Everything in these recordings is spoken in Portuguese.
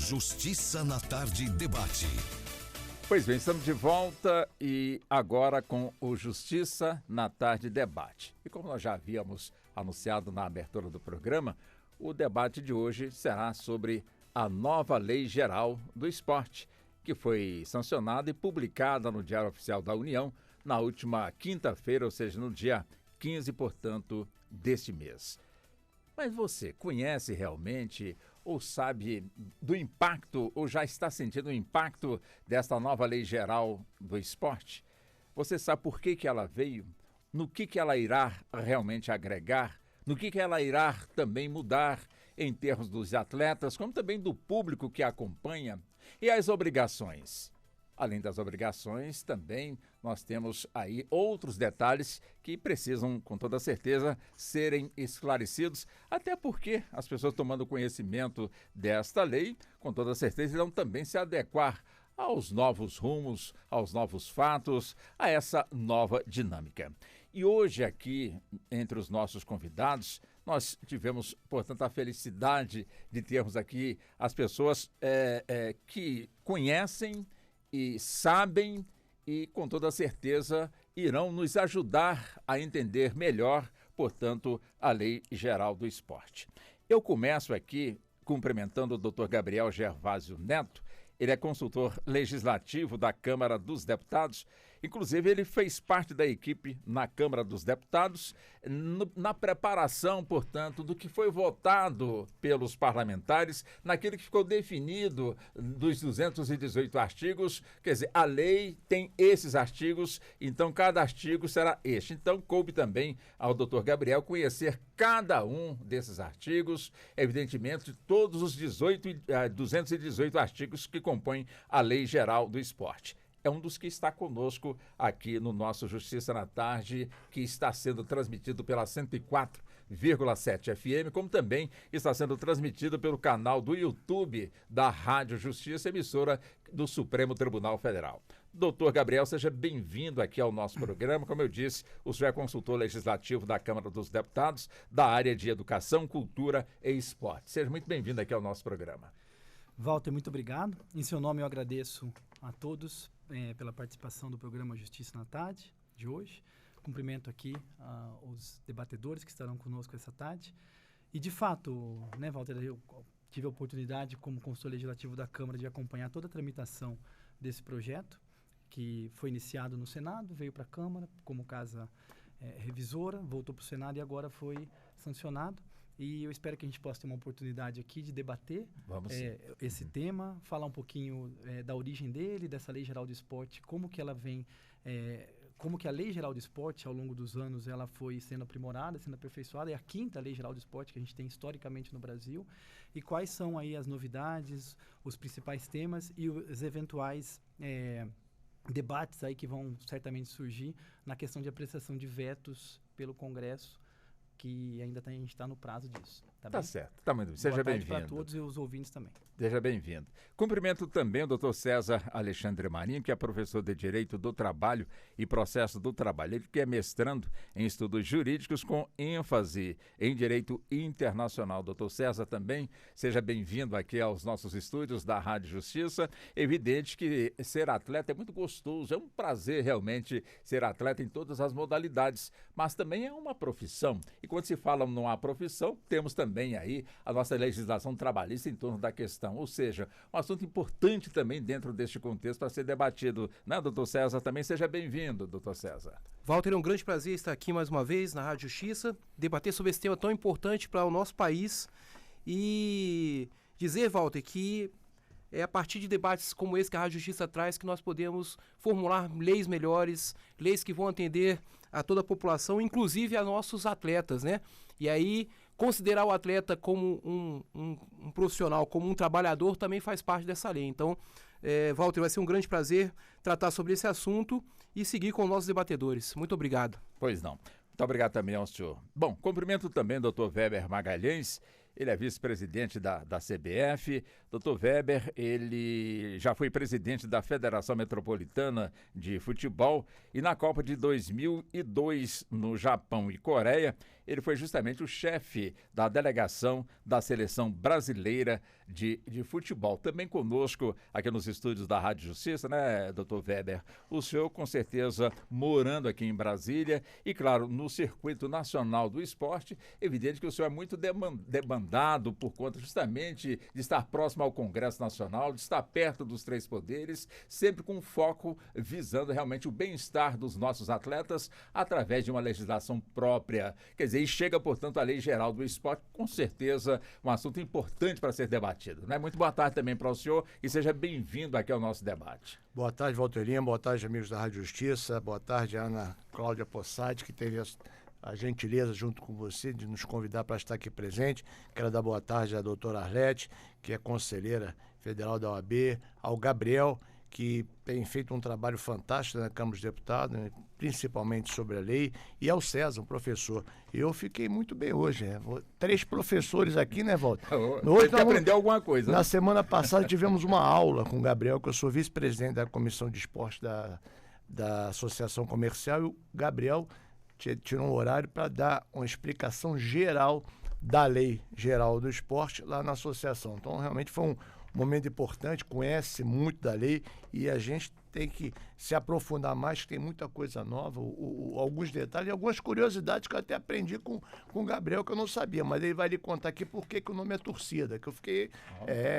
Justiça na Tarde Debate. Pois bem, estamos de volta e agora com o Justiça na Tarde Debate. E como nós já havíamos anunciado na abertura do programa, o debate de hoje será sobre a nova Lei Geral do Esporte, que foi sancionada e publicada no Diário Oficial da União na última quinta-feira, ou seja, no dia 15, portanto, deste mês. Mas você conhece realmente ou sabe do impacto, ou já está sentindo o impacto desta nova Lei Geral do Esporte? Você sabe por que ela veio? No que ela irá realmente agregar? No que ela irá também mudar em termos dos atletas, como também do público que acompanha? E as obrigações? Além das obrigações, também nós temos aí outros detalhes que precisam, com toda certeza, serem esclarecidos, até porque as pessoas tomando conhecimento desta lei, com toda certeza, irão também se adequar aos novos rumos, aos novos fatos, a essa nova dinâmica. E hoje aqui, entre os nossos convidados, nós tivemos, portanto, a felicidade de termos aqui as pessoas que conhecem e sabem e, com toda certeza, irão nos ajudar a entender melhor, portanto, a Lei Geral do Esporte. Eu começo aqui cumprimentando o Dr. Gabriel Gervásio Neto. Ele é consultor legislativo da Câmara dos Deputados. Inclusive, ele fez parte da equipe na Câmara dos Deputados na preparação, portanto, do que foi votado pelos parlamentares, naquilo que ficou definido dos 218 artigos. Quer dizer, a lei tem esses artigos, então cada artigo será este. Então, coube também ao doutor Gabriel conhecer cada um desses artigos, evidentemente, todos os 218 artigos que compõem a Lei Geral do Esporte. É um dos que está conosco aqui no nosso Justiça na Tarde, que está sendo transmitido pela 104,7 FM, como também está sendo transmitido pelo canal do YouTube da Rádio Justiça, emissora do Supremo Tribunal Federal. Doutor Gabriel, seja bem-vindo aqui ao nosso programa. Como eu disse, o senhor é consultor legislativo da Câmara dos Deputados, da área de Educação, Cultura e Esporte. Seja muito bem-vindo aqui ao nosso programa. Walter, muito obrigado. Em seu nome eu agradeço a todos pela participação do programa Justiça na Tarde de hoje. Cumprimento aqui os debatedores que estarão conosco essa tarde. E, de fato, né, Walter, eu tive a oportunidade, como consultor legislativo da Câmara, de acompanhar toda a tramitação desse projeto, que foi iniciado no Senado, veio para a Câmara como casa revisora, voltou para o Senado e agora foi sancionado. E eu espero que a gente possa ter uma oportunidade aqui de debater esse tema, falar um pouquinho da origem dele, dessa Lei Geral do Esporte, como que ela vem, como que a Lei Geral do Esporte, ao longo dos anos, ela foi sendo aprimorada, sendo aperfeiçoada. É a quinta Lei Geral do Esporte que a gente tem historicamente no Brasil. E quais são aí as novidades, os principais temas e os eventuais debates aí que vão certamente surgir na questão de apreciação de vetos pelo Congresso, que ainda a gente está no prazo disso. Tá certo. Tá muito bem. Seja bem-vindo. Para todos e os ouvintes também. Seja bem-vindo. Cumprimento também o doutor César Alexandre Marinho, que é professor de Direito do Trabalho e Processo do Trabalho. Ele que é mestrando em estudos jurídicos com ênfase em Direito Internacional. Doutor César também, seja bem-vindo aqui aos nossos estúdios da Rádio Justiça. Evidente que ser atleta é muito gostoso, é um prazer realmente ser atleta em todas as modalidades, mas também é uma profissão. E quando se fala numa profissão, temos também aí a nossa legislação trabalhista em torno da questão, ou seja, um assunto importante também dentro deste contexto a ser debatido, né, doutor César? Também seja bem-vindo, doutor César. Walter, é um grande prazer estar aqui mais uma vez na Rádio Justiça, debater sobre esse tema tão importante para o nosso país e dizer, Walter, que é a partir de debates como esse que a Rádio Justiça traz que nós podemos formular leis melhores, leis que vão atender a toda a população, inclusive a nossos atletas, né? E aí, considerar o atleta como um profissional, como um trabalhador, também faz parte dessa lei. Então, Walter, vai ser um grande prazer tratar sobre esse assunto e seguir com os nossos debatedores. Muito obrigado. Pois não. Muito obrigado também ao senhor. Bom, cumprimento também o doutor Weber Magalhães, ele é vice-presidente da CBF. Doutor Weber, ele já foi presidente da Federação Metropolitana de Futebol e na Copa de 2002 no Japão e Coreia, ele foi justamente o chefe da delegação da Seleção Brasileira de Futebol. Também conosco aqui nos estúdios da Rádio Justiça, né, doutor Weber? O senhor, com certeza, morando aqui em Brasília e, claro, no circuito nacional do esporte, evidente que o senhor é muito demandado por conta justamente de estar próximo ao Congresso Nacional, de estar perto dos três poderes, sempre com foco visando realmente o bem-estar dos nossos atletas através de uma legislação própria. Quer dizer, e chega, portanto, a Lei Geral do Esporte, com certeza, um assunto importante para ser debatido. Né? Muito boa tarde também para o senhor e seja bem-vindo aqui ao nosso debate. Boa tarde, Valterinha. Boa tarde, amigos da Rádio Justiça. Boa tarde, Ana Cláudia Possati, que teve a gentileza, junto com você, de nos convidar para estar aqui presente. Quero dar boa tarde à doutora Arlete, que é conselheira federal da OAB, ao Gabriel, que tem feito um trabalho fantástico na Câmara dos Deputados, né, principalmente sobre a lei, e ao César, um professor. Eu fiquei muito bem hoje, né? 3 professores aqui, né, Walter? Hoje que aprendeu alguma coisa. Na semana passada tivemos uma aula com o Gabriel, que eu sou vice-presidente da Comissão de Esporte da Associação Comercial, e o Gabriel tirou um horário para dar uma explicação geral da Lei Geral do Esporte lá na associação. Então, realmente foi um momento importante, conhece muito da lei e a gente tem que se aprofundar mais, que tem muita coisa nova, alguns detalhes, algumas curiosidades que eu até aprendi com o Gabriel, que eu não sabia, mas ele vai lhe contar aqui por que o nome é torcida, que eu fiquei...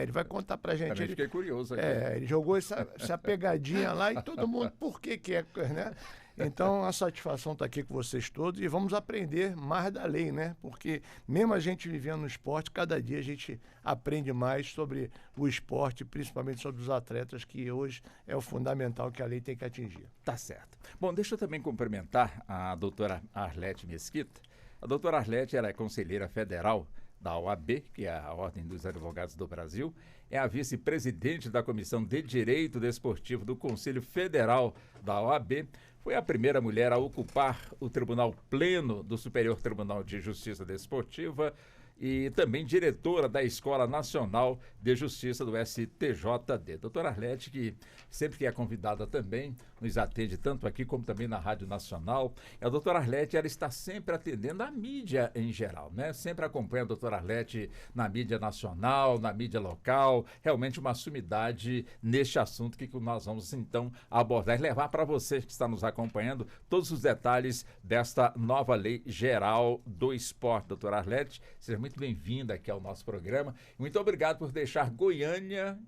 ele vai contar pra gente. Também fiquei curioso aqui. Ele jogou essa pegadinha lá e todo mundo, por que é, né? Então, a satisfação está aqui com vocês todos e vamos aprender mais da lei, né? Porque mesmo a gente vivendo no esporte, cada dia a gente aprende mais sobre o esporte, principalmente sobre os atletas, que hoje é o fundamental que a lei tem que atingir. Tá certo. Bom, deixa eu também cumprimentar a doutora Arlete Mesquita. A doutora Arlete, ela é conselheira federal da OAB, que é a Ordem dos Advogados do Brasil, é a vice-presidente da Comissão de Direito Desportivo do Conselho Federal da OAB, foi a primeira mulher a ocupar o Tribunal Pleno do Superior Tribunal de Justiça Desportiva e também diretora da Escola Nacional de Justiça do STJD. Doutora Arlete, que sempre que é convidada também, nos atende tanto aqui como também na Rádio Nacional. E a doutora Arlete, ela está sempre atendendo a mídia em geral, né? Sempre acompanha a doutora Arlete na mídia nacional, na mídia local, realmente uma sumidade neste assunto que nós vamos então abordar e levar para você que está nos acompanhando todos os detalhes desta nova Lei Geral do Esporte. Doutora Arlete, seja muito bem-vinda aqui ao nosso programa. Muito obrigado por deixar Goiânia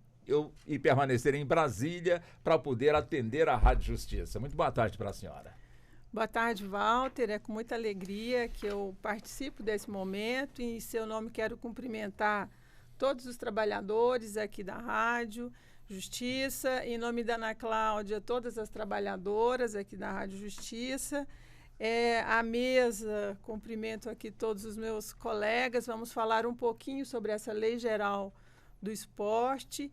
e permanecer em Brasília para poder atender a Rádio Justiça. Muito boa tarde para a senhora. Boa tarde, Walter. É com muita alegria que eu participo desse momento e, em seu nome, quero cumprimentar todos os trabalhadores aqui da Rádio Justiça. Em nome da Ana Cláudia, todas as trabalhadoras aqui da Rádio Justiça. A mesa, cumprimento aqui todos os meus colegas, vamos falar um pouquinho sobre essa Lei Geral do Esporte.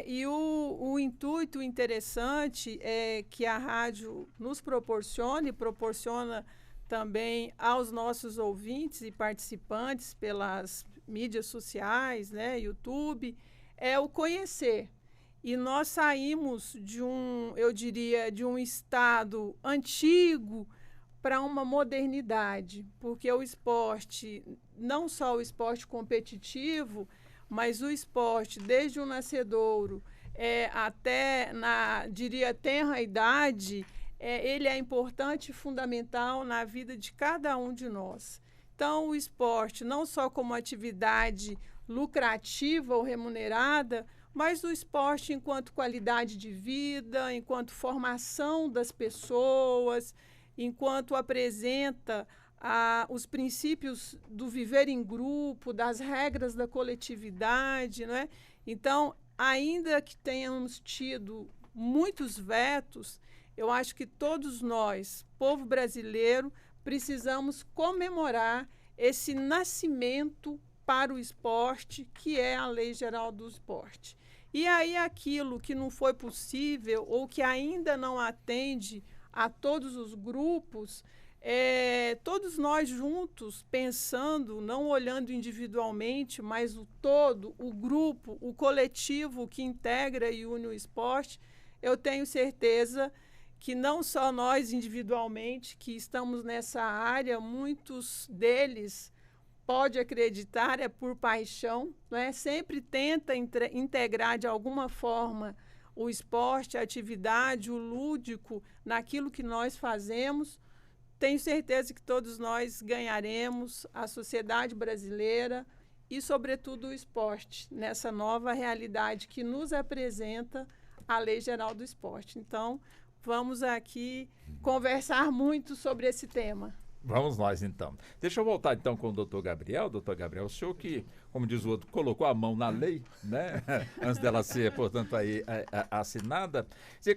E o intuito interessante é que a rádio nos proporciona também aos nossos ouvintes e participantes pelas mídias sociais, né, YouTube, é o conhecer. E nós saímos de um estado antigo para uma modernidade, porque o esporte, não só o esporte competitivo, mas o esporte desde o nascedouro até diria, tenra idade, ele é importante e fundamental na vida de cada um de nós. Então, o esporte, não só como atividade lucrativa ou remunerada, mas o esporte enquanto qualidade de vida, enquanto formação das pessoas, enquanto apresenta os princípios do viver em grupo, das regras da coletividade, né? Então, ainda que tenhamos tido muitos vetos, eu acho que todos nós, povo brasileiro, precisamos comemorar esse nascimento para o esporte, que é a Lei Geral do Esporte. E aí aquilo que não foi possível ou que ainda não atende a todos os grupos, todos nós juntos, pensando, não olhando individualmente, mas o todo, o grupo, o coletivo que integra e une o esporte, eu tenho certeza que não só nós individualmente que estamos nessa área, muitos deles pode acreditar, é por paixão, né? Sempre tenta integrar de alguma forma o esporte, a atividade, o lúdico naquilo que nós fazemos. Tenho certeza que todos nós ganharemos, a sociedade brasileira e, sobretudo, o esporte, nessa nova realidade que nos apresenta a Lei Geral do Esporte. Então, vamos aqui conversar muito sobre esse tema. Vamos nós, então. Deixa eu voltar, então, com o doutor Gabriel. Doutor Gabriel, o senhor que, como diz o outro, colocou a mão na lei, né? Antes dela ser, portanto, aí assinada.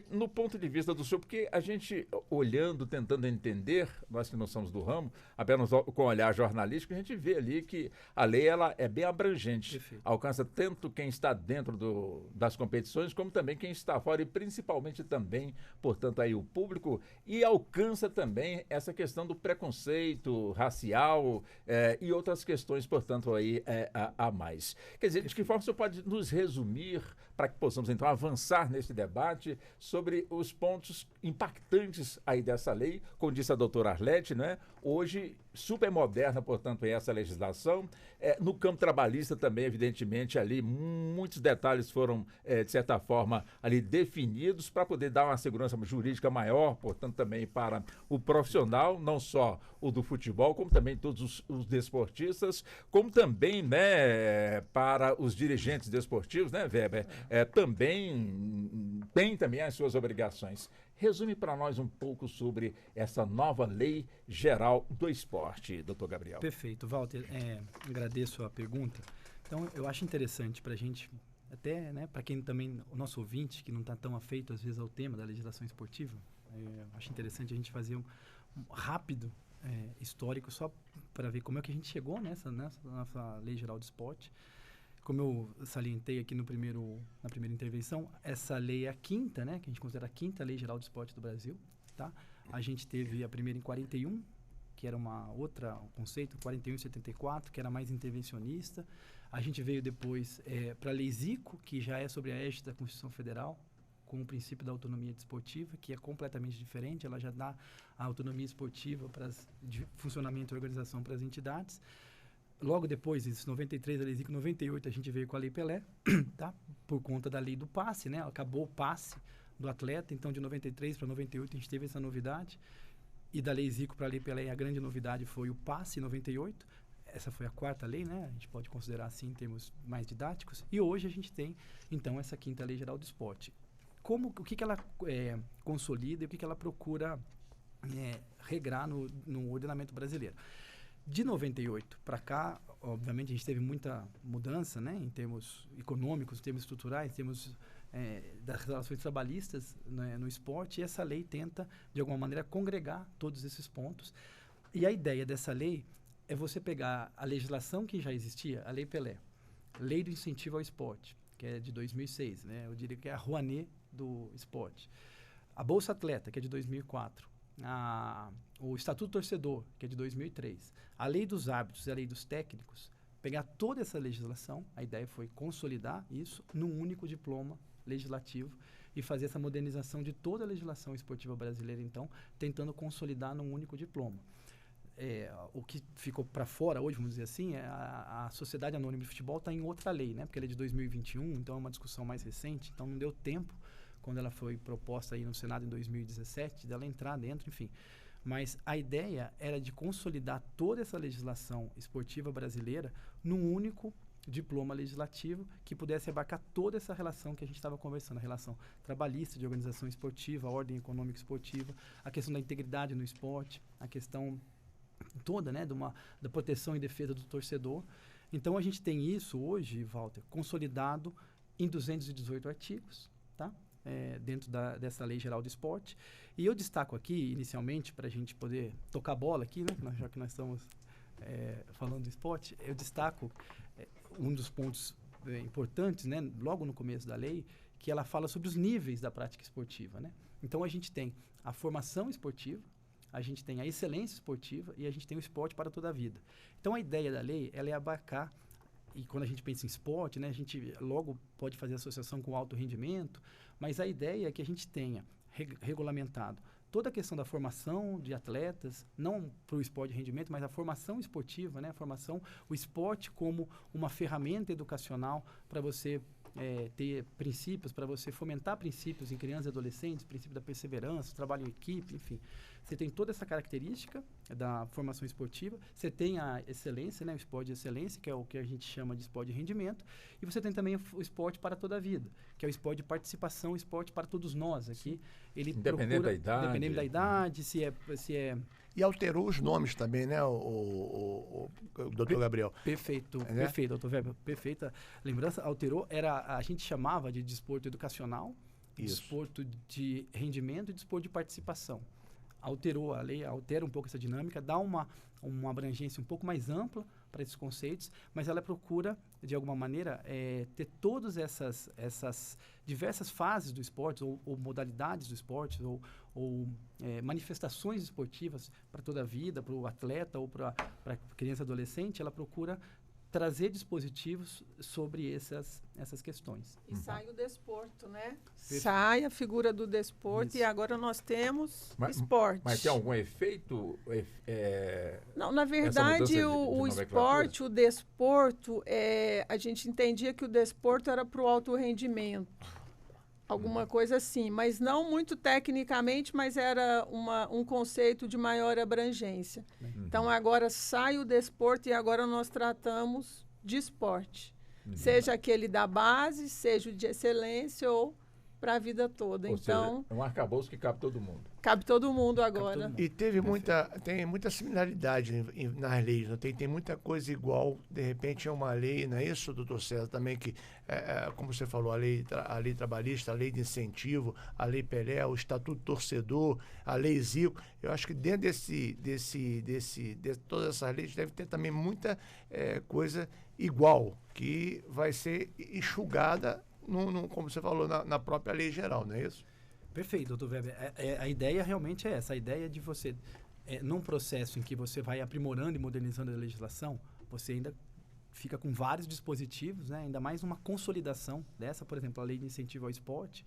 No ponto de vista do senhor, porque a gente, olhando, tentando entender, nós que não somos do ramo, apenas com olhar jornalístico, a gente vê ali que a lei ela é bem abrangente. Perfeito. Alcança tanto quem está dentro das competições, como também quem está fora, e principalmente também, portanto, aí o público, e alcança também essa questão do preconceito racial e outras questões, portanto, aí a mais. Quer dizer, de que forma o senhor pode nos resumir para que possamos, então, avançar nesse debate sobre os pontos impactantes aí dessa lei, como disse a doutora Arlete, né? Hoje, super moderna, portanto, essa legislação. No campo trabalhista também, evidentemente, ali muitos detalhes foram, de certa forma, ali definidos para poder dar uma segurança jurídica maior, portanto, também para o profissional, não só o do futebol, como também todos os desportistas, como também, né, para os dirigentes desportivos, né, Weber? Também tem também as suas obrigações. Resume para nós um pouco sobre essa nova Lei Geral do Esporte, doutor Gabriel. Perfeito, Walter. Agradeço a pergunta. Então, eu acho interessante para a gente, até, né, para quem também, o nosso ouvinte, que não está tão afeito, às vezes, ao tema da legislação esportiva, acho interessante a gente fazer um rápido histórico só para ver como é que a gente chegou nessa nossa Lei Geral do Esporte. Como eu salientei aqui na primeira intervenção, essa lei é a quinta, né, que a gente considera a quinta Lei Geral do Esporte do Brasil. Tá? A gente teve a primeira em 41, que era um conceito, 41 e 74, que era mais intervencionista. A gente veio depois para a Lei Zico, que já é sobre a égide da Constituição Federal, com o princípio da autonomia desportiva, que é completamente diferente. Ela já dá a autonomia esportiva de funcionamento e organização para as entidades. Logo depois, em 93, a Lei Zico, 98, a gente veio com a Lei Pelé, tá? Por conta da lei do passe, né? Acabou o passe do atleta, então de 93 para 98 a gente teve essa novidade. E da Lei Zico para a Lei Pelé, a grande novidade foi o passe em 98. Essa foi a quarta lei, né? A gente pode considerar assim em termos mais didáticos. E hoje a gente tem, então, essa quinta Lei Geral do Esporte. O que ela consolida e o que ela procura regrar no ordenamento brasileiro? De 98 para cá, obviamente, a gente teve muita mudança, né, em termos econômicos, em termos estruturais, em termos das relações trabalhistas, né, no esporte, e essa lei tenta, de alguma maneira, congregar todos esses pontos. E a ideia dessa lei é você pegar a legislação que já existia, a Lei Pelé, Lei do Incentivo ao Esporte, que é de 2006, né, eu diria que é a Rouanet do esporte. A Bolsa Atleta, que é de 2004. O Estatuto Torcedor, que é de 2003, a Lei dos Árbitros e a Lei dos Técnicos, pegar toda essa legislação, a ideia foi consolidar isso num único diploma legislativo e fazer essa modernização de toda a legislação esportiva brasileira, então, tentando consolidar num único diploma. O que ficou para fora hoje, vamos dizer assim, a Sociedade Anônima de Futebol está em outra lei, né? Porque ela é de 2021, então é uma discussão mais recente, então não deu tempo, quando ela foi proposta aí no Senado em 2017, dela entrar dentro, enfim. Mas a ideia era de consolidar toda essa legislação esportiva brasileira num único diploma legislativo que pudesse abarcar toda essa relação que a gente estava conversando, a relação trabalhista, de organização esportiva, a ordem econômica esportiva, a questão da integridade no esporte, a questão toda, né, da proteção e defesa do torcedor. Então, a gente tem isso hoje, Walter, consolidado em 218 artigos, tá? Dentro dessa Lei Geral do Esporte. E eu destaco aqui, inicialmente, para a gente poder tocar bola aqui, né, já que nós estamos falando do esporte, eu destaco um dos pontos importantes, né, logo no começo da lei, que ela fala sobre os níveis da prática esportiva, né? Então, a gente tem a formação esportiva, a gente tem a excelência esportiva e a gente tem o esporte para toda a vida. Então, a ideia da lei ela é abarcar e quando a gente pensa em esporte, né, a gente logo pode fazer associação com o alto rendimento, mas a ideia é que a gente tenha regulamentado toda a questão da formação de atletas, não para o esporte de rendimento, mas a formação esportiva, né, o esporte como uma ferramenta educacional para você ter princípios, para você fomentar princípios em crianças e adolescentes, princípio da perseverança, trabalho em equipe, enfim. Você tem toda essa característica da formação esportiva, você tem a excelência, né, o esporte de excelência, que é o que a gente chama de esporte de rendimento, e você tem também o esporte para toda a vida, que é o esporte de participação, o esporte para todos nós aqui. Ele Independente da idade. Independente da idade, se é E alterou os nomes também, né, o doutor Gabriel? Perfeito, né? perfeito, doutor Weber, perfeita lembrança. Alterou, a gente chamava de desporto educacional, Isso. desporto de rendimento e desporto de participação. Alterou, a lei altera um pouco essa dinâmica, dá uma abrangência um pouco mais ampla para esses conceitos, mas ela procura, de alguma maneira, ter todas essas diversas fases do esporte, ou modalidades do esporte, ou manifestações esportivas para toda a vida, para o atleta ou para a criança e adolescente. Ela procura trazer dispositivos sobre essas questões. E sai o desporto, né? Sai a figura do desporto. Isso. E agora nós temos esporte. Mas tem algum efeito? Não, na mudança verdade, de o nomenclatura? esporte, o desporto, a gente entendia que o desporto era para o alto rendimento. Alguma coisa assim, mas não muito tecnicamente, mas era um conceito de maior abrangência. Então, agora sai o desporto e agora nós tratamos de esporte. Seja aquele da base, seja o de excelência ou para a vida toda. Ou Então, seja, é um arcabouço que cabe todo mundo. cabe todo mundo agora. todo mundo. E tem muita similaridade nas leis, não tem muita coisa igual. De repente é uma lei, não é isso, doutor César, também que, como você falou, a lei trabalhista, a lei de incentivo, a lei Pelé, o estatuto torcedor, a lei Zico. Eu acho que dentro de todas essas leis deve ter também muita coisa igual, que vai ser enxugada, como você falou, na própria lei geral, não é isso? Perfeito, doutor Weber. A ideia realmente é essa. A ideia de você, num processo em que você vai aprimorando e modernizando a legislação, você ainda fica com vários dispositivos, né? Ainda mais uma consolidação dessa, por exemplo, a lei de incentivo ao esporte.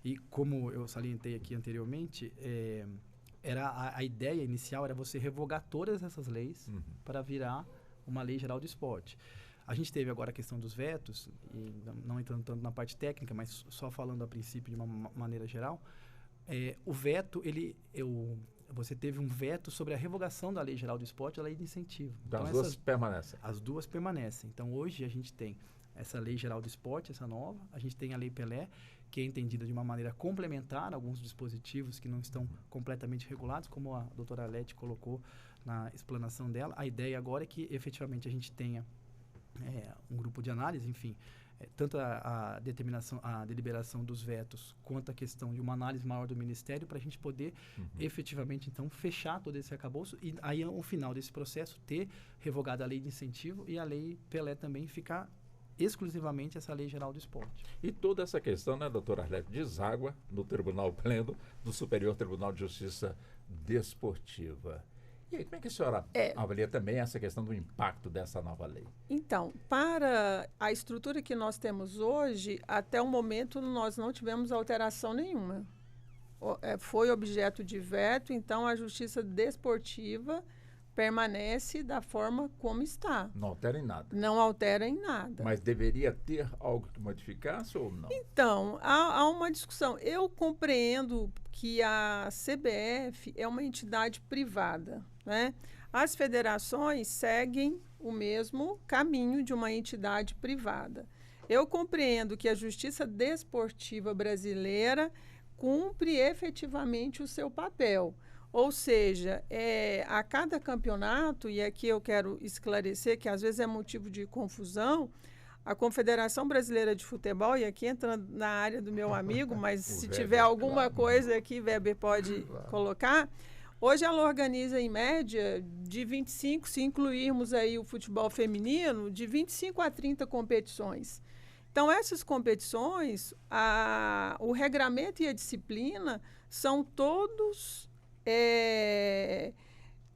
E como eu salientei aqui anteriormente, a ideia inicial era você revogar todas essas leis para virar uma lei geral do esporte. A gente teve agora a questão dos vetos, e não entrando tanto na parte técnica, mas só falando a princípio de uma maneira geral. O veto, você teve um veto sobre a revogação da Lei Geral do Esporte e a Lei de Incentivo. Então, as duas permanecem. As duas permanecem. Então, hoje a gente tem essa Lei Geral do Esporte, essa nova. A gente tem a Lei Pelé, que é entendida de uma maneira complementar, alguns dispositivos que não estão completamente regulados, como a doutora Alete colocou na explanação dela. A ideia agora é que, efetivamente, a gente tenha um grupo de análise, enfim, tanto a deliberação dos vetos, quanto a questão de uma análise maior do Ministério, para a gente poder efetivamente, então, fechar todo esse arcabouço e aí, ao final desse processo, ter revogado a lei de incentivo e a lei Pelé também ficar exclusivamente essa lei geral do esporte. E toda essa questão, né, doutora Arlete, deságua no Tribunal Pleno do Superior Tribunal de Justiça Desportiva. E aí, como é que a senhora avalia também essa questão do impacto dessa nova lei? Então, para a estrutura que nós temos hoje, até o momento nós não tivemos alteração nenhuma. Foi objeto de veto, então a Justiça Desportiva permanece da forma como está. Não altera em nada. Não altera em nada. Mas deveria ter algo que modificasse ou não? Então, há uma discussão. Eu compreendo que a CBF é uma entidade privada, né? As federações seguem o mesmo caminho de uma entidade privada. Eu compreendo que a Justiça Desportiva brasileira cumpre efetivamente o seu papel. Ou seja, a cada campeonato, e aqui eu quero esclarecer que às vezes é motivo de confusão, a Confederação Brasileira de Futebol, e aqui entrando na área do meu amigo, mas se Weber, tiver alguma coisa aqui, Weber pode colocar. Hoje ela organiza, em média, de 25, se incluirmos aí o futebol feminino, de 25 a 30 competições. Então, essas competições, o regramento e a disciplina são todos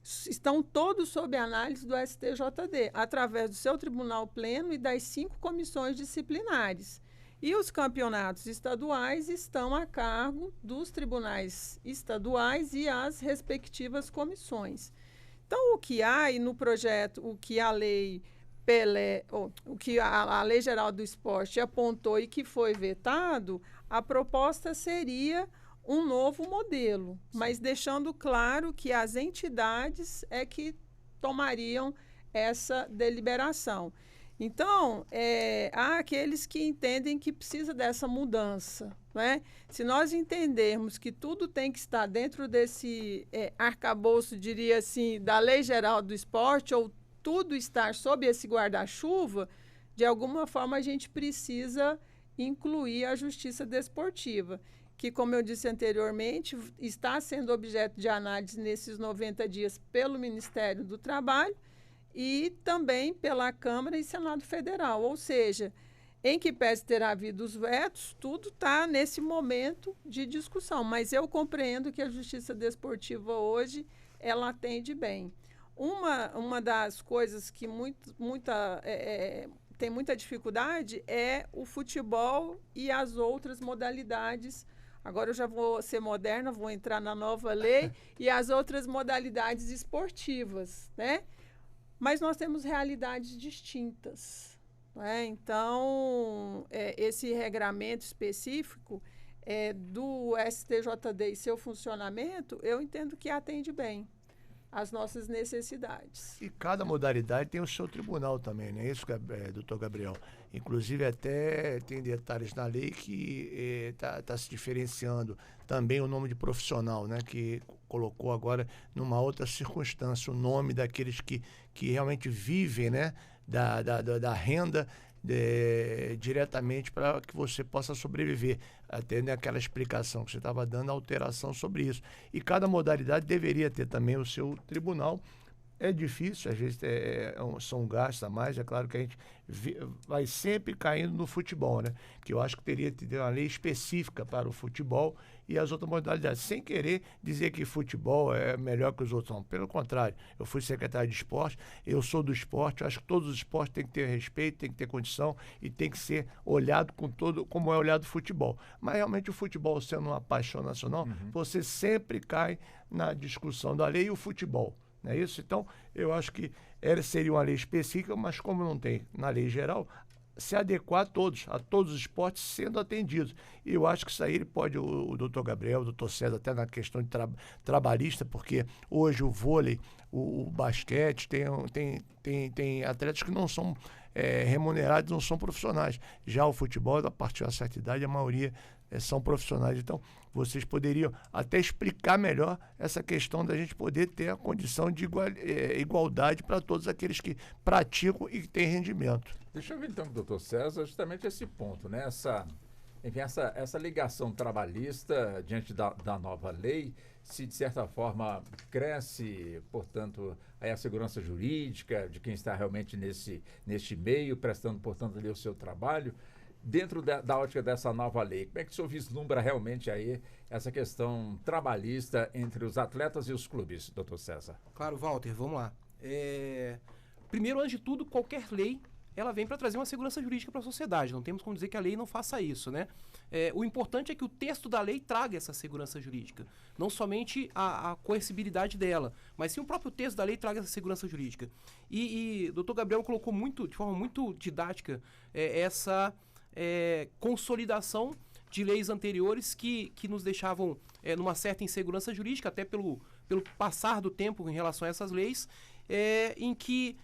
estão todos sob análise do STJD, através do seu tribunal pleno e das 5 comissões disciplinares. E os campeonatos estaduais estão a cargo dos tribunais estaduais e as respectivas comissões. Então, o que há e no projeto, o que a lei o que a Lei Geral do Esporte apontou e que foi vetado, a proposta seria um novo modelo, mas deixando claro que as entidades é que tomariam essa deliberação. Então, há aqueles que entendem que precisa dessa mudança, né? Se nós entendermos que tudo tem que estar dentro desse arcabouço, diria assim, da Lei Geral do Esporte, ou tudo estar sob esse guarda-chuva, de alguma forma a gente precisa incluir a justiça desportiva, que, como eu disse anteriormente, está sendo objeto de análise nesses 90 dias pelo Ministério do Trabalho e também pela Câmara e Senado Federal. Ou seja, em que pese ter havido os vetos, tudo está nesse momento de discussão. Mas eu compreendo que a justiça desportiva hoje, ela atende bem. Uma das coisas que tem muita dificuldade é o futebol e as outras modalidades. Agora eu já vou ser moderna, vou entrar na nova lei, e as outras modalidades esportivas, né? Mas nós temos realidades distintas, né? Então, esse regramento específico do STJD e seu funcionamento, eu entendo que atende bem as nossas necessidades. E cada modalidade tem o seu tribunal também, não é isso, doutor Gabriel? Inclusive, até tem detalhes na lei que está se diferenciando também o nome de profissional, né? Que colocou agora numa outra circunstância o nome daqueles que realmente vivem, né? Da renda diretamente para que você possa sobreviver. Até naquela explicação que você estava dando, a alteração sobre isso. E cada modalidade deveria ter também o seu tribunal. É difícil, às vezes são gastos a mais, é claro que a gente vai sempre caindo no futebol, né? Que eu acho que teria que ter uma lei específica para o futebol e as outras modalidades, sem querer dizer que futebol é melhor que os outros, não. Pelo contrário, eu fui secretário de esporte, eu sou do esporte, eu acho que todos os esportes têm que ter respeito, têm que ter condição e tem que ser olhado como é olhado o futebol. Mas realmente o futebol sendo uma paixão nacional, você sempre cai na discussão da lei e o futebol. Não é isso? Então, eu acho que seria uma lei específica, mas como não tem na lei geral, se adequar a todos os esportes sendo atendidos. E eu acho que isso aí ele pode, o doutor Gabriel, o doutor César, até na questão de trabalhista, porque hoje o vôlei, o basquete, tem atletas que não são remunerados, não são profissionais. Já o futebol, a partir de uma certa idade, a maioria são profissionais. Então, vocês poderiam até explicar melhor essa questão da gente poder ter a condição de igualdade para todos aqueles que praticam e que têm rendimento. Deixa eu ver então com o doutor César justamente esse ponto, né? Essa ligação trabalhista diante da nova lei, se de certa forma cresce, portanto, aí a segurança jurídica de quem está realmente neste meio, prestando, portanto, ali o seu trabalho, dentro da ótica dessa nova lei, como é que o senhor vislumbra realmente aí essa questão trabalhista entre os atletas e os clubes, doutor César? Claro, Walter, vamos lá. Primeiro, antes de tudo, qualquer lei, ela vem para trazer uma segurança jurídica para a sociedade. Não temos como dizer que a lei não faça isso, né? O importante é que o texto da lei traga essa segurança jurídica. Não somente a coercibilidade dela, mas sim o próprio texto da lei traga essa segurança jurídica. E o doutor Gabriel colocou de forma muito didática essa consolidação de leis anteriores que nos deixavam numa certa insegurança jurídica, até pelo passar do tempo em relação a essas leis, em que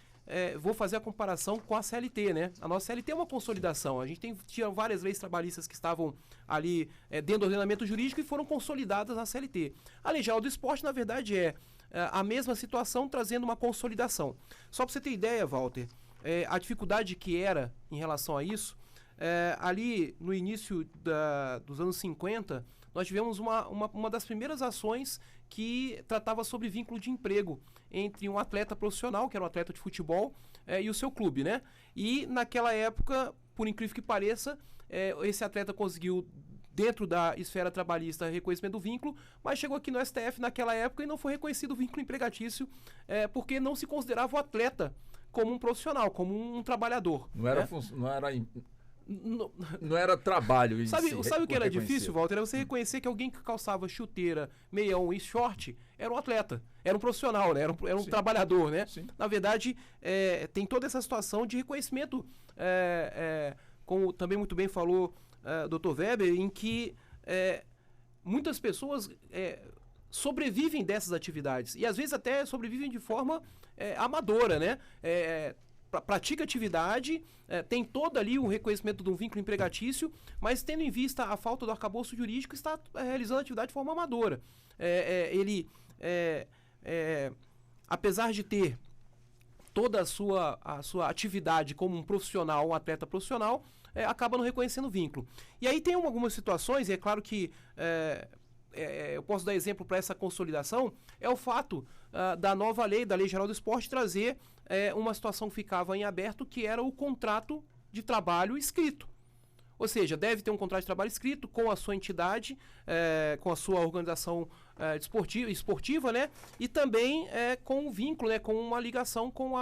vou fazer a comparação com a CLT, né? A nossa CLT é uma consolidação. A gente tinha várias leis trabalhistas que estavam ali dentro do ordenamento jurídico e foram consolidadas na CLT. A Lei Geral do Esporte, na verdade, a mesma situação, trazendo uma consolidação. Só para você ter ideia, Walter, a dificuldade que era em relação a isso, ali no início dos anos 50, nós tivemos uma das primeiras ações que tratava sobre vínculo de emprego entre um atleta profissional, que era um atleta de futebol, e o seu clube, né? E naquela época, por incrível que pareça, esse atleta conseguiu dentro da esfera trabalhista reconhecimento do vínculo, mas chegou aqui no STF naquela época e não foi reconhecido o vínculo empregatício porque não se considerava o atleta como um profissional, como um trabalhador. Não era, não era trabalho em Sabe si, o que era reconhecido. difícil, Walter? Era você reconhecer que alguém que calçava chuteira, meião e short era um atleta, era um profissional, né? Era um trabalhador, né? Sim. Na verdade, tem toda essa situação de reconhecimento, como também muito bem falou Dr. Weber, em que muitas pessoas sobrevivem dessas atividades e às vezes até sobrevivem de forma amadora, né? Pratica atividade, tem todo ali o reconhecimento de um vínculo empregatício, mas tendo em vista a falta do arcabouço jurídico, está realizando a atividade de forma amadora. Ele, apesar de ter toda a sua atividade como um profissional, um atleta profissional, acaba não reconhecendo o vínculo. E aí tem algumas situações, e é claro que eu posso dar exemplo para essa consolidação, é o fato da nova lei, da Lei Geral do Esporte, trazer uma situação que ficava em aberto, que era o contrato de trabalho escrito. Ou seja, deve ter um contrato de trabalho escrito com a sua entidade, com a sua organização esportiva, né? E também com um vínculo, né? Com uma ligação com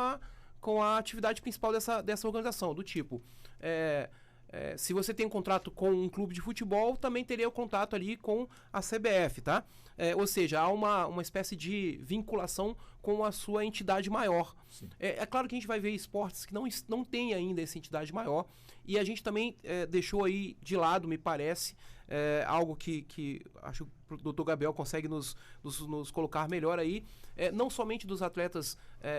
a atividade principal dessa organização, do tipo... se você tem um contrato com um clube de futebol, também teria o contato ali com a CBF, tá? Ou seja, há uma espécie de vinculação com a sua entidade maior. É claro que a gente vai ver esportes que não tem ainda essa entidade maior, e a gente também deixou aí de lado, me parece, algo que acho que o Dr. Gabriel consegue nos colocar melhor aí, não somente dos atletas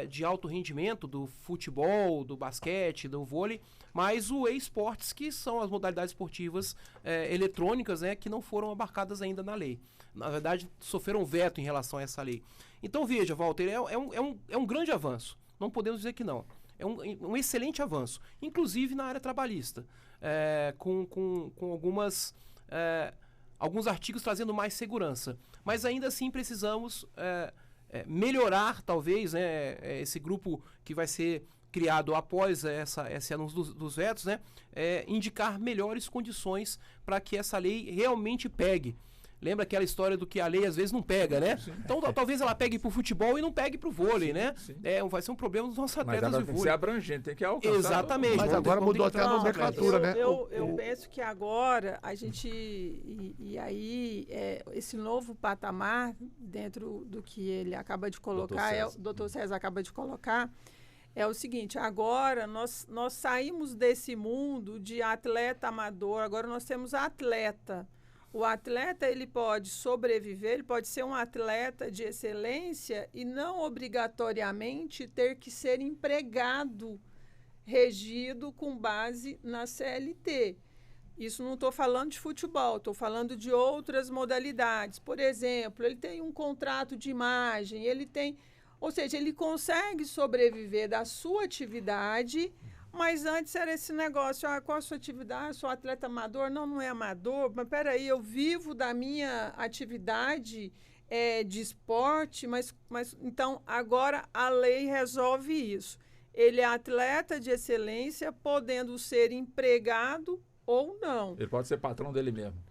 de alto rendimento, do futebol, do basquete, do vôlei, mas o e-sports, que são as modalidades esportivas eletrônicas, né, que não foram abarcadas ainda na lei. Na verdade, sofreram veto em relação a essa lei. Então, veja, Walter, é um grande avanço. Não podemos dizer que não. É um excelente avanço, inclusive na área trabalhista, com alguns artigos trazendo mais segurança. Mas ainda assim precisamos melhorar, talvez, né, esse grupo que vai ser criado após esse anúncio dos vetos, né, indicar melhores condições para que essa lei realmente pegue. Lembra aquela história do que a lei às vezes não pega, né? Sim. Então talvez ela pegue pro futebol e não pegue pro vôlei, sim, né? Sim. Vai ser um problema dos nossos atletas de vôlei. Mas ela tem que ser abrangente, tem que alcançar. Exatamente. Mas agora mudou até a nomenclatura, né? Eu penso que agora a gente... E aí, esse novo patamar, dentro do que ele acaba de colocar, o Dr. César acaba de colocar, é o seguinte: agora nós saímos desse mundo de atleta amador, agora nós temos atleta. O atleta, ele pode sobreviver, ele pode ser um atleta de excelência e não obrigatoriamente ter que ser empregado, regido com base na CLT. Isso não estou falando de futebol, estou falando de outras modalidades. Por exemplo, ele tem um contrato de imagem, ou seja, ele consegue sobreviver da sua atividade. Mas antes era esse negócio, qual a sua atividade? Sou atleta amador? Não é amador, mas peraí, eu vivo da minha atividade de esporte, mas então agora a lei resolve isso. Ele é atleta de excelência, podendo ser empregado ou não. Ele pode ser patrão dele mesmo.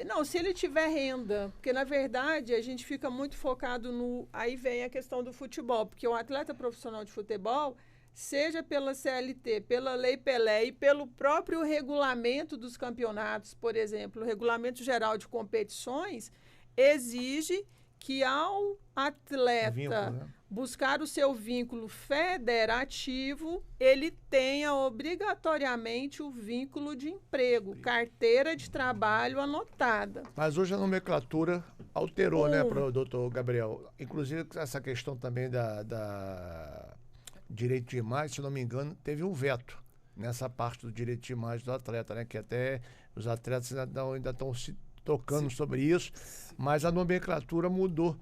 Não, se ele tiver renda, porque na verdade a gente fica muito focado aí vem a questão do futebol, porque o atleta profissional de futebol, seja pela CLT, pela Lei Pelé e pelo próprio regulamento dos campeonatos, por exemplo, o Regulamento Geral de Competições exige que ao atleta buscar o seu vínculo federativo, ele tenha obrigatoriamente o vínculo de emprego, carteira de trabalho anotada. Mas hoje a nomenclatura alterou, né, para o doutor Gabriel? Inclusive essa questão também da direito de imagem, se não me engano, teve um veto nessa parte do direito de imagem do atleta, né? Que até os atletas ainda estão se tocando sobre isso, mas a nomenclatura mudou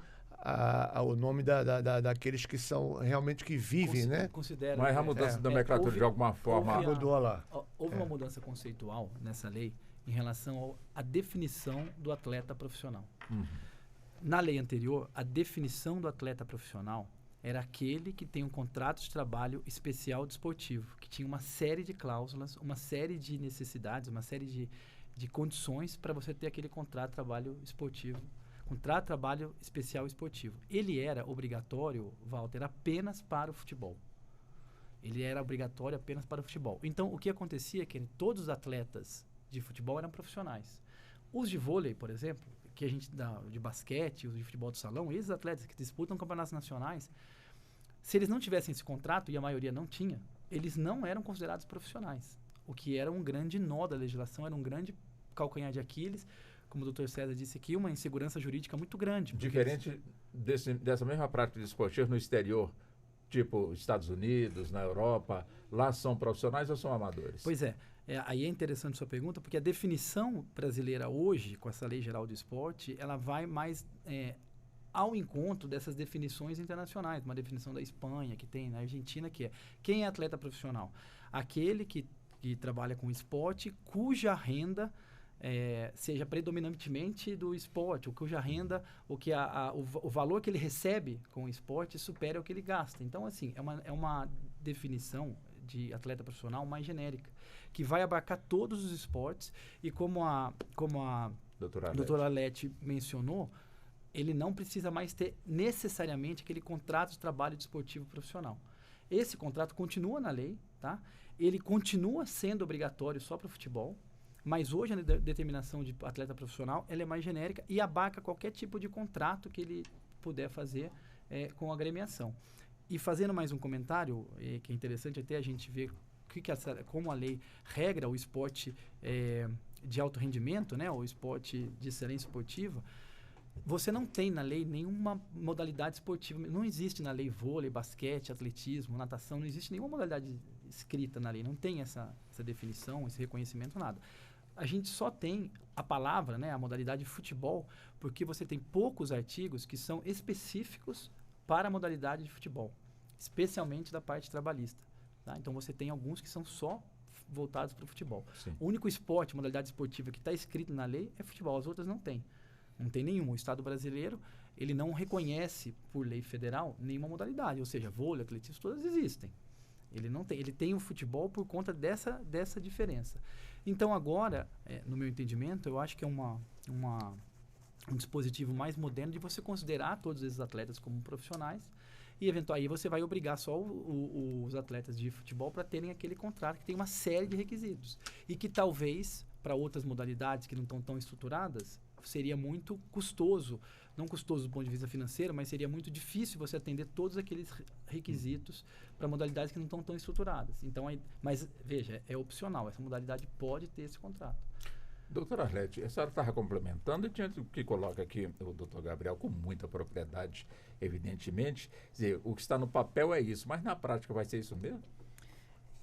o nome daqueles que são realmente que vivem, né? Mas a mudança da nomenclatura de alguma forma mudou lá. Houve uma mudança conceitual nessa lei em relação à definição do atleta profissional. Na lei anterior, a definição do atleta profissional era aquele que tem um contrato de trabalho especial desportivo, que tinha uma série de cláusulas, uma série de necessidades, uma série de condições para você ter aquele contrato de trabalho esportivo, contrato de trabalho especial esportivo. Ele era obrigatório, Walter, apenas para o futebol. Ele era obrigatório apenas para o futebol. Então, o que acontecia é que todos os atletas de futebol eram profissionais. Os de vôlei, por exemplo, que a gente dá de basquete, os de futebol do salão, esses atletas que disputam campeonatos nacionais, se eles não tivessem esse contrato, e a maioria não tinha, eles não eram considerados profissionais. O que era um grande nó da legislação, era um grande calcanhar de Aquiles, como o Dr. César disse aqui, uma insegurança jurídica muito grande. Diferente dessa mesma prática desportiva no exterior, tipo Estados Unidos, na Europa, lá são profissionais ou são amadores? Pois é, aí é interessante sua pergunta, porque a definição brasileira hoje, com essa Lei Geral do Esporte, ela vai mais ao encontro dessas definições internacionais, uma definição da Espanha, que tem na Argentina, que é quem é atleta profissional? Aquele que trabalha com esporte, cuja renda seja predominantemente do esporte, ou cuja renda, ou que o valor que ele recebe com o esporte supere o que ele gasta. Então, assim, é uma definição de atleta profissional mais genérica, que vai abarcar todos os esportes, e como a doutora Alete mencionou, ele não precisa mais ter necessariamente aquele contrato de trabalho desportivo profissional. Esse contrato continua na lei, tá? Ele continua sendo obrigatório só para o futebol, mas hoje a determinação de atleta profissional ela é mais genérica e abarca qualquer tipo de contrato que ele puder fazer com a agremiação. E fazendo mais um comentário, que é interessante até a gente ver como a lei regra o esporte de alto rendimento, né, o esporte de excelência esportiva. Você não tem na lei nenhuma modalidade esportiva, não existe na lei vôlei, basquete, atletismo, natação, não existe nenhuma modalidade escrita na lei, não tem essa definição, esse reconhecimento, nada. A gente só tem a palavra, né, a modalidade futebol, porque você tem poucos artigos que são específicos para a modalidade de futebol, especialmente da parte trabalhista. Tá? Então você tem alguns que são só voltados para o futebol. Sim. O único esporte, modalidade esportiva que está escrito na lei é futebol, as outras não tem. Não tem nenhuma. O Estado brasileiro, ele não reconhece, por lei federal, nenhuma modalidade. Ou seja, vôlei, atletismo, todas existem. Ele não tem. Ele tem o futebol por conta dessa diferença. Então, agora, no meu entendimento, eu acho que é um dispositivo mais moderno de você considerar todos esses atletas como profissionais e, eventualmente, você vai obrigar só os atletas de futebol para terem aquele contrato que tem uma série de requisitos. E que talvez, para outras modalidades que não estão tão estruturadas, seria muito custoso, não custoso do ponto de vista financeiro, mas seria muito difícil você atender todos aqueles requisitos para modalidades que não estão tão estruturadas. Então, mas veja, é opcional, essa modalidade pode ter esse contrato. Doutora Arlete, a senhora estava complementando, e diante do que coloca aqui o doutor Gabriel com muita propriedade, evidentemente, dizer, o que está no papel é isso, mas na prática vai ser isso mesmo?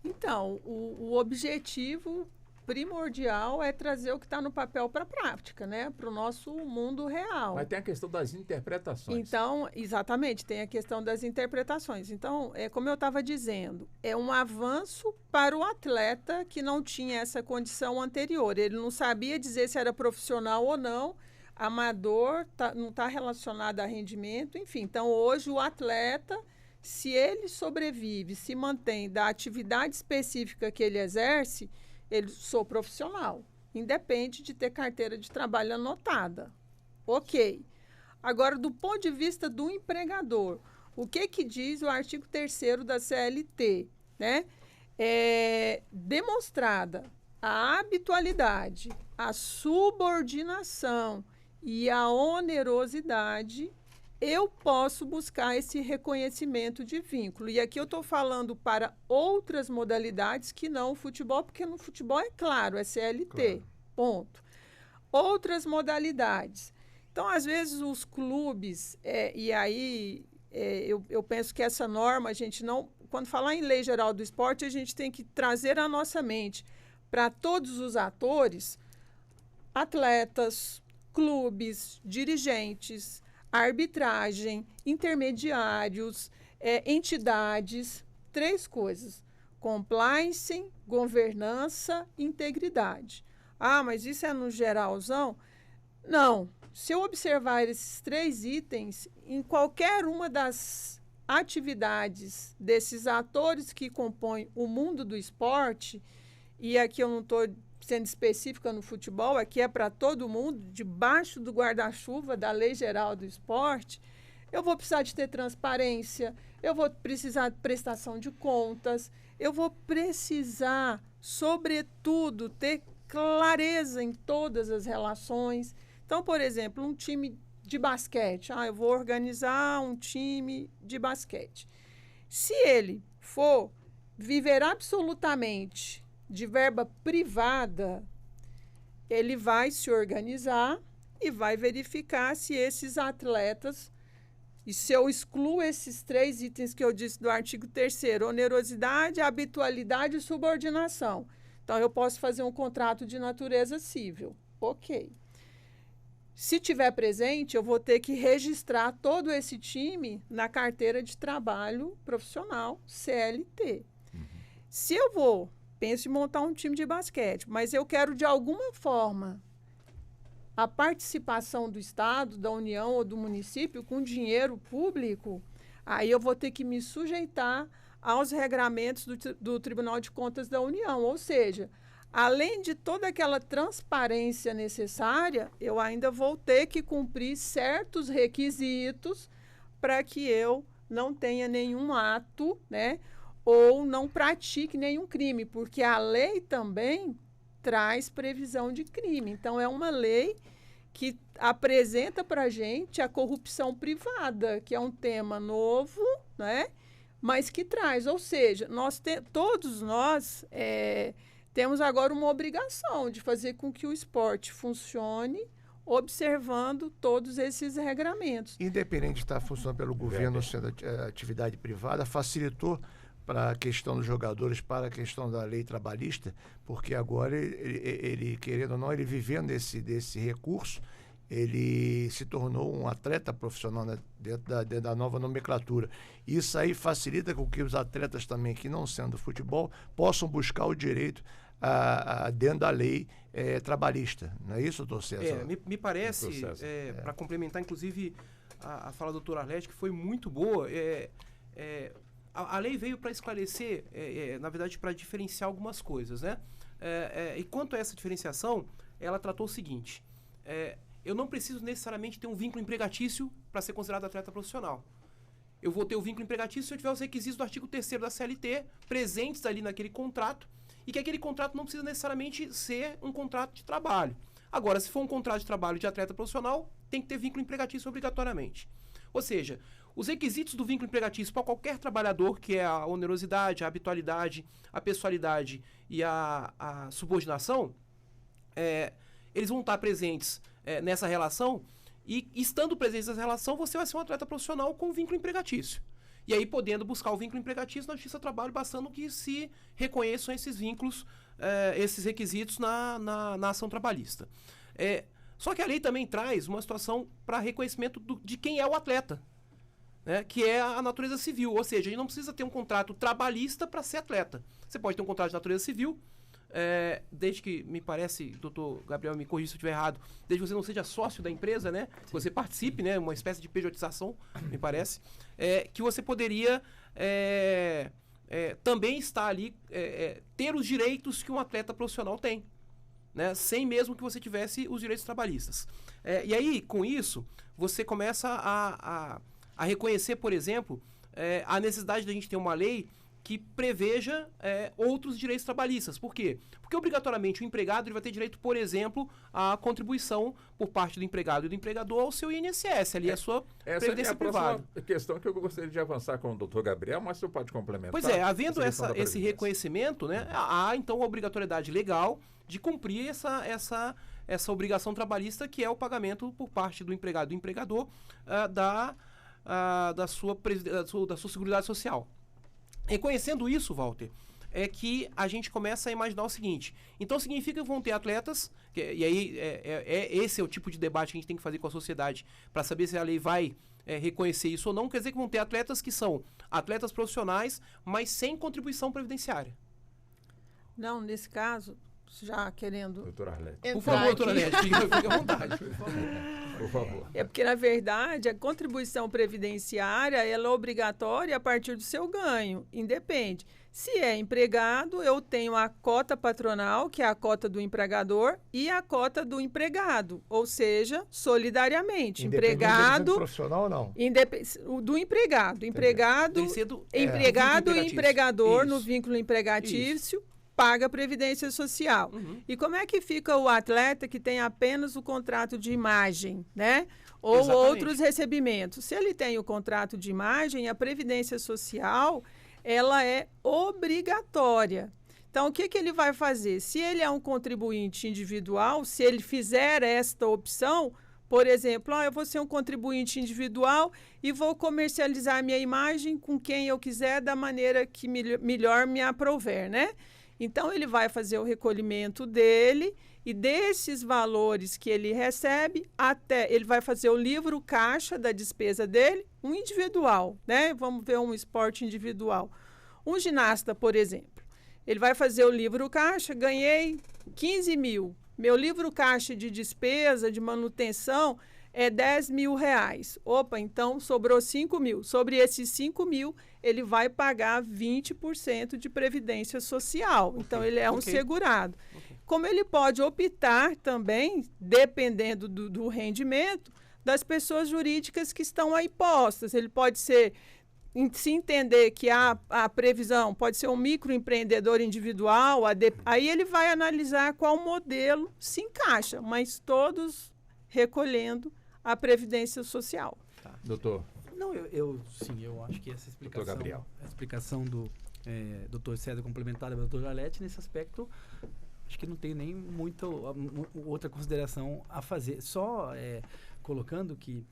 Então, o objetivo primordial é trazer o que está no papel para a prática, né? Para o nosso mundo real. Mas tem a questão das interpretações. Então, exatamente, tem a questão das interpretações. Então, como eu estava dizendo, é um avanço para o atleta que não tinha essa condição anterior. Ele não sabia dizer se era profissional ou não, amador, não está relacionado a rendimento, enfim. Então, hoje, o atleta, se ele sobrevive, se mantém da atividade específica que ele exerce, ele sou profissional, independe de ter carteira de trabalho anotada. Ok. Agora, do ponto de vista do empregador, o que diz o artigo 3º da CLT? Né? Demonstrada a habitualidade, a subordinação e a onerosidade, eu posso buscar esse reconhecimento de vínculo. E aqui eu estou falando para outras modalidades que não o futebol, porque no futebol é claro, é CLT, claro. Ponto. Outras modalidades. Então, às vezes, os clubes, e aí eu penso que essa norma, a gente não... Quando falar em Lei Geral do Esporte, a gente tem que trazer à nossa mente para todos os atores, atletas, clubes, dirigentes, arbitragem, intermediários, entidades, 3 coisas: compliance, governança, integridade. Ah, mas isso é no geralzão? Não. Se eu observar esses 3 itens, em qualquer uma das atividades desses atores que compõem o mundo do esporte, e aqui eu não estou sendo específica no futebol, aqui é para todo mundo, debaixo do guarda-chuva da Lei Geral do Esporte, eu vou precisar de ter transparência, eu vou precisar de prestação de contas, eu vou precisar, sobretudo, ter clareza em todas as relações. Então, por exemplo, um time de basquete, eu vou organizar um time de basquete. Se ele for viver absolutamente de verba privada, ele vai se organizar e vai verificar se esses atletas, e se eu excluo esses 3 itens que eu disse do artigo 3º, onerosidade, habitualidade e subordinação. Então, eu posso fazer um contrato de natureza civil. Ok. Se tiver presente, eu vou ter que registrar todo esse time na carteira de trabalho profissional, CLT. Se eu penso em montar um time de basquete, mas eu quero, de alguma forma, a participação do Estado, da União ou do município com dinheiro público, aí eu vou ter que me sujeitar aos regramentos do Tribunal de Contas da União. Ou seja, além de toda aquela transparência necessária, eu ainda vou ter que cumprir certos requisitos para que eu não tenha nenhum ato, né, ou não pratique nenhum crime, porque a lei também traz previsão de crime. Então, é uma lei que apresenta para a gente a corrupção privada, que é um tema novo, né, mas que traz. Ou seja, todos nós temos agora uma obrigação de fazer com que o esporte funcione observando todos esses regramentos. Independente de estar funcionando pelo governo ou sendo atividade privada, facilitou para a questão dos jogadores, para a questão da lei trabalhista, porque agora ele querendo ou não, ele vivendo desse recurso, ele se tornou um atleta profissional, né, dentro da nova nomenclatura. Isso aí facilita com que os atletas também, que não sendo futebol, possam buscar o direito dentro da lei trabalhista. Não é isso, doutor César? Me parece, para complementar, inclusive, a fala do doutor Arlete, que foi muito boa, a lei veio para esclarecer, na verdade, para diferenciar algumas coisas, né? E quanto a essa diferenciação, ela tratou o seguinte: eu não preciso necessariamente ter um vínculo empregatício para ser considerado atleta profissional. Eu vou ter o vínculo empregatício se eu tiver os requisitos do artigo 3º da CLT presentes ali naquele contrato, e que aquele contrato não precisa necessariamente ser um contrato de trabalho. Agora, se for um contrato de trabalho de atleta profissional, tem que ter vínculo empregatício obrigatoriamente. Ou seja, os requisitos do vínculo empregatício para qualquer trabalhador, que é a onerosidade, a habitualidade, a pessoalidade e a subordinação, eles vão estar presentes nessa relação, e estando presentes nessa relação, você vai ser um atleta profissional com vínculo empregatício. E aí, podendo buscar o vínculo empregatício na Justiça do Trabalho, bastando que se reconheçam esses vínculos, esses requisitos na ação trabalhista. Só que a lei também traz uma situação para reconhecimento de quem é o atleta, né, que é a natureza civil. Ou seja, a gente não precisa ter um contrato trabalhista para ser atleta. Você pode ter um contrato de natureza civil, desde que, me parece, doutor Gabriel, me corrija se eu estiver errado, desde que você não seja sócio da empresa, né, você participe, né, uma espécie de pejotização, me parece, que você poderia também estar ali, ter os direitos que um atleta profissional tem, né, sem mesmo que você tivesse os direitos trabalhistas. E aí, com isso, você começa a reconhecer, por exemplo, a necessidade de a gente ter uma lei que preveja outros direitos trabalhistas. Por quê? Porque, obrigatoriamente, o empregado ele vai ter direito, por exemplo, à contribuição por parte do empregado e do empregador ao seu INSS, ali a sua previdência privada. Essa é a questão que eu gostaria de avançar com o doutor Gabriel, mas você pode complementar. Pois havendo esse reconhecimento, né, há, então, a obrigatoriedade legal de cumprir essa obrigação trabalhista, que é o pagamento por parte do empregado e do empregador da sua Seguridade Social. Reconhecendo isso, Walter, é que a gente começa a imaginar o seguinte: então significa que vão ter atletas, e aí esse é o tipo de debate que a gente tem que fazer com a sociedade para saber se a lei vai reconhecer isso ou não. Quer dizer que vão ter atletas que são atletas profissionais, mas sem contribuição previdenciária. Não, nesse caso, já querendo Doutora Arlete. entrar Por favor, doutora aqui. Arlete, fique à vontade, por favor. Por favor. É porque, na verdade, a contribuição previdenciária ela é obrigatória a partir do seu ganho, independe. Se é empregado, eu tenho a cota patronal, que é a cota do empregador, e a cota do empregado, ou seja, solidariamente. Independente dele ser Empregado, profissional ou não? o do empregado. Empregado, Tem que ser do- empregado vínculo e empregatício. empregador no Isso. vínculo empregatício paga a Previdência Social. E como é que fica o atleta que tem apenas o contrato de imagem, né? Ou Exatamente. outros recebimentos? Se ele tem o contrato de imagem, a Previdência Social, ela é obrigatória. Então, o que ele vai fazer? Se ele é um contribuinte individual, se ele fizer esta opção, por exemplo, eu vou ser um contribuinte individual e vou comercializar a minha imagem com quem eu quiser, da maneira que melhor me aprouver, né? Então, ele vai fazer o recolhimento dele e desses valores que ele recebe, ele vai fazer o livro caixa da despesa dele, um individual, né? Vamos ver um esporte individual. Um ginasta, por exemplo, ele vai fazer o livro caixa, ganhei 15 mil. Meu livro caixa de despesa, de manutenção, é 10 mil reais. Opa, então sobrou 5 mil. Sobre esses 5 mil, ele vai pagar 20% de previdência social. Então, ele é um segurado. Como ele pode optar também, dependendo do rendimento, das pessoas jurídicas que estão aí postas. Ele pode ser, se entender que a previsão pode ser um microempreendedor individual, aí ele vai analisar qual modelo se encaixa, mas todos recolhendo a Previdência Social. Doutor. Não, sim, eu acho que essa explicação, Gabriel. a explicação do Dr. César complementada pelo Dr. Arlete, nesse aspecto, acho que não tem nem muita outra consideração a fazer. Só colocando que,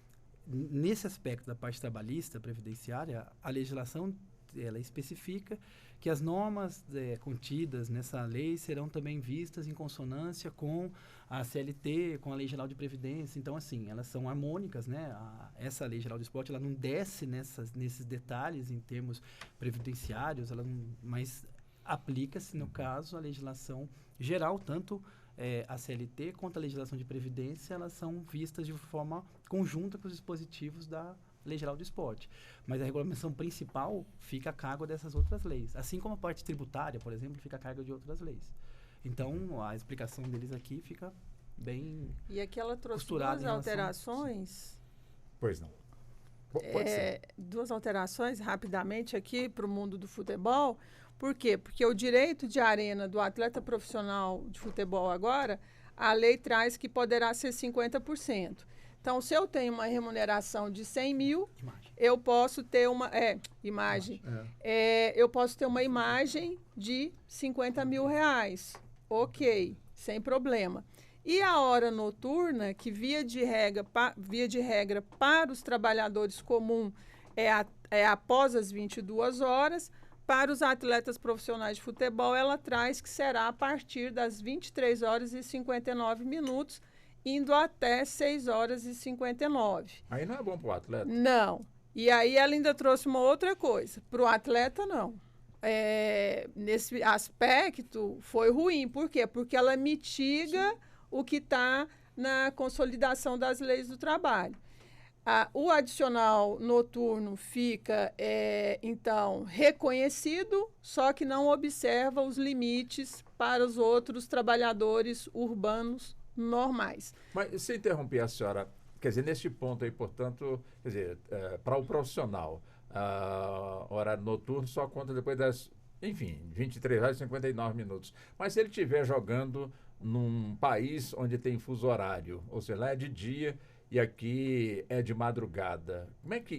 nesse aspecto da parte trabalhista, previdenciária, a legislação ela especifica que as normas contidas nessa lei serão também vistas em consonância com a CLT, com a Lei Geral de Previdência. Então, assim, elas são harmônicas, né? Essa Lei Geral do Esporte, ela não desce nesses detalhes em termos previdenciários, mas aplica-se, no caso, a legislação geral, tanto a CLT quanto a legislação de previdência, elas são vistas de forma conjunta com os dispositivos da Lei Geral do Esporte. Mas a regulamentação principal fica a cargo dessas outras leis. Assim como a parte tributária, por exemplo, fica a cargo de outras leis. Então, a explicação deles aqui fica bem E aqui ela trouxe costurada duas em relação- alterações. Pois não. Pode ser. Duas alterações rapidamente aqui para o mundo do futebol. Por quê? Porque o direito de arena do atleta profissional de futebol agora, a lei traz que poderá ser 50%. Então, se eu tenho uma remuneração de 100 mil, eu posso ter uma imagem. Eu posso ter uma imagem de 50 mil reais. Ok, sem problema. E a hora noturna, que via de regra para os trabalhadores comuns é após as 22 horas, para os atletas profissionais de futebol, ela traz que será a partir das 23 horas e 59 minutos, indo até 6 horas e 59. Aí não é bom para o atleta? Não. E aí ela ainda trouxe uma outra coisa. Para o atleta, não. Nesse aspecto, foi ruim. Por quê? Porque ela mitiga o que está na consolidação das leis do trabalho. O adicional noturno fica, então, reconhecido, só que não observa os limites para os outros trabalhadores urbanos normais. Mas, se interromper a senhora, quer dizer, neste ponto aí, portanto, quer dizer, para o profissional, horário noturno só conta depois das, enfim, 23 horas e 59 minutos. Mas se ele estiver jogando num país onde tem fuso horário, ou seja, lá é de dia e aqui é de madrugada,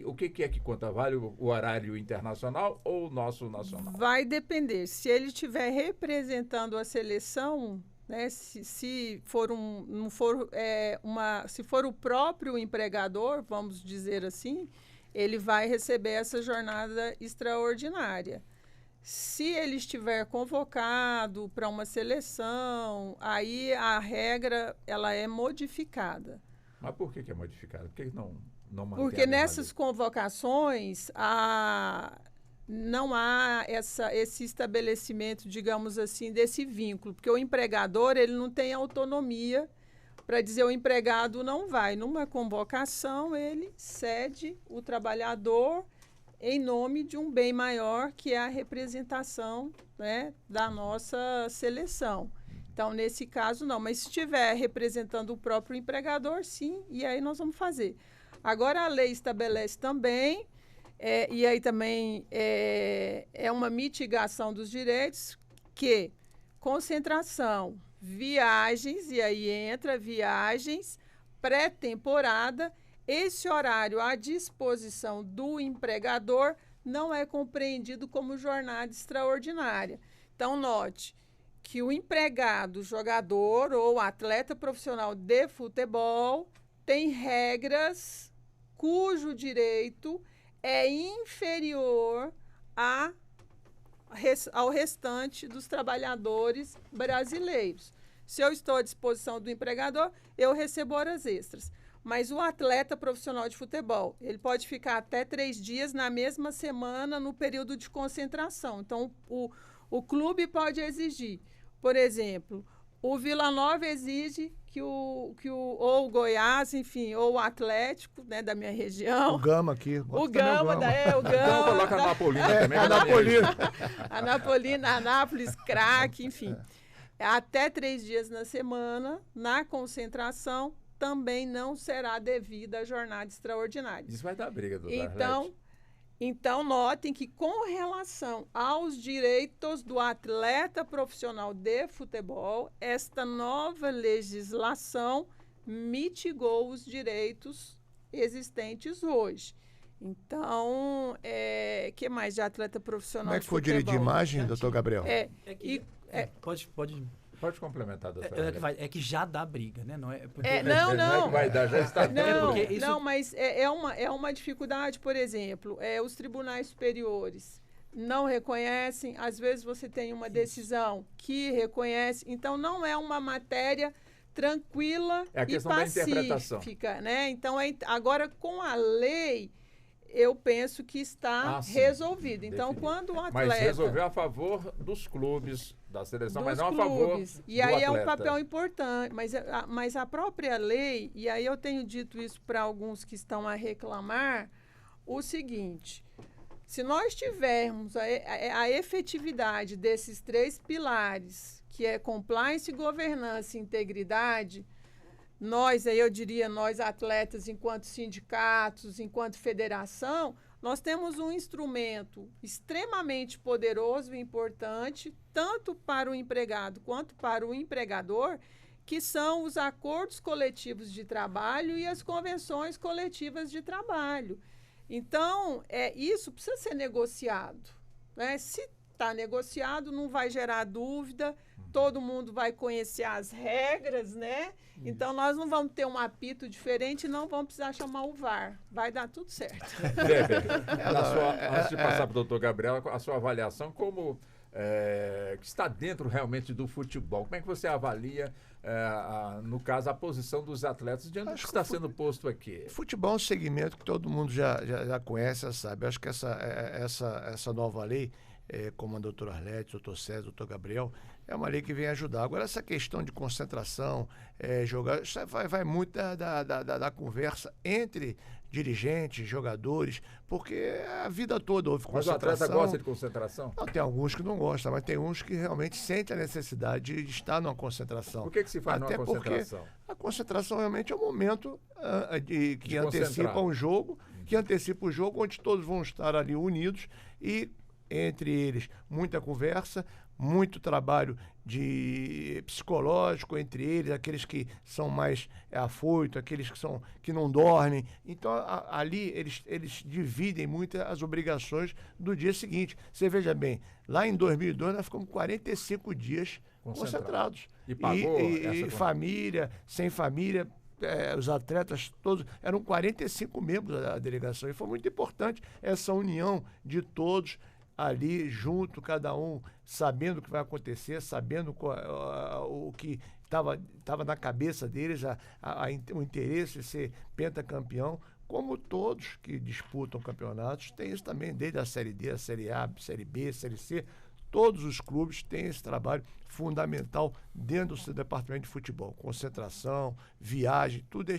o que é que conta? Vale o horário internacional ou o nosso nacional? Vai depender. Se ele estiver representando a seleção, né, se for o próprio empregador, vamos dizer assim, ele vai receber essa jornada extraordinária. Se ele estiver convocado para uma seleção, aí a regra ela é modificada. Mas por que é modificada? Por que não mantém Porque a mesma nessas lei? convocações, não há esse estabelecimento, digamos assim, desse vínculo, porque o empregador ele não tem autonomia para dizer o empregado não vai. Numa convocação, ele cede o trabalhador em nome de um bem maior, que é a representação, né, da nossa seleção. Então, nesse caso, não. Mas se estiver representando o próprio empregador, sim, e aí nós vamos fazer. Agora, a lei estabelece também, e aí também é uma mitigação dos direitos, que concentração, viagens, e aí entra viagens, pré-temporada, esse horário à disposição do empregador não é compreendido como jornada extraordinária. Então, note que o empregado, jogador ou atleta profissional de futebol tem regras cujo direito é inferior ao restante dos trabalhadores brasileiros. Se eu estou à disposição do empregador, eu recebo horas extras. Mas o atleta profissional de futebol, ele pode ficar até 3 dias na mesma semana no período de concentração. Então, o clube pode exigir, por exemplo, o Vila Nova exige ou o Goiás, enfim, ou o Atlético, né, da minha região. O Gama aqui. O Gama. Então coloca a Napolina também. A Napolina. A Napolina, a Anápolis, craque, enfim. Até 3 dias na semana, na concentração, também não será devida a jornada extraordinária. Isso vai dar briga, doutor Então, notem que, com relação aos direitos do atleta profissional de futebol, esta nova legislação mitigou os direitos existentes hoje. Então, que mais de atleta profissional de futebol? Como é que foi o direito de imagem, doutor Gabriel? Pode complementar, doutor. É que já dá briga, né? Não é porque não. Não é que vai dar, já está Não, mas é uma dificuldade, por exemplo, os tribunais superiores não reconhecem, às vezes você tem uma decisão que reconhece, então não é uma matéria tranquila e pacífica, né? Então, agora com a lei, eu penso que está resolvido. Então, definido. Quando o atleta... Mas resolveu a favor dos clubes, da seleção, mas não a favor E aí do atleta. É um papel importante, mas a própria lei, e aí eu tenho dito isso para alguns que estão a reclamar, o seguinte: se nós tivermos a efetividade desses 3 pilares, que é compliance, governança e integridade, nós atletas, enquanto sindicatos, enquanto federação, nós temos um instrumento extremamente poderoso e importante, tanto para o empregado quanto para o empregador, que são os acordos coletivos de trabalho e as convenções coletivas de trabalho. Então, isso precisa ser negociado, né? Se está negociado, não vai gerar dúvida, todo mundo vai conhecer as regras, né? Então, nós não vamos ter um apito diferente, não vamos precisar chamar o VAR. Vai dar tudo certo. Antes de passar para o doutor Gabriel, a sua avaliação como que está dentro realmente do futebol. Como é que você avalia, no caso, a posição dos atletas diante do que está sendo posto aqui? Futebol é um segmento que todo mundo já conhece, já sabe. Eu acho que essa nova lei, como a doutora Arlete, doutor César, doutor Gabriel, é uma lei que vem ajudar. Agora, essa questão de concentração, jogar, isso vai muito da conversa entre dirigentes, jogadores, porque a vida toda houve concentração. Mas o atleta gosta de concentração? Não, tem alguns que não gostam, mas tem uns que realmente sentem a necessidade de estar numa concentração. Por que se faz numa concentração? Porque a concentração realmente é um momento que antecipa um jogo, onde todos vão estar ali unidos e, entre eles, muita conversa, muito trabalho de psicológico entre eles, aqueles que são mais afoitos, aqueles que não dormem. Então, ali eles dividem muito as obrigações do dia seguinte. Você veja bem, lá em 2002 nós ficamos 45 dias concentrados. E pagou e família, sem família, os atletas todos, eram 45 membros da delegação. E foi muito importante essa união de todos ali junto, cada um sabendo o que vai acontecer, sabendo o que estava na cabeça deles, o interesse de ser pentacampeão, como todos que disputam campeonatos, tem isso também, desde a Série D, a Série A, Série B, Série C, todos os clubes têm esse trabalho fundamental dentro do seu departamento de futebol. Concentração, viagem, tudo é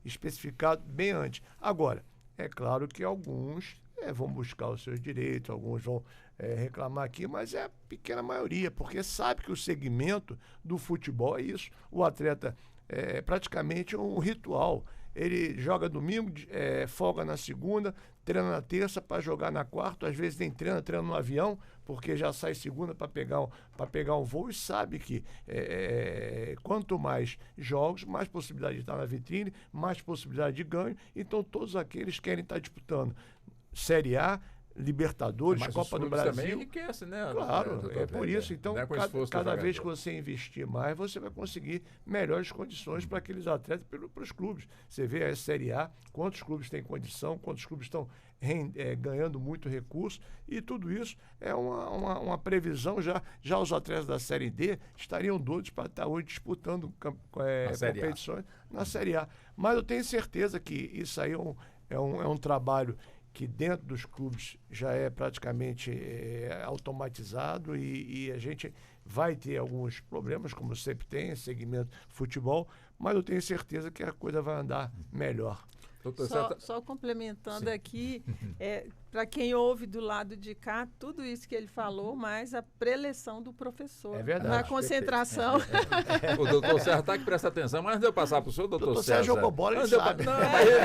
especificado bem antes. Agora, é claro que alguns vão buscar os seus direitos, alguns vão reclamar aqui, mas é a pequena maioria, porque sabe que o segmento do futebol é isso. O atleta é praticamente um ritual. Ele joga domingo, folga na segunda, treina na terça para jogar na quarta, às vezes nem treina no avião, porque já sai segunda para pegar um voo, e sabe que quanto mais jogos, mais possibilidade de estar na vitrine, mais possibilidade de ganho. Então todos aqueles querem estar disputando Série A, Libertadores, mas Copa do também Brasil. Enriquece, né? Claro, é por isso. Então, cada vez que jogador. você investir mais, você vai conseguir melhores condições para aqueles atletas, para os clubes. Você vê a Série A, quantos clubes têm condição, quantos clubes estão ganhando muito recurso, e tudo isso é uma previsão. Já os atletas da Série D estariam doidos para estar hoje disputando competições na Série A. Mas eu tenho certeza que isso aí é um trabalho que dentro dos clubes já é praticamente automatizado, e a gente vai ter alguns problemas, como sempre tem, segmento futebol, mas eu tenho certeza que a coisa vai andar melhor. Só complementando aqui, para quem ouve do lado de cá, tudo isso que ele falou, mais a preleção do professor. É verdade. Na concentração. O doutor Sérgio está que presta atenção, mas antes de eu passar para o senhor, doutor Sérgio. Jogou bola, ele sabe. Não,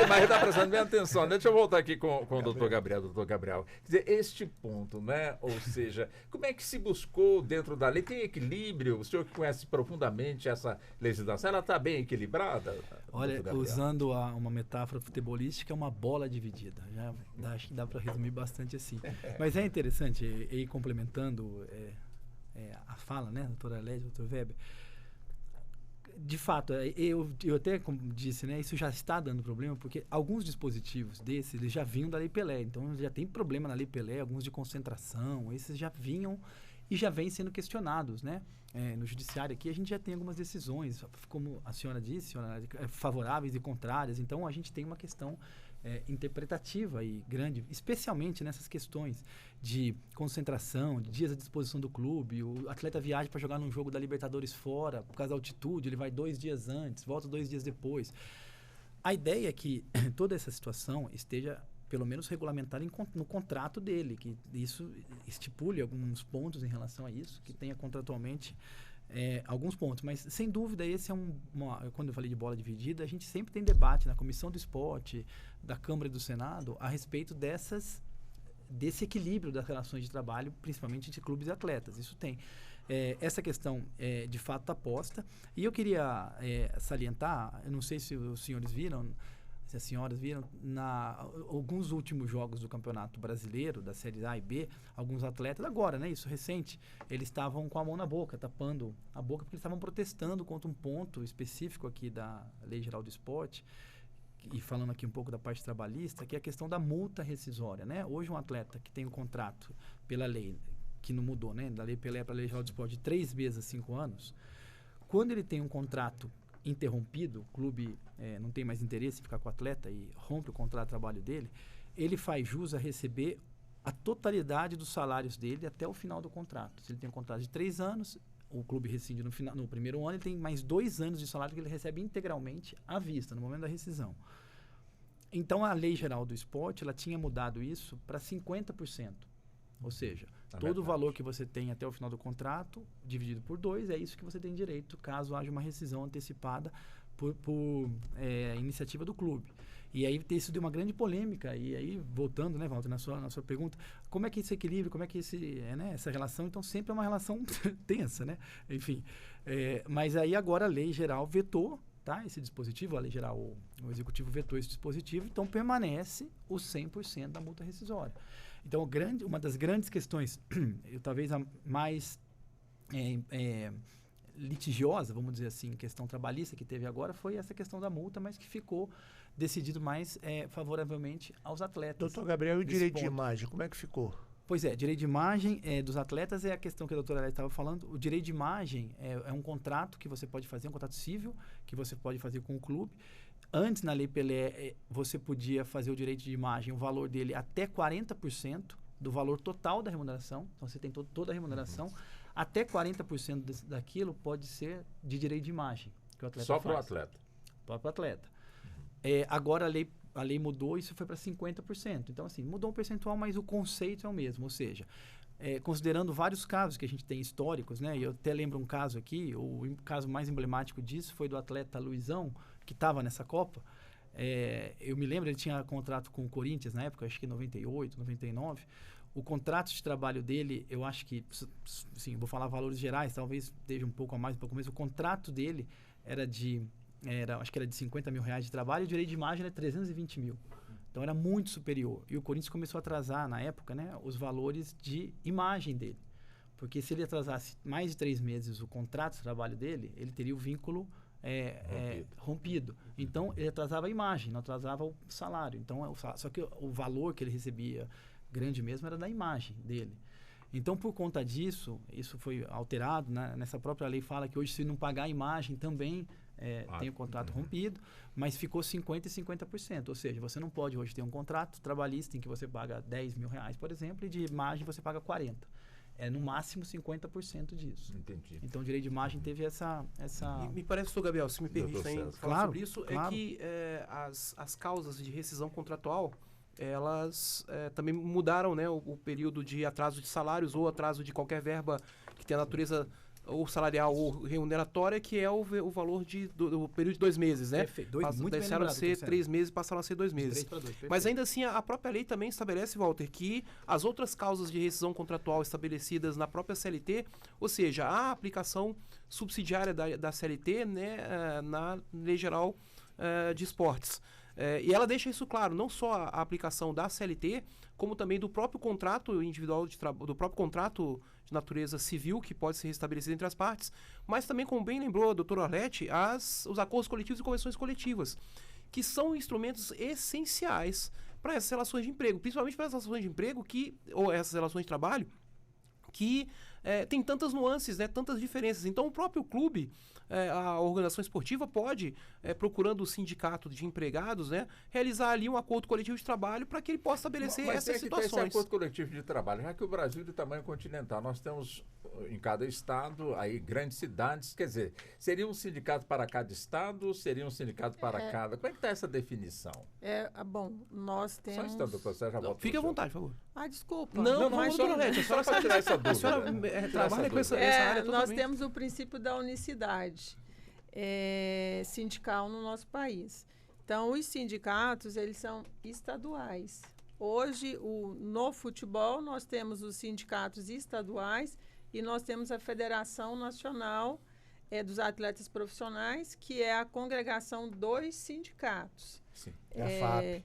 mas ele está prestando bem atenção. Deixa eu voltar aqui com o doutor Gabriel. Doutor Gabriel, quer dizer, este ponto, né? Ou seja, como é que se buscou dentro da lei? Tem equilíbrio? O senhor que conhece profundamente essa legislação, ela está bem equilibrada? Olha, usando uma metáfora futebolística, é uma bola dividida. Acho que dá para resumir bastante assim. Mas é interessante, e complementando a fala, né, doutora Lédia, doutor Weber, de fato, eu até, como disse, né, isso já está dando problema, porque alguns dispositivos desses, eles já vinham da Lei Pelé, então já tem problema na Lei Pelé, alguns de concentração, esses já vinham e já vêm sendo questionados, né? No judiciário aqui a gente já tem algumas decisões, como a senhora disse, favoráveis e contrárias. Então a gente tem uma questão interpretativa e grande, especialmente nessas questões de concentração, de dias à disposição do clube. O atleta viaja para jogar num jogo da Libertadores fora, por causa da altitude, ele vai 2 dias antes, volta 2 dias depois. A ideia é que toda essa situação esteja pelo menos regulamentar no contrato dele, que isso estipule alguns pontos em relação a isso, que tenha contratualmente alguns pontos. Mas, sem dúvida, esse é quando eu falei de bola dividida, a gente sempre tem debate na Comissão do Esporte, da Câmara e do Senado, a respeito desse equilíbrio das relações de trabalho, principalmente entre clubes e atletas. Isso tem. Essa questão, de fato, está posta. E eu queria salientar, eu não sei se os senhores viram, se as senhoras viram, alguns últimos jogos do Campeonato Brasileiro, da Série A e B, alguns atletas, agora, né, isso recente, eles estavam com a mão na boca, tapando a boca, porque eles estavam protestando contra um ponto específico aqui da Lei Geral do Esporte, e falando aqui um pouco da parte trabalhista, que é a questão da multa rescisória, né? Hoje um atleta que tem um contrato pela lei, que não mudou, né, da Lei Pelé para a Lei Geral do Esporte, de 3 vezes a 5 anos, quando ele tem um contrato interrompido, o clube não tem mais interesse em ficar com o atleta e rompe o contrato de trabalho dele, ele faz jus a receber a totalidade dos salários dele até o final do contrato. Se ele tem um contrato de 3 anos, o clube rescinde no primeiro ano, ele tem mais 2 anos de salário que ele recebe integralmente à vista, no momento da rescisão. Então, a Lei Geral do Esporte, ela tinha mudado isso para 50%. Ou seja, todo o valor que você tem até o final do contrato, dividido por 2, é isso que você tem direito, caso haja uma rescisão antecipada por iniciativa do clube. E aí isso deu uma grande polêmica. E aí, voltando, né, Walter, na sua pergunta, como é que esse equilíbrio, como é que essa relação, então sempre é uma relação tensa, né? Enfim, mas aí agora a lei geral vetou, tá, esse dispositivo, a lei geral, o executivo vetou esse dispositivo, então permanece o 100% da multa rescisória. Então, uma das grandes questões, talvez a mais litigiosa, vamos dizer assim, questão trabalhista que teve agora, foi essa questão da multa, mas que ficou decidido mais favoravelmente aos atletas. Doutor Gabriel, e o direito de imagem, como é que ficou? Pois é, direito de imagem dos atletas é a questão que a doutora Alex estava falando. O direito de imagem é um contrato que você pode fazer, um contrato civil, que você pode fazer com o clube. Antes, na Lei Pelé, você podia fazer o direito de imagem, o valor dele até 40% do valor total da remuneração. Então, você tem toda a remuneração. Até 40% daquilo pode ser de direito de imagem. Que o atleta Só para o faz. atleta. Só para o atleta. Agora, a lei mudou e isso foi para 50%. Então, assim, mudou um percentual, mas o conceito é o mesmo. Ou seja, considerando vários casos que a gente tem históricos, né? E eu até lembro um caso aqui, o caso mais emblemático disso foi do atleta Luizão, que estava nessa Copa. Eu me lembro, ele tinha contrato com o Corinthians na época, acho que em 98, 99. O contrato de trabalho dele, eu acho que, sim, vou falar valores gerais, talvez esteja um pouco a mais, um pouco menos. O contrato dele acho que era de 50 mil reais de trabalho, e o direito de imagem era 320 mil. Então era muito superior. E o Corinthians começou a atrasar, na época, né, os valores de imagem dele. Porque se ele atrasasse mais de 3 meses o contrato de trabalho dele, ele teria o vínculo rompido. Então ele atrasava a imagem, não atrasava o salário. Então, só que o valor que ele recebia grande mesmo era da imagem dele. Então, por conta disso, isso foi alterado, né? Nessa própria lei fala que hoje, se não pagar a imagem, também tem o contrato rompido, mas ficou 50% e 50%. Ou seja, você não pode hoje ter um contrato trabalhista em que você paga 10 mil reais, por exemplo, e de imagem você paga 40%. É no máximo 50% disso. Entendi. Então, o direito de imagem teve essa... E me parece, doutor Gabriel, se me permite falar Claro, sobre isso, claro. é que as causas de rescisão contratual, elas também mudaram, né, o período de atraso de salários ou atraso de qualquer verba que tenha natureza ou salarial ou remuneratória, que é o valor do período de 2 meses, né? Perfeito. Muito bem Deixaram de lembrado, ser Marcelo. 3 meses e passaram a ser 2 meses. 3 para 2, Mas ainda assim, a própria lei também estabelece, Walter, que as outras causas de rescisão contratual estabelecidas na própria CLT, ou seja, a aplicação subsidiária da CLT, né, na Lei Geral de Esportes. E ela deixa isso claro, não só a aplicação da CLT, como também do próprio contrato individual do próprio contrato de natureza civil, que pode ser restabelecido entre as partes, mas também, como bem lembrou a doutora Arlete, os acordos coletivos e convenções coletivas, que são instrumentos essenciais para essas relações de emprego, principalmente para essas relações de emprego ou essas relações de trabalho, que tem tantas nuances, né, tantas diferenças. Então, o próprio clube, a organização esportiva pode, procurando o sindicato de empregados, né, realizar ali um acordo coletivo de trabalho para que ele possa estabelecer essas Mas situações. esse acordo coletivo de trabalho, já que o Brasil é de tamanho continental, nós temos em cada estado aí grandes cidades, quer dizer, seria um sindicato para cada estado, seria um sindicato para cada... Como é que está essa definição? Bom, nós temos... Só um instante, doutor, você já volta. Fique à vontade, por favor. Desculpa. Não, mas só para tirar essa dúvida. A senhora trabalha com essa área nós totalmente. temos o princípio da unicidade sindical no nosso país. Então, os sindicatos, eles são estaduais. Hoje, no futebol, nós temos os sindicatos estaduais e nós temos a Federação Nacional dos Atletas Profissionais, que é a congregação dos sindicatos. Sim. É a FAP.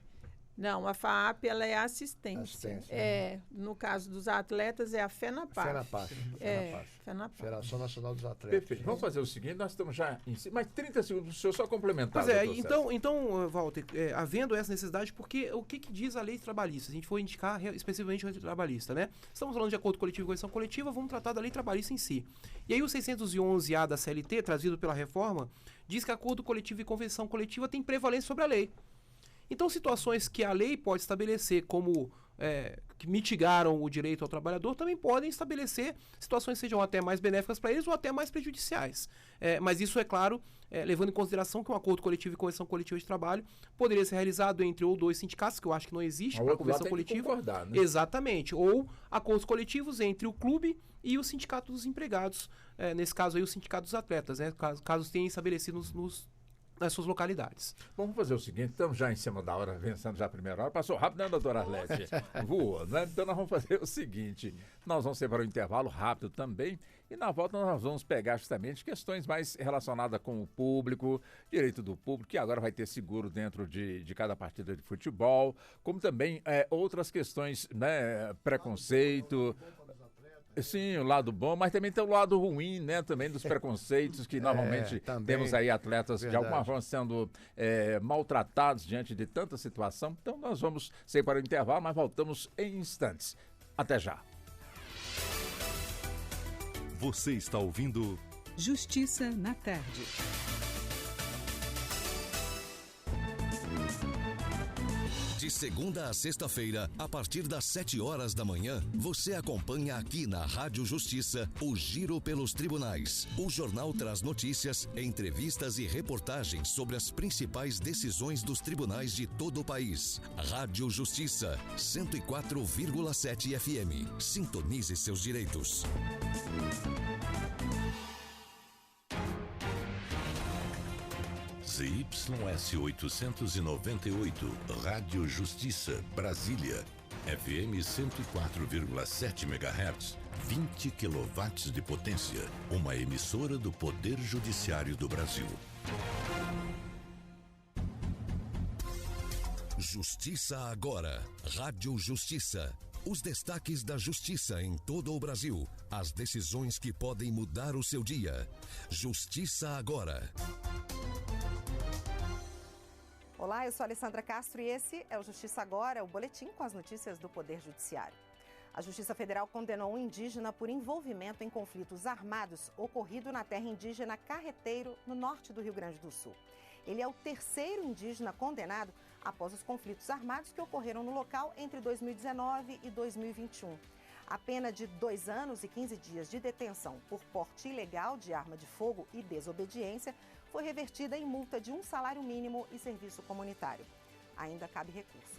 Não, a FAP, ela é assistência. No caso dos atletas, é a FENAPAF. FENAPAF. Federação Nacional dos Atletas. Perfeito. Vamos fazer o seguinte, nós estamos já em cima, mas 30 segundos, o senhor só complementar. Pois é, doutor então, Walter, havendo essa necessidade, porque o que diz a lei trabalhista? Se a gente for indicar especificamente a lei trabalhista, né? Estamos falando de acordo coletivo e correção coletiva, vamos tratar da lei trabalhista em si. E aí o 611-A da CLT, trazido pela reforma, diz que acordo coletivo e convenção coletiva tem prevalência sobre a lei. Então, situações que a lei pode estabelecer como que mitigaram o direito ao trabalhador, também podem estabelecer situações que sejam até mais benéficas para eles ou até mais prejudiciais. Mas isso, é claro, levando em consideração que um acordo coletivo e convenção coletiva de trabalho poderia ser realizado entre ou 2 sindicatos, que eu acho que não existe para a convenção coletiva. Concordar, né? Exatamente. Ou acordos coletivos entre o clube e o sindicato dos empregados, nesse caso aí o sindicato dos atletas, né? Caso tenham estabelecido nas suas localidades. Vamos fazer o seguinte, estamos já em cima da hora, vencendo já a primeira hora. Passou rápido, né, doutora Arlete? Voou, né? Então nós vamos fazer o seguinte, nós vamos separar um intervalo rápido também e na volta nós vamos pegar justamente questões mais relacionadas com o público, direito do público, que agora vai ter seguro dentro de cada partida de futebol, como também outras questões, né, preconceito... Sim, o lado bom, mas também tem o lado ruim, né? Também dos preconceitos que normalmente temos aí atletas de alguma forma sendo maltratados diante de tanta situação. Então nós vamos sair para o intervalo, mas voltamos em instantes. Até já. Você está ouvindo Justiça na Tarde. De segunda a sexta-feira, a partir das 7 horas da manhã, você acompanha aqui na Rádio Justiça o Giro pelos Tribunais. O jornal traz notícias, entrevistas e reportagens sobre as principais decisões dos tribunais de todo o país. Rádio Justiça, 104,7 FM. Sintonize seus direitos. ZYS 898, Rádio Justiça, Brasília. FM 104,7 MHz, 20 kW de potência. Uma emissora do Poder Judiciário do Brasil. Justiça agora. Rádio Justiça. Os destaques da justiça em todo o Brasil. As decisões que podem mudar o seu dia. Justiça agora. Olá, eu sou Alessandra Castro e esse é o Justiça Agora, o boletim com as notícias do Poder Judiciário. A Justiça Federal condenou um indígena por envolvimento em conflitos armados ocorrido na terra indígena Carreteiro, no norte do Rio Grande do Sul. Ele é o terceiro indígena condenado após os conflitos armados que ocorreram no local entre 2019 e 2021. A pena de 2 anos e 15 dias de detenção por porte ilegal de arma de fogo e desobediência foi revertida em multa de 1 salário mínimo e serviço comunitário. Ainda cabe recurso.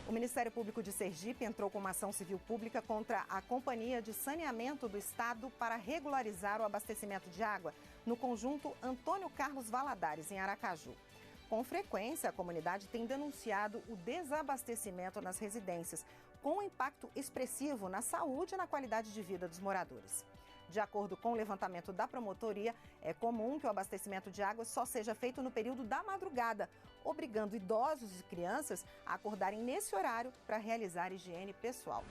O Ministério Público de Sergipe entrou com uma ação civil pública contra a Companhia de Saneamento do Estado para regularizar o abastecimento de água no conjunto Antônio Carlos Valadares, em Aracaju. Com frequência, a comunidade tem denunciado o desabastecimento nas residências, com impacto expressivo na saúde e na qualidade de vida dos moradores. De acordo com o levantamento da promotoria, é comum que o abastecimento de água só seja feito no período da madrugada, obrigando idosos e crianças a acordarem nesse horário para realizar higiene pessoal.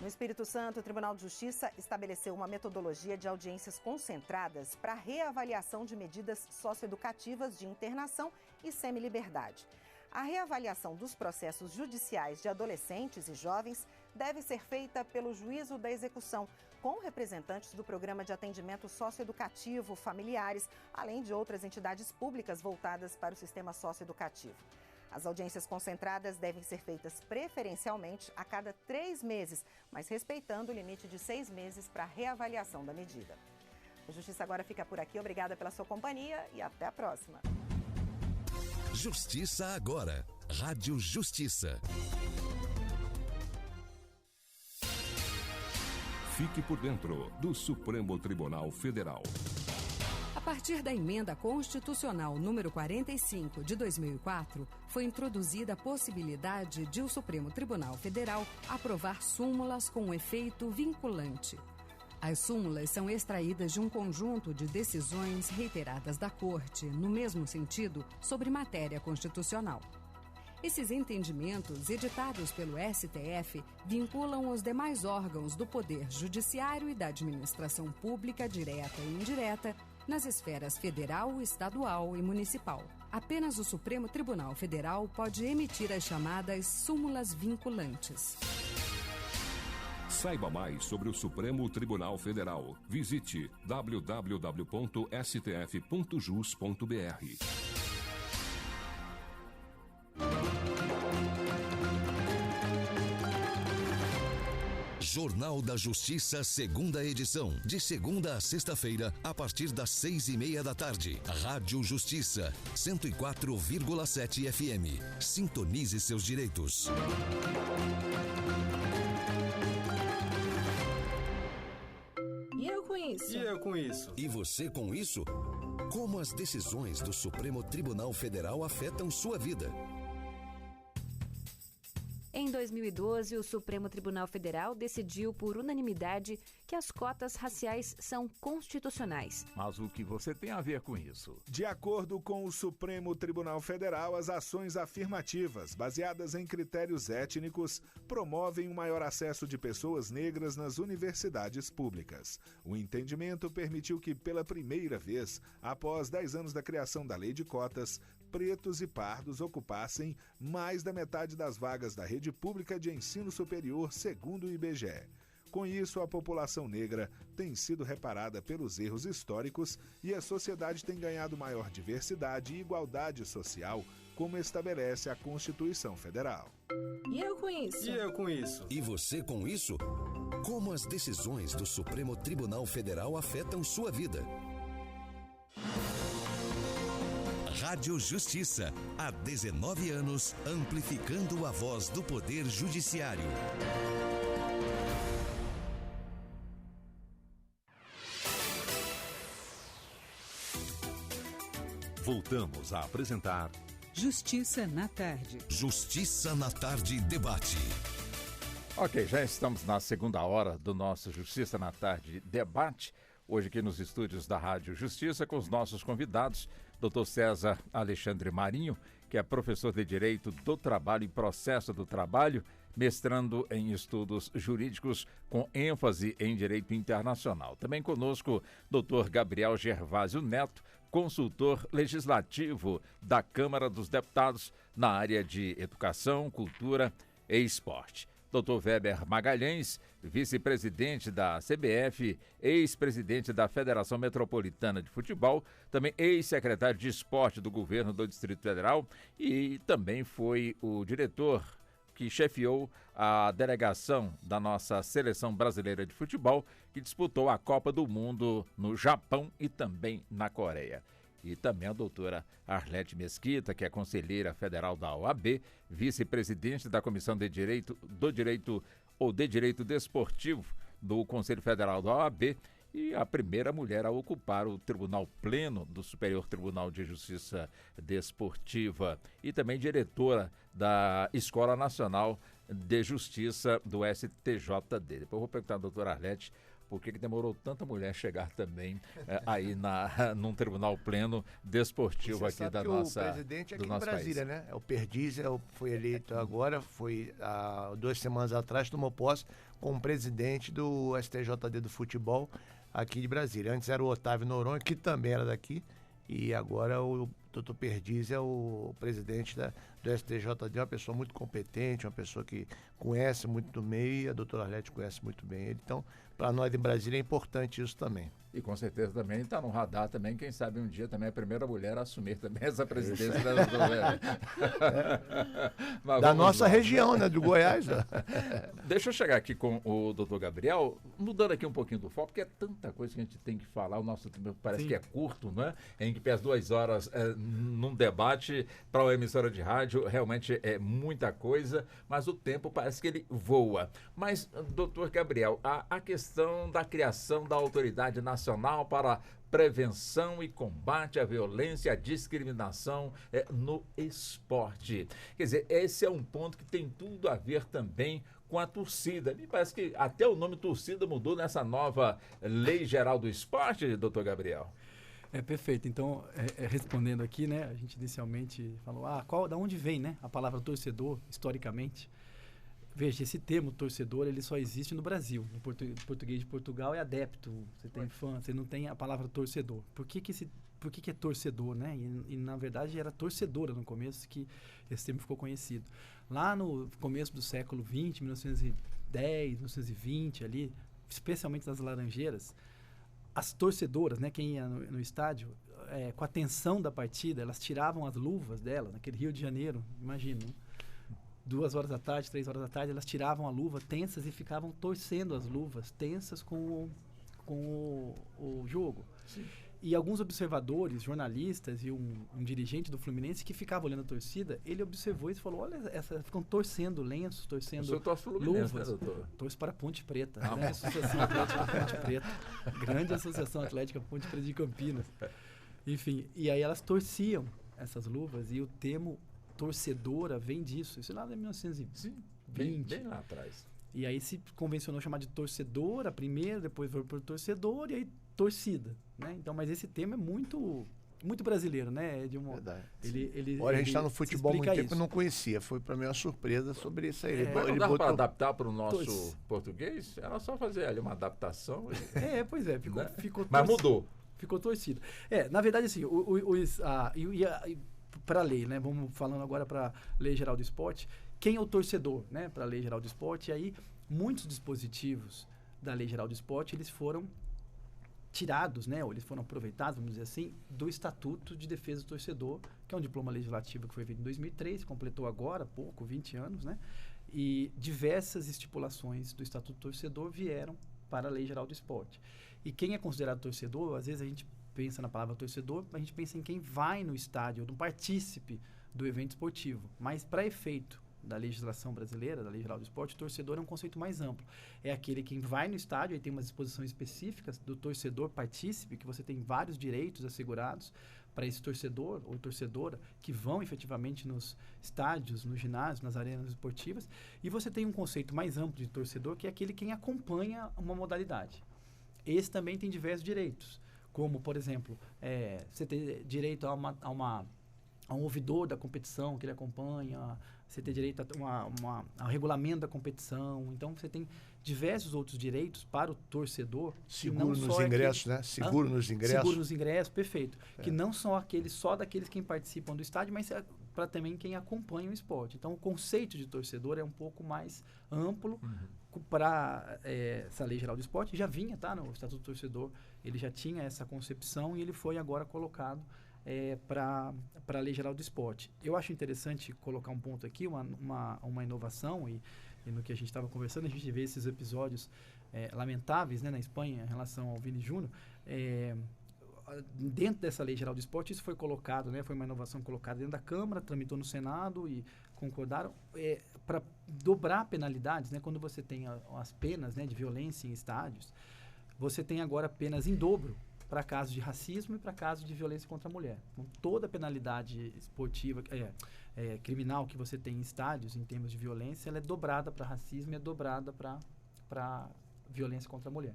No Espírito Santo, o Tribunal de Justiça estabeleceu uma metodologia de audiências concentradas para reavaliação de medidas socioeducativas de internação e semiliberdade. A reavaliação dos processos judiciais de adolescentes e jovens deve ser feita pelo Juízo da Execução, com representantes do Programa de Atendimento Socioeducativo Familiares, além de outras entidades públicas voltadas para o sistema socioeducativo. As audiências concentradas devem ser feitas preferencialmente a cada 3 meses, mas respeitando o limite de 6 meses para reavaliação da medida. O Justiça Agora fica por aqui. Obrigada pela sua companhia e até a próxima. Justiça agora. Rádio Justiça. Fique por dentro do Supremo Tribunal Federal. A partir da emenda constitucional número 45 de 2004, foi introduzida a possibilidade de o Supremo Tribunal Federal aprovar súmulas com efeito vinculante. As súmulas são extraídas de um conjunto de decisões reiteradas da Corte, no mesmo sentido, sobre matéria constitucional. Esses entendimentos, editados pelo STF, vinculam os demais órgãos do Poder Judiciário e da Administração Pública, direta e indireta, nas esferas federal, estadual e municipal. Apenas o Supremo Tribunal Federal pode emitir as chamadas súmulas vinculantes. Saiba mais sobre o Supremo Tribunal Federal. Visite www.stf.jus.br. Jornal da Justiça, segunda edição. De segunda a sexta-feira, a partir das 6:30 da tarde. Rádio Justiça, 104,7 FM. Sintonize seus direitos. E eu com isso? E eu com isso? E você com isso? Como as decisões do Supremo Tribunal Federal afetam sua vida? Em 2012, o Supremo Tribunal Federal decidiu por unanimidade que as cotas raciais são constitucionais. Mas o que você tem a ver com isso? De acordo com o Supremo Tribunal Federal, as ações afirmativas, baseadas em critérios étnicos, promovem um maior acesso de pessoas negras nas universidades públicas. O entendimento permitiu que, pela primeira vez, após 10 anos da criação da Lei de Cotas, pretos e pardos ocupassem mais da metade das vagas da rede pública de ensino superior, segundo o IBGE. Com isso, a população negra tem sido reparada pelos erros históricos e a sociedade tem ganhado maior diversidade e igualdade social, como estabelece a Constituição Federal. E eu com isso? E eu com isso? E você com isso? Como as decisões do Supremo Tribunal Federal afetam sua vida? Rádio Justiça, há 19 anos, amplificando a voz do Poder Judiciário. Voltamos a apresentar Justiça na Tarde. Justiça na Tarde Debate. Ok, já estamos na segunda hora do nosso Justiça na Tarde Debate. Hoje aqui nos estúdios da Rádio Justiça com os nossos convidados, Dr. César Alexandre Marinho, que é professor de Direito do Trabalho e Processo do Trabalho, mestrando em estudos jurídicos com ênfase em direito internacional. Também conosco, Dr. Gabriel Gervásio Neto, consultor legislativo da Câmara dos Deputados na área de Educação, Cultura e Esporte. Dr. Weber Magalhães, vice-presidente da CBF, ex-presidente da Federação Metropolitana de Futebol, também ex-secretário de Esporte do governo do Distrito Federal e também foi o diretor que chefiou a delegação da nossa Seleção Brasileira de Futebol, que disputou a Copa do Mundo no Japão e também na Coreia. E também a doutora Arlete Mesquita, que é conselheira federal da OAB, vice-presidente da Comissão de Direito Desportivo do Conselho Federal da OAB e a primeira mulher a ocupar o Tribunal Pleno do Superior Tribunal de Justiça Desportiva e também diretora da Escola Nacional de Justiça do STJD. Depois eu vou perguntar à doutora Arlete por que demorou tanta mulher chegar também aí num Tribunal Pleno Desportivo aqui da nossa... O presidente aqui em Brasília, né? É o Perdiz, foi eleito agora, foi há 2 semanas atrás, tomou posse como presidente do STJD do futebol aqui de Brasília. Antes era o Otávio Noronha, que também era daqui, e agora o doutor Perdiz é o presidente do STJD, uma pessoa muito competente, uma pessoa que conhece muito do meio, e a doutora Arlete conhece muito bem ele. Então, para nós em Brasília é importante isso também. E com certeza também está no radar também, quem sabe um dia também a primeira mulher a assumir também essa presidência da nossa região, né, do Goiás. Deixa eu chegar aqui com o doutor Gabriel, mudando aqui um pouquinho do foco, porque é tanta coisa que a gente tem que falar, o nosso tempo parece que é curto, não é? Em que as 2 horas num debate para uma emissora de rádio, realmente é muita coisa, mas o tempo parece que ele voa. Mas, doutor Gabriel, a questão da criação da Autoridade Nacional para Prevenção e Combate à Violência e à Discriminação no Esporte. Quer dizer, esse é um ponto que tem tudo a ver também com a torcida. Me parece que até o nome torcida mudou nessa nova Lei Geral do Esporte, doutor Gabriel. Perfeito. Então, respondendo aqui, né, a gente inicialmente falou, da onde vem, né, a palavra torcedor, historicamente? Veja, esse termo torcedor, ele só existe no Brasil. No português de Portugal é adepto, você tem fã, você não tem a palavra torcedor. Por que é torcedor, né? E na verdade era torcedora no começo que esse termo ficou conhecido. Lá no começo do século XX, 1910, 1920 ali, especialmente nas Laranjeiras, as torcedoras, né, quem ia no estádio, com a tensão da partida, elas tiravam as luvas delas, naquele Rio de Janeiro, imagina, 2 horas da tarde, 3 horas da tarde, elas tiravam a luva tensas e ficavam torcendo as luvas tensas com o jogo. Sim. E alguns observadores, jornalistas e um dirigente do Fluminense que ficava olhando a torcida, ele observou e falou, olha, ficam torcendo lenços, torcendo luvas. Né, torce para a Ponte Preta, né? Associação Atlética Ponte Preta. Grande Associação Atlética Ponte Preta de Campinas. Enfim, e aí elas torciam essas luvas e o termo torcedora vem disso. Isso lá em 1920. Sim, bem lá atrás. E aí se convencionou chamar de torcedora primeiro, depois foi por torcedor e aí torcida, né? Então, mas esse tema é muito brasileiro, né? Verdade. Olha, a gente está no futebol há muito tempo e não conhecia. Foi para mim uma surpresa sobre isso aí. Ele dá para adaptar para o nosso português? Era só fazer ali uma adaptação. Pois é. Ficou mas mudou. Ficou torcida. Na verdade, assim, para a lei, né? Vamos falando agora para a Lei Geral do Esporte. Quem é o torcedor, né? Para a Lei Geral do Esporte. E aí, muitos dispositivos da Lei Geral do Esporte, eles foram tirados, né? Ou eles foram aproveitados, vamos dizer assim, do Estatuto de Defesa do Torcedor, que é um diploma legislativo que foi feito em 2003, completou agora há pouco, 20 anos, né? E diversas estipulações do Estatuto do Torcedor vieram para a Lei Geral do Esporte. E quem é considerado torcedor, às vezes a gente pensa na palavra torcedor, a gente pensa em quem vai no estádio, no partícipe do evento esportivo. Mas para efeito da legislação brasileira, da Lei Geral do Esporte, o torcedor é um conceito mais amplo. É aquele que vai no estádio, aí tem umas disposições específicas do torcedor partícipe, que você tem vários direitos assegurados para esse torcedor ou torcedora que vão efetivamente nos estádios, nos ginásios, nas arenas esportivas. E você tem um conceito mais amplo de torcedor, que é aquele quem acompanha uma modalidade. Esse também tem diversos direitos, como, por exemplo, você tem direito a um ouvidor da competição que ele acompanha, você tem direito a regulamento da competição. Então, você tem diversos outros direitos para o torcedor. Seguro nos ingressos, né? Seguro nos ingressos. Seguro nos ingressos, perfeito. Que não são só daqueles que participam do estádio, mas para também quem acompanha o esporte. Então, o conceito de torcedor é um pouco mais amplo para essa Lei Geral do Esporte. Já vinha, tá? No Estatuto do Torcedor, ele já tinha essa concepção e ele foi agora colocado para a Lei Geral do Esporte. Eu acho interessante colocar um ponto aqui, uma inovação, e no que a gente estava conversando, a gente vê esses episódios lamentáveis, né, na Espanha em relação ao Vini Júnior. Dentro dessa Lei Geral do Esporte, isso foi colocado, né, foi uma inovação colocada dentro da Câmara, tramitou no Senado e concordaram para dobrar penalidades, né, quando você tem as penas, né, de violência em estádios, você tem agora penas em dobro para casos de racismo e para casos de violência contra a mulher. Então, toda a penalidade esportiva, criminal que você tem em estádios, em termos de violência, ela é dobrada para racismo e é dobrada para violência contra a mulher.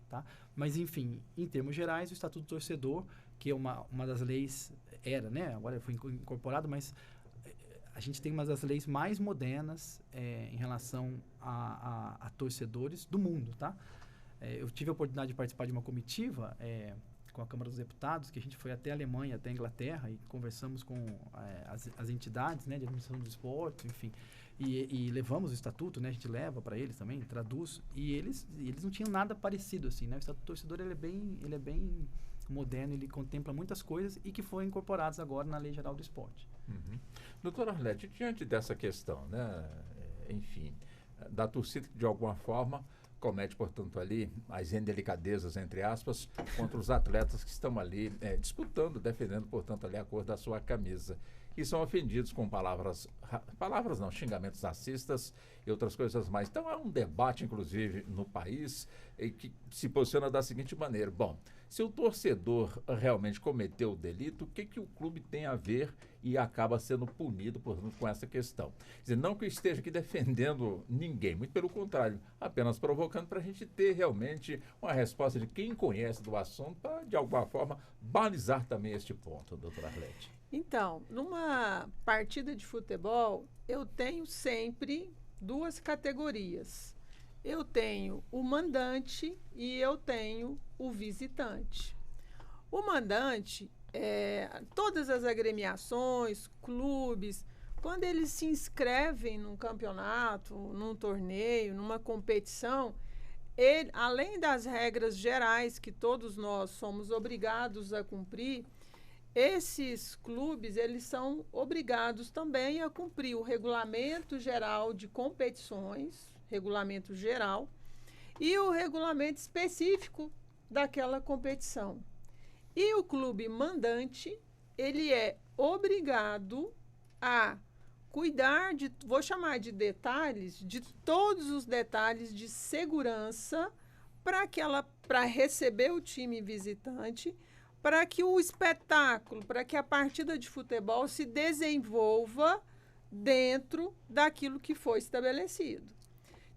Tá? Mas, enfim, em termos gerais, o Estatuto do Torcedor, que é uma das leis, né? Agora foi incorporado, mas a gente tem uma das leis mais modernas em relação a torcedores do mundo, tá? Eu tive a oportunidade de participar de uma comitiva com a Câmara dos Deputados, que a gente foi até a Alemanha, até a Inglaterra, e conversamos com as entidades, né, de administração do esporte, enfim, e levamos o estatuto, né, a gente leva para eles também, traduz, e eles não tinham nada parecido assim, né? O Estatuto do Torcedor ele é bem moderno, ele contempla muitas coisas e que foram incorporadas agora na Lei Geral do Esporte. Doutora Arlete, diante dessa questão, né, enfim, da torcida que de alguma forma comete, portanto, ali as indelicadezas, entre aspas, contra os atletas que estão ali disputando, defendendo, portanto, ali a cor da sua camisa. E são ofendidos com xingamentos racistas e outras coisas mais. Então, há um debate, inclusive, no país, que se posiciona da seguinte maneira. Bom, se o torcedor realmente cometeu o delito, o que o clube tem a ver e acaba sendo punido, portanto, com essa questão? Quer dizer, não que eu esteja aqui defendendo ninguém, muito pelo contrário, apenas provocando para a gente ter realmente uma resposta de quem conhece do assunto para, de alguma forma, balizar também este ponto, doutora Arlete. Então, numa partida de futebol, eu tenho sempre duas categorias. Eu tenho o mandante e eu tenho o visitante. O mandante, todas as agremiações, clubes, quando eles se inscrevem num campeonato, num torneio, numa competição, além das regras gerais que todos nós somos obrigados a cumprir, esses clubes, eles são obrigados também a cumprir o regulamento geral de competições, regulamento geral, e o regulamento específico daquela competição. E o clube mandante, ele é obrigado a cuidar de, vou chamar de detalhes, de todos os detalhes de segurança para receber o time visitante, para que o espetáculo, para que a partida de futebol se desenvolva dentro daquilo que foi estabelecido.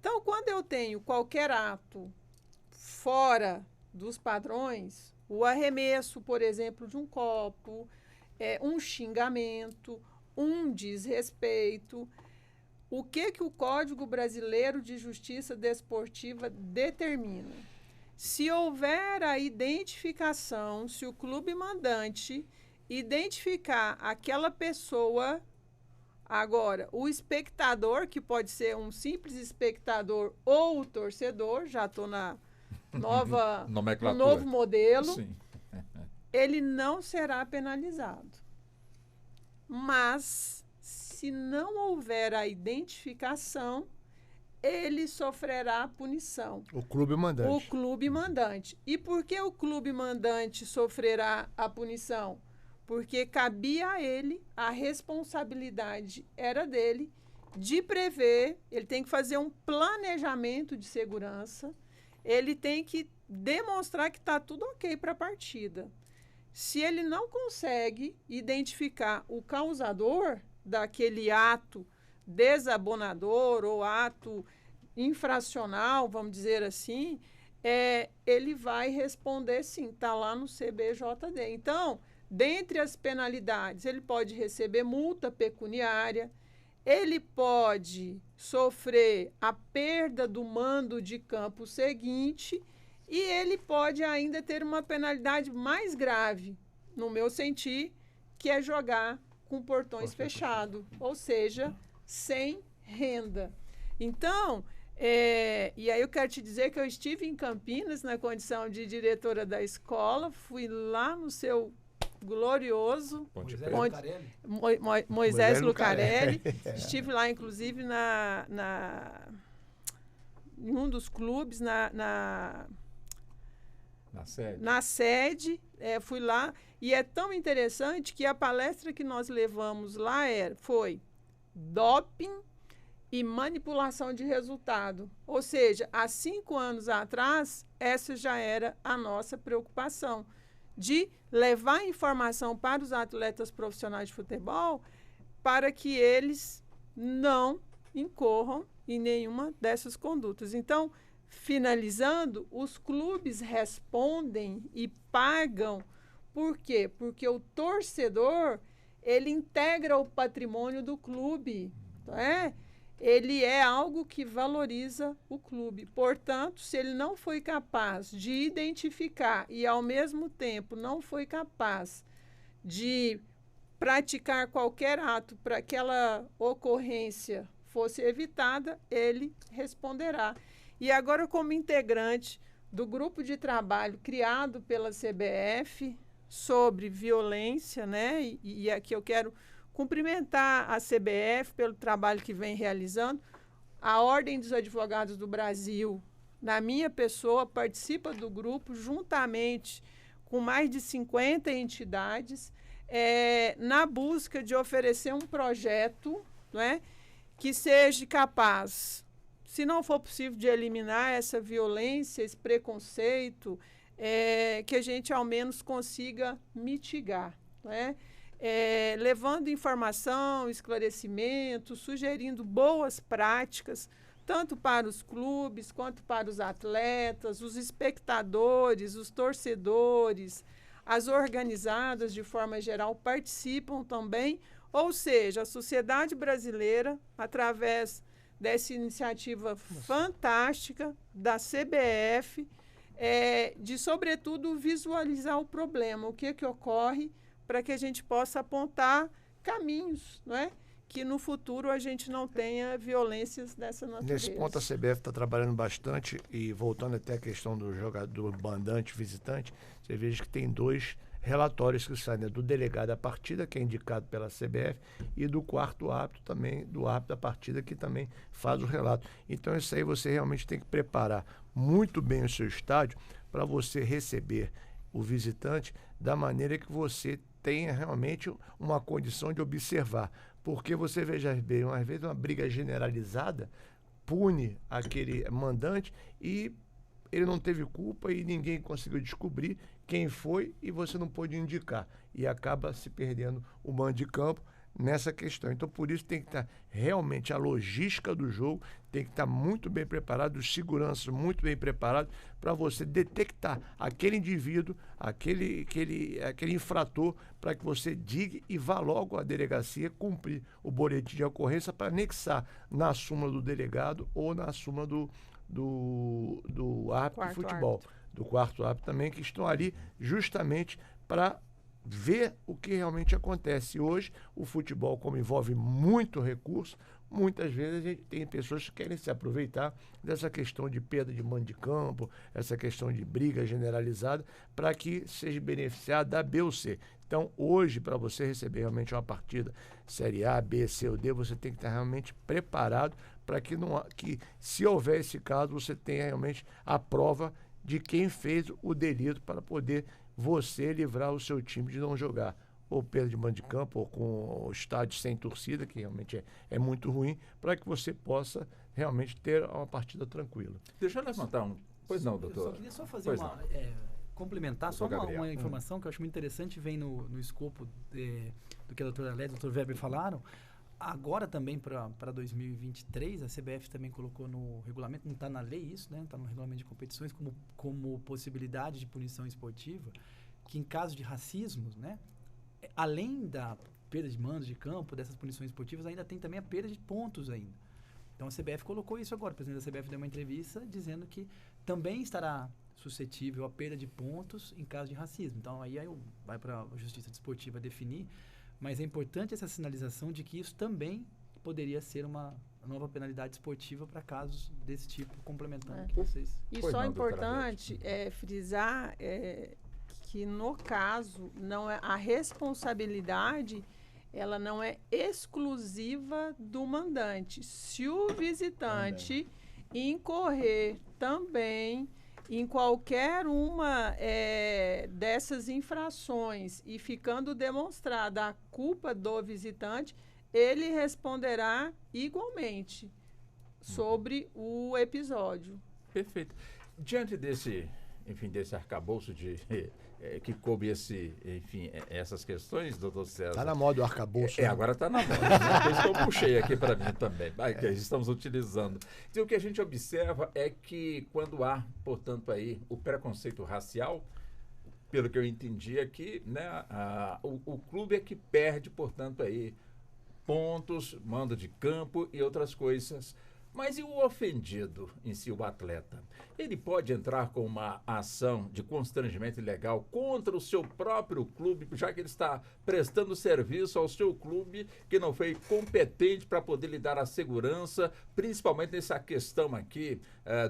Então, quando eu tenho qualquer ato fora dos padrões, o arremesso, por exemplo, de um copo, um xingamento, um desrespeito, o que o Código Brasileiro de Justiça Desportiva determina? Se houver a identificação, se o clube mandante identificar aquela pessoa. Agora, o espectador, que pode ser um simples espectador ou o torcedor, já estou na nova, no novo modelo, Sim. ele não será penalizado. Mas, se não houver a identificação, ele sofrerá punição. O clube mandante. O clube mandante. E por que o clube mandante sofrerá a punição? Porque cabia a ele, a responsabilidade era dele, de prever, ele tem que fazer um planejamento de segurança, ele tem que demonstrar que está tudo ok para a partida. Se ele não consegue identificar o causador daquele ato desabonador ou ato infracional, vamos dizer assim, ele vai responder sim, está lá no CBJD. Então, dentre as penalidades, ele pode receber multa pecuniária, ele pode sofrer a perda do mando de campo seguinte e ele pode ainda ter uma penalidade mais grave, no meu sentir, que é jogar com portões fechados, ou seja, sem renda. Então, e aí eu quero te dizer que eu estive em Campinas na condição de diretora da escola, fui lá no seu glorioso Moisés Lucarelli. Estive lá, inclusive, em um dos clubes, na sede. Fui lá. E é tão interessante que a palestra que nós levamos lá foi doping e manipulação de resultado. Ou seja, há 5 anos atrás, essa já era a nossa preocupação, de levar informação para os atletas profissionais de futebol para que eles não incorram em nenhuma dessas condutas. Então, finalizando, os clubes respondem e pagam. Por quê? Porque o torcedor, ele integra o patrimônio do clube, não é? Ele é algo que valoriza o clube. Portanto, se ele não foi capaz de identificar e, ao mesmo tempo, não foi capaz de praticar qualquer ato para que aquela ocorrência fosse evitada, ele responderá. E agora, como integrante do grupo de trabalho criado pela CBF sobre violência, né? E aqui eu quero cumprimentar a CBF pelo trabalho que vem realizando. A Ordem dos Advogados do Brasil, na minha pessoa, participa do grupo juntamente com mais de 50 entidades, na busca de oferecer um projeto, não é, que seja capaz, se não for possível, de eliminar essa violência, esse preconceito, que a gente ao menos consiga mitigar, não é? Levando informação, esclarecimento, sugerindo boas práticas, tanto para os clubes, quanto para os atletas, os espectadores, os torcedores, as organizadas, de forma geral, participam também. Ou seja, a sociedade brasileira, através dessa iniciativa fantástica da CBF, de, sobretudo, visualizar o problema, o que ocorre, para que a gente possa apontar caminhos, não é? Que no futuro a gente não tenha violências dessa natureza. Nesse ponto a CBF está trabalhando bastante, e voltando até a questão do jogador mandante, visitante, você veja que tem 2 relatórios que saem, né? Do delegado da partida, que é indicado pela CBF, e do quarto árbitro também, do árbitro da partida, que também faz o relato. Então isso aí você realmente tem que preparar muito bem o seu estádio para você receber o visitante da maneira que você tenha realmente uma condição de observar. Porque você veja bem, às vezes uma briga generalizada pune aquele mandante e ele não teve culpa e ninguém conseguiu descobrir quem foi e você não pôde indicar. E acaba se perdendo o mando de campo nessa questão. Então, por isso tem que estar realmente a logística do jogo, tem que estar muito bem preparado, os seguranças muito bem preparados para você detectar aquele indivíduo, aquele infrator, para que você diga e vá logo à delegacia cumprir o boletim de ocorrência para anexar na súmula do delegado ou na súmula do árbitro de futebol, do quarto árbitro também, que estão ali justamente para ver o que realmente acontece. Hoje, o futebol, como envolve muito recurso, muitas vezes a gente tem pessoas que querem se aproveitar dessa questão de perda de mando de campo, essa questão de briga generalizada, para que seja beneficiado da B ou C. Então, hoje, para você receber realmente uma partida Série A, B, C ou D, você tem que estar realmente preparado para que, se houver esse caso, você tenha realmente a prova de quem fez o delito para poder você livrar o seu time de não jogar ou perda de mando de campo, ou com o estádio sem torcida, que realmente é muito ruim, para que você possa realmente ter uma partida tranquila. Deixa eu levantar um... Pois não, doutor. Eu só queria fazer complementar só uma informação que eu acho muito interessante, vem no escopo do que a doutora Lélia e o doutor Weber falaram. Agora também para 2023, a CBF também colocou no regulamento, não está na lei isso, né? Está no regulamento de competições como possibilidade de punição esportiva, que em caso de racismo, né? Além da perda de mando de campo, dessas punições esportivas, ainda tem também a perda de pontos ainda. Então a CBF colocou isso agora. O presidente da CBF deu uma entrevista dizendo que também estará suscetível à perda de pontos em caso de racismo. Então aí vai para a Justiça Desportiva definir, mas é importante essa sinalização de que isso também poderia ser uma nova penalidade esportiva para casos desse tipo, complementando que vocês... E só é importante frisar que no caso a responsabilidade ela não é exclusiva do mandante. Se o visitante incorrer também em qualquer uma dessas infrações e ficando demonstrada a culpa do visitante, ele responderá igualmente sobre o episódio. Perfeito. Diante desse arcabouço que coube essas questões, doutor César. Está na moda o arcabouço. Agora está na moda. Por isso que eu puxei aqui para mim também, que estamos utilizando. Então, o que a gente observa é que quando há, portanto, aí o preconceito racial, pelo que eu entendi aqui, né, o clube é que perde, portanto, aí pontos, mando de campo e outras coisas. Mas e o ofendido em si, o atleta? Ele pode entrar com uma ação de constrangimento ilegal contra o seu próprio clube, já que ele está prestando serviço ao seu clube, que não foi competente para poder lhe dar a segurança, principalmente nessa questão aqui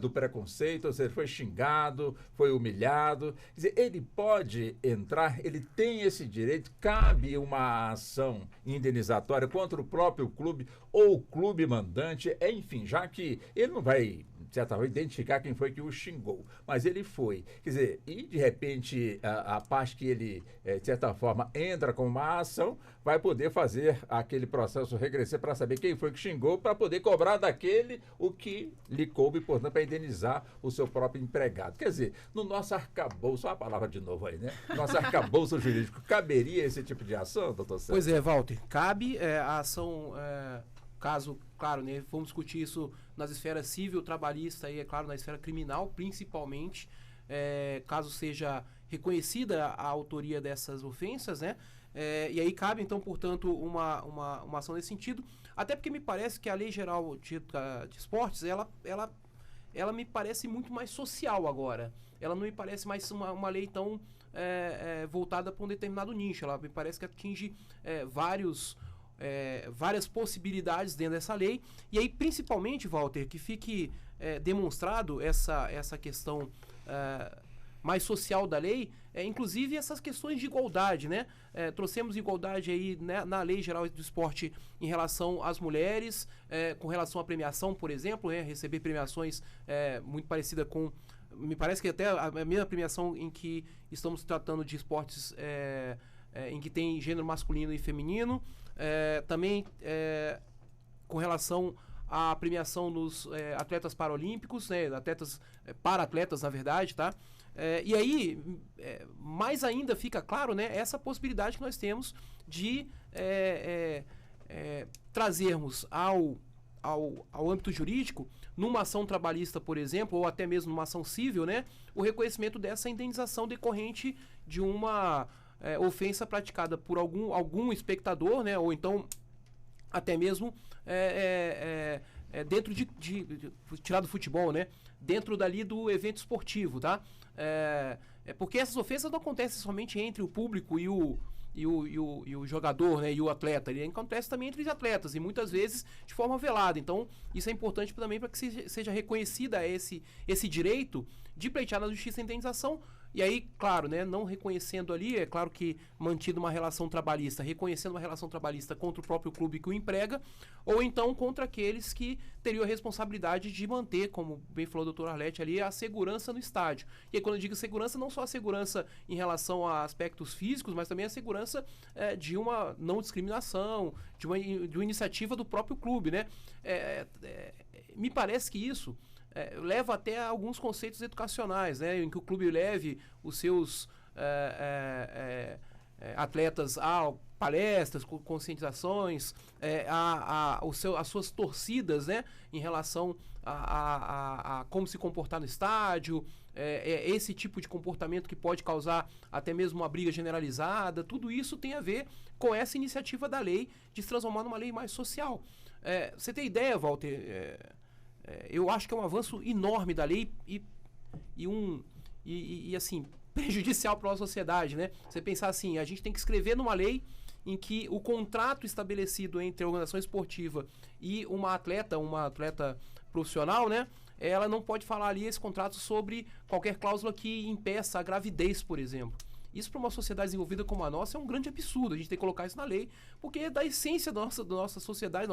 do preconceito, ou seja, ele foi xingado, foi humilhado. Quer dizer, ele pode entrar, ele tem esse direito, cabe uma ação indenizatória contra o próprio clube ou o clube mandante, enfim, já que ele não vai, de certa forma, identificar quem foi que o xingou, mas ele foi. Quer dizer, e de repente a parte que ele, de certa forma, entra com uma ação, vai poder fazer aquele processo regressivo para saber quem foi que xingou, para poder cobrar daquele o que lhe coube, portanto, para indenizar o seu próprio empregado. Quer dizer, no nosso arcabouço, olha a palavra de novo aí, né? Nosso arcabouço jurídico, caberia esse tipo de ação, doutor César? Pois é, Walter, cabe a ação... Caso, claro, né, vamos discutir isso nas esferas civil, trabalhista e, é claro, na esfera criminal, principalmente, caso seja reconhecida a autoria dessas ofensas, né? E aí cabe, então, portanto, uma ação nesse sentido, até porque me parece que a Lei Geral de Esportes, ela me parece muito mais social agora. Ela não me parece mais uma lei tão voltada para um determinado nicho. Ela me parece que atinge várias possibilidades dentro dessa lei, e aí principalmente, Walter, que fique demonstrado essa questão mais social da lei, inclusive essas questões de igualdade, né? Trouxemos igualdade aí, né, na Lei Geral do Esporte em relação às mulheres, com relação à premiação, por exemplo, receber premiações muito parecida com, me parece que até a mesma premiação em que estamos tratando de esportes em que tem gênero masculino e feminino, também com relação à premiação dos atletas paralímpicos, né, para-atletas, na verdade, tá? E aí, mais ainda fica claro, né, essa possibilidade que nós temos de trazermos ao âmbito jurídico, numa ação trabalhista, por exemplo, ou até mesmo numa ação civil, né, o reconhecimento dessa indenização decorrente de uma ofensa praticada por algum espectador, né, ou então até mesmo dentro de tirar do futebol, né, dentro dali do evento esportivo, tá? Porque essas ofensas não acontecem somente entre o público e o jogador, né, e o atleta. Ele acontece também entre os atletas e muitas vezes de forma velada. Então, isso é importante também para que seja reconhecida esse direito de pleitear na justiça a indenização. E aí, claro, né, não reconhecendo ali, é claro que mantido uma relação trabalhista, reconhecendo uma relação trabalhista contra o próprio clube que o emprega, ou então contra aqueles que teriam a responsabilidade de manter, como bem falou o doutor Arlete ali, a segurança no estádio. E aí, quando eu digo segurança, não só a segurança em relação a aspectos físicos, mas também a segurança de uma não discriminação, de uma iniciativa do próprio clube, né? Me parece que isso leva até a alguns conceitos educacionais, né, em que o clube leve os seus atletas a palestras, conscientizações, as suas torcidas, né, em relação a como se comportar no estádio, esse tipo de comportamento que pode causar até mesmo uma briga generalizada. Tudo isso tem a ver com essa iniciativa da lei de se transformar numa lei mais social. Você tem ideia, Walter? Eu acho que é um avanço enorme da lei e assim, prejudicial para a sociedade, né? Você pensar assim, a gente tem que escrever numa lei em que o contrato estabelecido entre a organização esportiva e uma atleta profissional, né? Ela não pode falar ali esse contrato sobre qualquer cláusula que impeça a gravidez, por exemplo. Isso para uma sociedade desenvolvida como a nossa é um grande absurdo. A gente tem que colocar isso na lei, porque é da essência da nossa sociedade,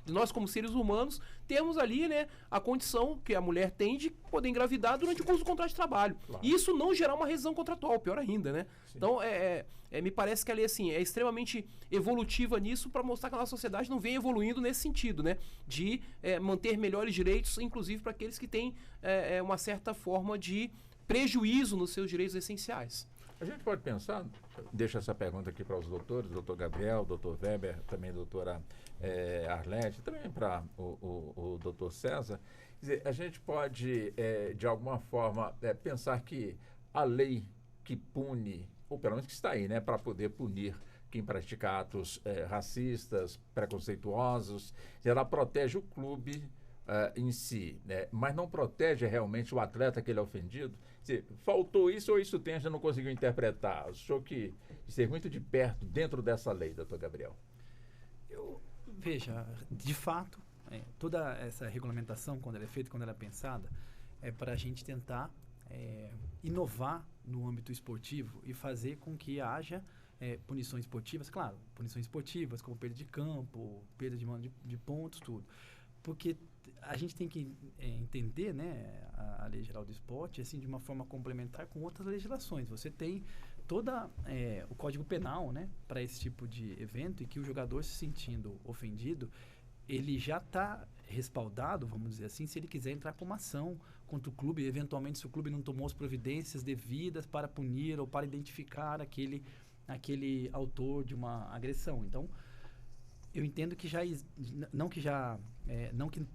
de nós como seres humanos, temos ali, né, a condição que a mulher tem de poder engravidar durante o curso do contrato de trabalho. Claro. E isso não gerar uma rescisão contratual, pior ainda, né? Sim. Então, me parece que a lei assim, é extremamente evolutiva nisso para mostrar que a nossa sociedade não vem evoluindo nesse sentido, né? De manter melhores direitos, inclusive para aqueles que têm uma certa forma de prejuízo nos seus direitos essenciais. A gente pode pensar, deixo essa pergunta aqui para os doutores, doutor Gabriel, doutor Weber, também doutora Arlete, também para o doutor César. Quer dizer, a gente pode, de alguma forma, pensar que a lei que pune, ou pelo menos que está aí, né, para poder punir quem pratica atos racistas, preconceituosos, ela protege o clube em si, né? Mas não protege realmente o atleta que ele é ofendido. Quer dizer, faltou isso ou isso tem, a gente não conseguiu interpretar? O senhor que esteve muito de perto dentro dessa lei, doutor Gabriel. Veja, de fato, toda essa regulamentação, quando ela é feita, quando ela é pensada, é para a gente tentar inovar no âmbito esportivo e fazer com que haja punições esportivas, claro, punições esportivas como perda de campo, perda de pontos, tudo. Porque a gente tem que entender, né, a Lei Geral do Esporte assim, de uma forma complementar com outras legislações. Você tem toda o Código Penal, né, para esse tipo de evento, e que o jogador se sentindo ofendido, ele já está respaldado, vamos dizer assim, se ele quiser entrar com uma ação contra o clube, eventualmente se o clube não tomou as providências devidas para punir ou para identificar aquele autor de uma agressão. Então, eu entendo que não que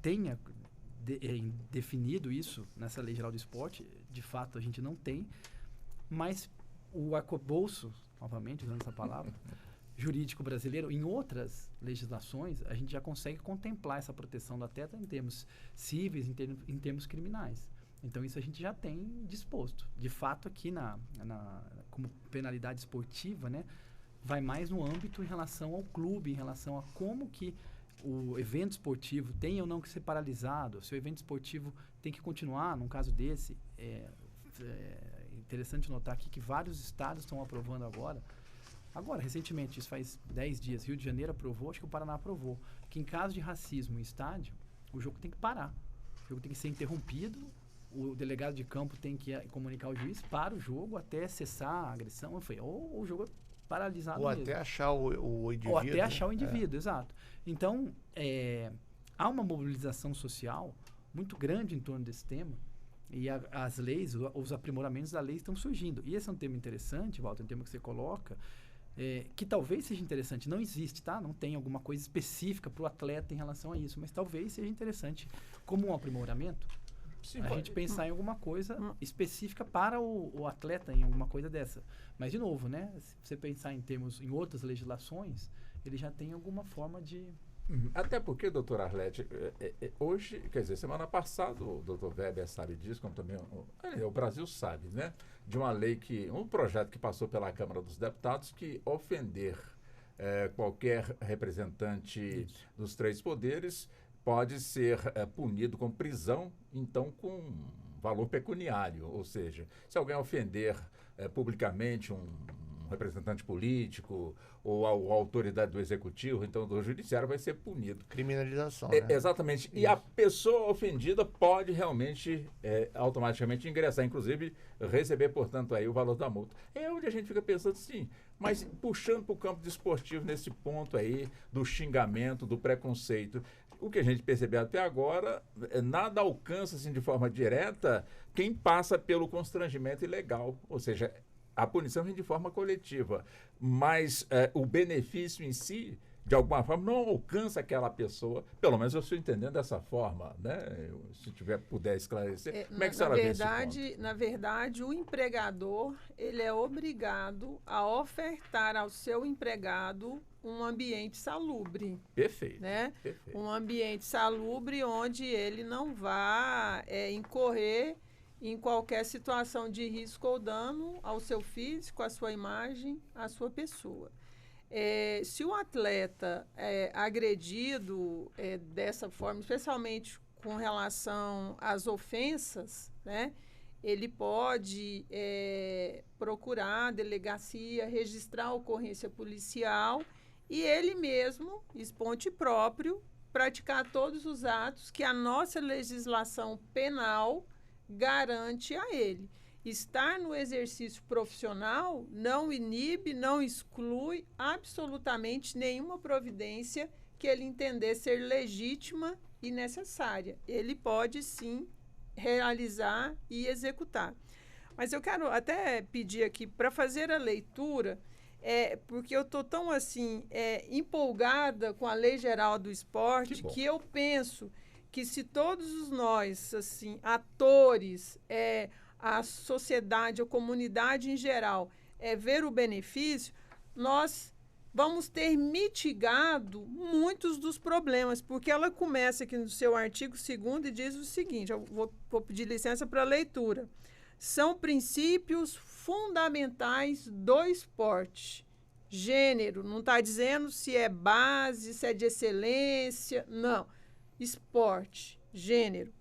tenha definido isso nessa Lei Geral do Esporte, de fato a gente não tem, mas o arcabouço, novamente usando essa palavra, jurídico brasileiro, em outras legislações, a gente já consegue contemplar essa proteção do atleta em termos cíveis, em termos criminais. Então isso a gente já tem disposto. De fato, aqui como penalidade esportiva, né, vai mais no âmbito em relação ao clube, em relação a como que o evento esportivo tem ou não que ser paralisado, se o evento esportivo tem que continuar, num caso desse. É interessante notar aqui que vários estados estão aprovando agora, recentemente, isso faz 10 dias, Rio de Janeiro aprovou, acho que o Paraná aprovou, que em caso de racismo em estádio, o jogo tem que parar, o jogo tem que ser interrompido, o delegado de campo tem que comunicar ao juiz para o jogo até cessar a agressão, ou o jogo é paralisado ou mesmo. Até achar o indivíduo. Ou até achar o indivíduo, exato. Então, há uma mobilização social muito grande em torno desse tema, e as leis, os aprimoramentos da lei estão surgindo. E esse é um tema interessante, Walter, um tema que você coloca, que talvez seja interessante. Não existe, tá? Não tem alguma coisa específica para o atleta em relação a isso, mas talvez seja interessante, como um aprimoramento, sim, a gente pensar em alguma coisa específica para o atleta, em alguma coisa dessa. Mas, de novo, né? Se você pensar em outras legislações, ele já tem alguma forma de Até porque, doutor Arlete, hoje, quer dizer, semana passada, o doutor Weber sabe disso, como também o Brasil sabe, né? De uma lei um projeto que passou pela Câmara dos Deputados que ofender qualquer representante dos três poderes pode ser punido com prisão, então com valor pecuniário, ou seja, se alguém ofender publicamente um representante político ou a autoridade do executivo, então do judiciário, vai ser punido. Criminalização, né? Exatamente. Isso. E a pessoa ofendida pode realmente automaticamente ingressar, inclusive receber, portanto, aí o valor da multa. É onde a gente fica pensando assim, mas puxando para o campo desportivo nesse ponto aí do xingamento, do preconceito. O que a gente percebeu até agora, nada alcança assim, de forma direta quem passa pelo constrangimento ilegal, ou seja, a punição vem de forma coletiva, mas o benefício em si, de alguma forma, não alcança aquela pessoa. Pelo menos eu estou entendendo dessa forma, né? Se puder esclarecer, como é que a senhora vê esse ponto? Na verdade, o empregador ele é obrigado a ofertar ao seu empregado um ambiente salubre. Perfeito. Né? Perfeito. Um ambiente salubre onde ele não vá incorrer em qualquer situação de risco ou dano ao seu físico, à sua imagem, à sua pessoa. Se o atleta é agredido dessa forma, especialmente com relação às ofensas, né, ele pode procurar a delegacia, registrar a ocorrência policial e ele mesmo, esponte próprio, praticar todos os atos que a nossa legislação penal garante a ele. Estar no exercício profissional não inibe, não exclui absolutamente nenhuma providência que ele entender ser legítima e necessária. Ele pode, sim, realizar e executar. Mas eu quero até pedir aqui para fazer a leitura, porque eu estou tão, assim, empolgada com a Lei Geral do Esporte que eu penso que se todos nós, assim, atores, a sociedade, a comunidade em geral, ver o benefício, nós vamos ter mitigado muitos dos problemas, porque ela começa aqui no seu artigo 2º e diz o seguinte, eu vou pedir licença para a leitura. São princípios fundamentais do esporte. Gênero, não está dizendo se é base, se é de excelência, não. Esporte, gênero,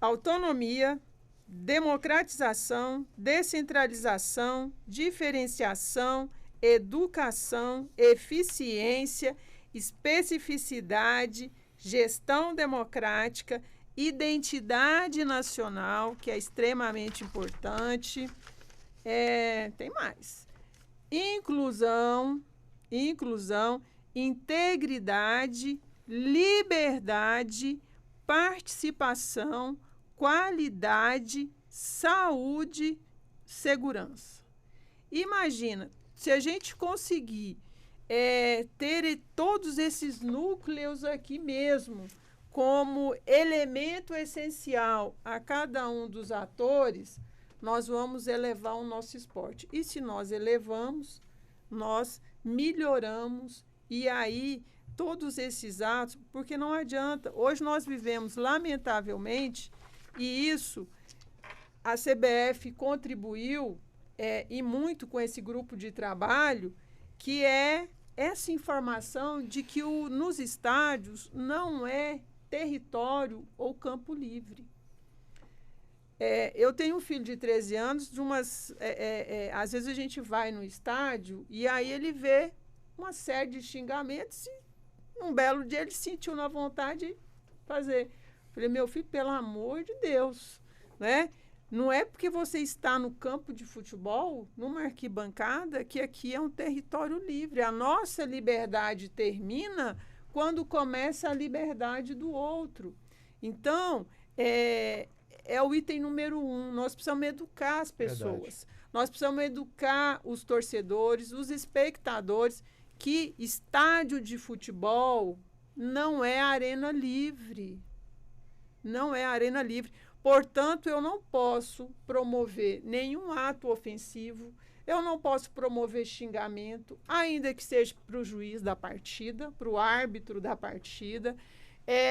autonomia, democratização, descentralização, diferenciação, educação, eficiência, especificidade, gestão democrática, identidade nacional, que é extremamente importante. Tem mais. Inclusão, integridade, liberdade, participação, qualidade, saúde, segurança. Imagina, se a gente conseguir ter todos esses núcleos aqui mesmo, como elemento essencial a cada um dos atores, nós vamos elevar o nosso esporte. E se nós elevamos, nós melhoramos, e aí todos esses atos, porque não adianta. Hoje nós vivemos, lamentavelmente, e isso a CBF contribuiu e muito com esse grupo de trabalho, que é essa informação de que nos estádios não é território ou campo livre. Eu tenho um filho de 13 anos, às vezes a gente vai no estádio e aí ele vê uma série de xingamentos e um belo dia ele sentiu na vontade de fazer. Falei, meu filho, pelo amor de Deus, né? Não é porque você está no campo de futebol, numa arquibancada, que aqui é um território livre. A nossa liberdade termina quando começa a liberdade do outro. Então, é o item número 1. Nós precisamos educar as pessoas. Verdade. Nós precisamos educar os torcedores, os espectadores, que estádio de futebol não é arena livre. Não é arena livre. Portanto, eu não posso promover nenhum ato ofensivo, Eu não posso promover xingamento, ainda que seja para o juiz da partida, para o árbitro da partida.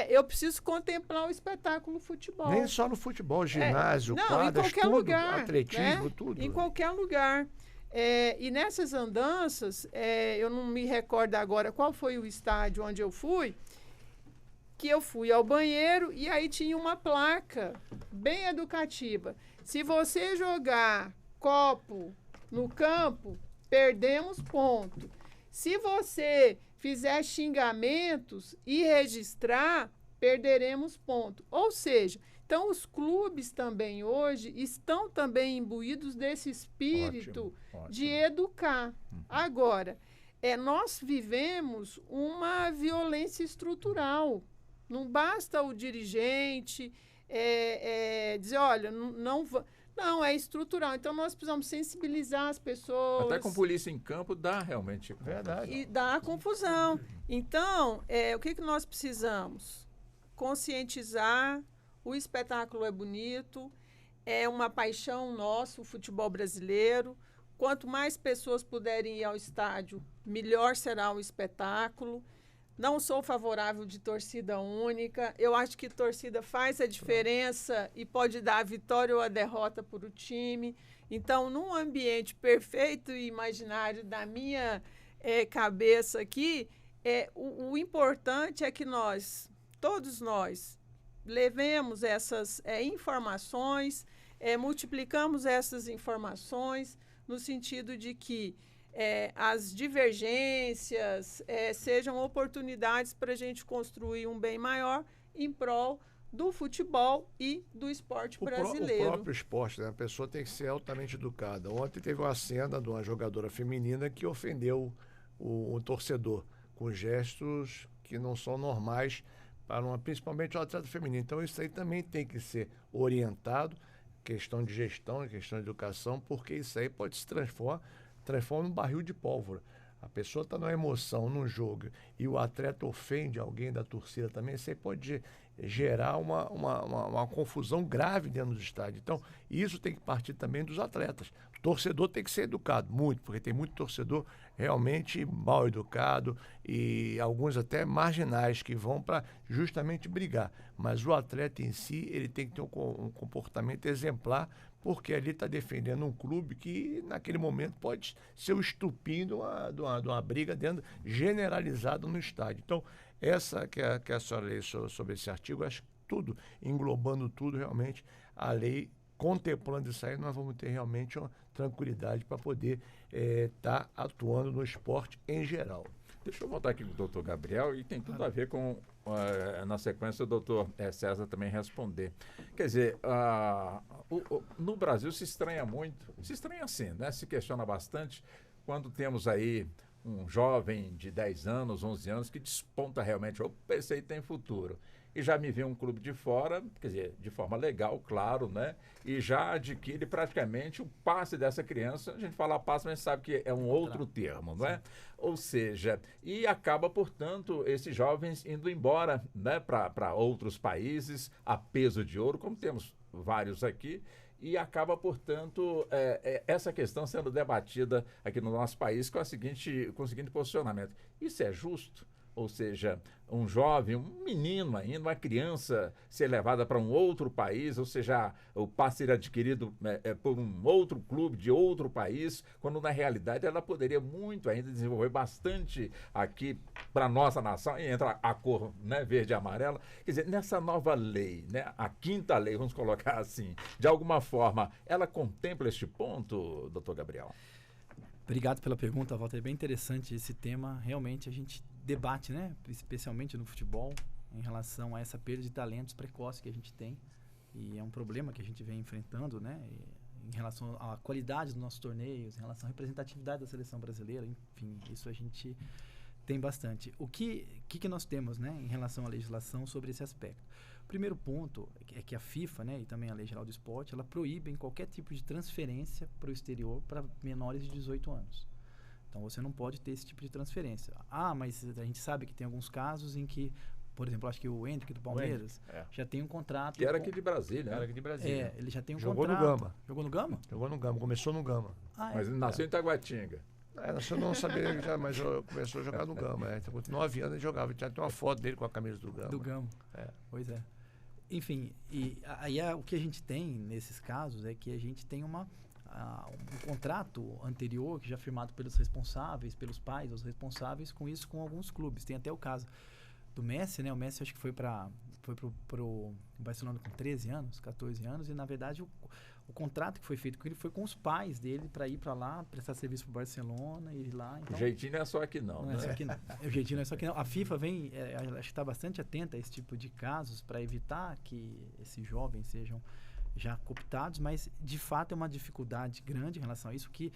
Eu preciso contemplar o espetáculo futebol. Nem só no futebol, ginásio, quadras, em qualquer tudo, lugar, atletismo, né? tudo. Em qualquer lugar. E nessas andanças, eu não me recordo agora qual foi o estádio onde eu fui, que eu fui ao banheiro e aí tinha uma placa bem educativa. Se você jogar copo no campo, perdemos ponto. Se você fizer xingamentos e registrar, perderemos ponto. Ou seja, então os clubes também hoje estão também imbuídos desse espírito de educar. Agora, nós vivemos uma violência estrutural. Não basta o dirigente dizer, olha, não, é estrutural. Então, nós precisamos sensibilizar as pessoas. Até com polícia em campo dá realmente. Verdade. E dá confusão. Então, o que nós precisamos? Conscientizar, o espetáculo é bonito, é uma paixão nossa, o futebol brasileiro. Quanto mais pessoas puderem ir ao estádio, melhor será o espetáculo. Não sou favorável de torcida única. Eu acho que torcida faz a diferença e pode dar a vitória ou a derrota para o time. Então, num ambiente perfeito e imaginário da minha cabeça aqui, o importante é que todos nós, levemos essas informações, multiplicamos essas informações no sentido de que as divergências sejam oportunidades para a gente construir um bem maior em prol do futebol e do esporte brasileiro. O próprio esporte, né? A pessoa tem que ser altamente educada. Ontem teve uma cena de uma jogadora feminina que ofendeu o torcedor com gestos que não são normais para principalmente o atleta feminino. Então isso aí também tem que ser orientado, questão de gestão, questão de educação, porque isso aí pode se transforma num barril de pólvora. A pessoa está numa emoção, num jogo, e o atleta ofende alguém da torcida também, isso aí pode gerar uma confusão grave dentro do estádio. Então, isso tem que partir também dos atletas. O torcedor tem que ser educado, muito, porque tem muito torcedor realmente mal educado e alguns até marginais que vão para justamente brigar. Mas o atleta em si, ele tem que ter um comportamento exemplar, porque ali está defendendo um clube que, naquele momento, pode ser o estupim de uma briga generalizada no estádio. Então, essa que a senhora lê sobre esse artigo, acho que tudo, englobando tudo, realmente, a lei, contemplando isso aí, nós vamos ter realmente uma tranquilidade para poder estar atuando no esporte em geral. Deixa eu voltar aqui com o doutor Gabriel, e tem tudo a ver com, na sequência, o doutor César também responder. Quer dizer, no Brasil se estranha assim, né? Se questiona bastante quando temos aí um jovem de 10 anos, 11 anos, que desponta realmente, esse aí tem futuro. E já me vê um clube de fora, quer dizer, de forma legal, claro, né? E já adquire praticamente o passe dessa criança. A gente fala passe, mas sabe que é um outro termo, não é? Ou seja, e acaba, portanto, esses jovens indo embora, né, para outros países, a peso de ouro, como temos vários aqui, e acaba, portanto, essa questão sendo debatida aqui no nosso país com o seguinte posicionamento. Isso é justo? Ou seja, um jovem, um menino ainda, uma criança ser levada para um outro país, ou seja, o passe ser adquirido por um outro clube de outro país, quando na realidade ela poderia muito ainda desenvolver bastante aqui para a nossa nação, e entra a cor, né, verde e amarela. Quer dizer, nessa nova lei, né, a 5ª lei, vamos colocar assim, de alguma forma, ela contempla este ponto, doutor Gabriel? Obrigado pela pergunta, Walter. É bem interessante esse tema. Realmente a gente debate, né, especialmente no futebol, em relação a essa perda de talentos precoce que a gente tem. E é um problema que a gente vem enfrentando, né, em relação à qualidade dos nossos torneios, em relação à representatividade da seleção brasileira. Enfim, isso a gente tem bastante. O que nós temos, né, em relação à legislação sobre esse aspecto? O primeiro ponto é que a FIFA, né, e também a Lei Geral do Esporte, ela proíbe qualquer tipo de transferência para o exterior para menores de 18 anos. Então, você não pode ter esse tipo de transferência. Mas a gente sabe que tem alguns casos em que por exemplo, acho que o Hendrick do Palmeiras já tem um contrato. Que era aqui de Brasília, né? Era aqui de Brasília. Ele já tem um Jogou contrato. no Gama. Jogou no Gama? Jogou no Gama, começou no Gama. Mas ele nasceu em Taguatinga. Nasceu não sabia já, mas começou a jogar no Gama. Então, com 9 anos ele jogava. Tinha uma foto dele com a camisa do Gama. Do Gama. Pois é. Enfim, e aí o que a gente tem nesses casos é que a gente tem um contrato anterior, que já firmado pelos responsáveis, pelos pais, os responsáveis, com isso com alguns clubes. Tem até o caso do Messi, né? O Messi acho que foi pro Barcelona com 13 anos, 14 anos, e na verdade o contrato que foi feito com ele foi com os pais dele para ir para lá, prestar serviço pro Barcelona, ir lá. Então, o jeitinho não é só aqui não, né? É só aqui não. O jeitinho não é só aqui não. A FIFA vem, acho que está bastante atenta a esse tipo de casos para evitar que esses jovens sejam já cooptados, mas de fato é uma dificuldade grande em relação a isso. O que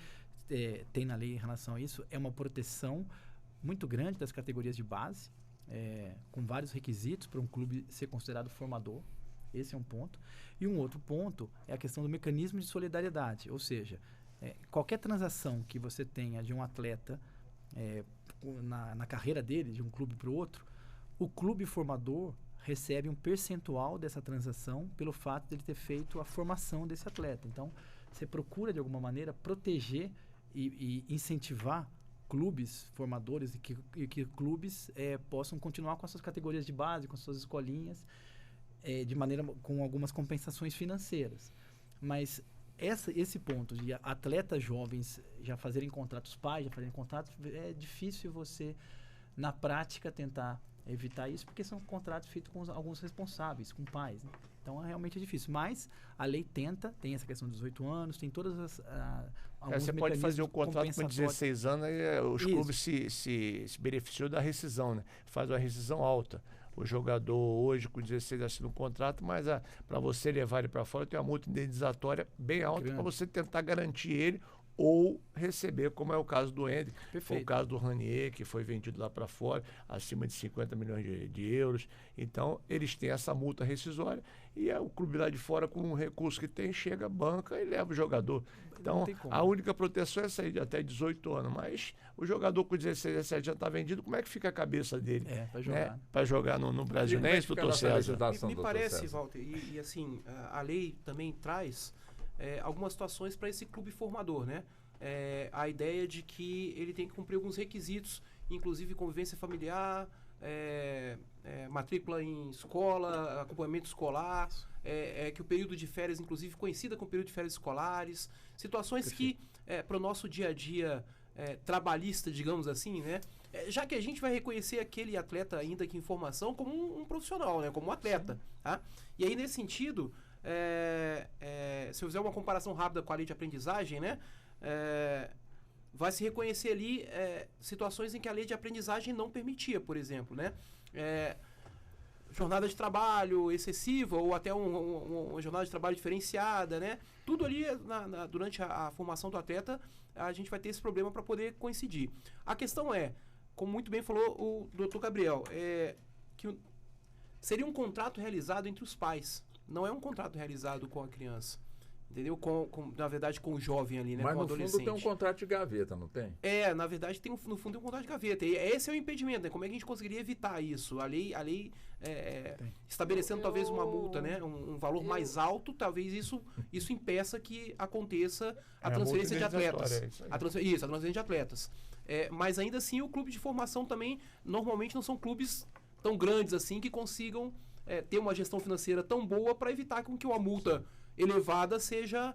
tem na lei em relação a isso é uma proteção muito grande das categorias de base, com vários requisitos para um clube ser considerado formador. Esse é um ponto. E um outro ponto é a questão do mecanismo de solidariedade, ou seja, qualquer transação que você tenha de um atleta na carreira dele, de um clube para o outro, o clube formador recebe um percentual dessa transação pelo fato de ele ter feito a formação desse atleta. Então, você procura, de alguma maneira, proteger e incentivar clubes formadores e que clubes possam continuar com as suas categorias de base, com as suas escolinhas, de maneira com algumas compensações financeiras. Mas esse ponto de atletas jovens já fazerem contratos, pais já fazerem contratos, é difícil você, na prática, tentar evitar isso, porque são contratos feitos com alguns responsáveis, com pais, né? Então, realmente é difícil. Mas a lei tem essa questão dos 18 anos, tem todas as... você pode fazer o contrato com 16 anos e os clubes se beneficiam da rescisão, né? Faz uma rescisão alta. O jogador hoje com 16 assina um contrato, mas para você levar ele para fora tem uma multa indenizatória bem alta para você tentar garantir ele ou receber, como é o caso do Hendrick, foi o caso do Ranier, que foi vendido lá para fora, acima de 50 milhões de euros. Então, eles têm essa multa rescisória e o clube lá de fora, com o recurso que tem, chega, banca e leva o jogador. Então, a única proteção é sair de até 18 anos, mas o jogador com 16, 17 já está vendido, como é que fica a cabeça dele? Para jogar no Brasil, né, doutor César? Me parece, Walter, e assim, a lei também traz algumas situações para esse clube formador, né? A ideia de que ele tem que cumprir alguns requisitos, inclusive convivência familiar, matrícula em escola, acompanhamento escolar, que o período de férias, inclusive, coincida com o período de férias escolares, situações que, para o nosso dia a dia trabalhista, digamos assim, né? Já que a gente vai reconhecer aquele atleta, ainda que em formação, como um profissional, né? Como um atleta, tá? E aí, nesse sentido, se eu fizer uma comparação rápida com a lei de aprendizagem, né? Vai se reconhecer ali situações em que a lei de aprendizagem não permitia, por exemplo, né? Jornada de trabalho excessiva ou até uma jornada de trabalho diferenciada, né? Tudo ali, durante a formação do atleta, a gente vai ter esse problema para poder coincidir. A questão como muito bem falou o doutor Gabriel, que seria um contrato realizado entre os pais, não é um contrato realizado com a criança. Entendeu? Na verdade, com o jovem ali, né? Mas com o adolescente. Mas no fundo tem um contrato de gaveta, não tem? Na verdade, no fundo tem um contrato de gaveta. E esse é o impedimento, né? Como é que a gente conseguiria evitar isso? A lei estabelecendo talvez uma multa, né? Um valor mais alto, talvez isso impeça que aconteça a transferência de atletas. A transferência de atletas. Mas ainda assim, o clube de formação também, normalmente não são clubes tão grandes assim que consigam ter uma gestão financeira tão boa para evitar que uma multa elevada seja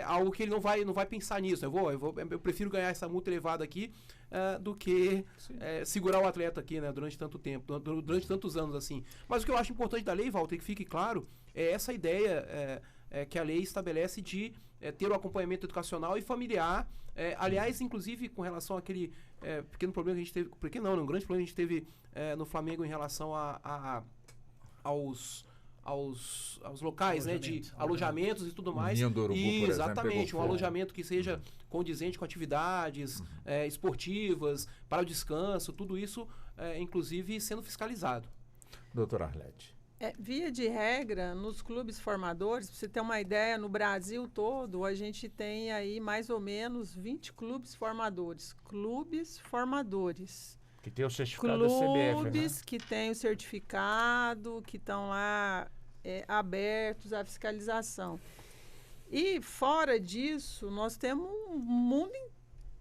algo que ele não vai pensar nisso. Eu prefiro ganhar essa multa elevada aqui do que segurar o atleta aqui, né, durante tanto tempo, durante tantos anos assim. Mas o que eu acho importante da lei, Walter, que fique claro, é essa ideia que a lei estabelece de ter o acompanhamento educacional e familiar. Aliás, inclusive, com relação àquele pequeno problema que a gente teve, um grande problema que a gente teve no Flamengo em relação aos locais, né, de alojamentos e tudo mais. Ninho do Urubu, por exatamente, exemplo, um alojamento que seja condizente com atividades esportivas, para o descanso, tudo isso, inclusive, sendo fiscalizado. Doutora Arlete. Via de regra, nos clubes formadores, para você ter uma ideia, no Brasil todo, a gente tem aí mais ou menos 20 clubes formadores. Clubes formadores. Que tem o certificado da CBF, clubes né? que têm o certificado, que estão lá abertos à fiscalização. E fora disso, nós temos um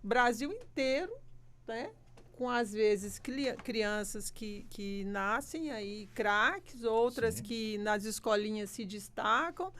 Brasil inteiro, né? Com às vezes crianças que nascem aí craques, outras Sim. que nas escolinhas se destacam,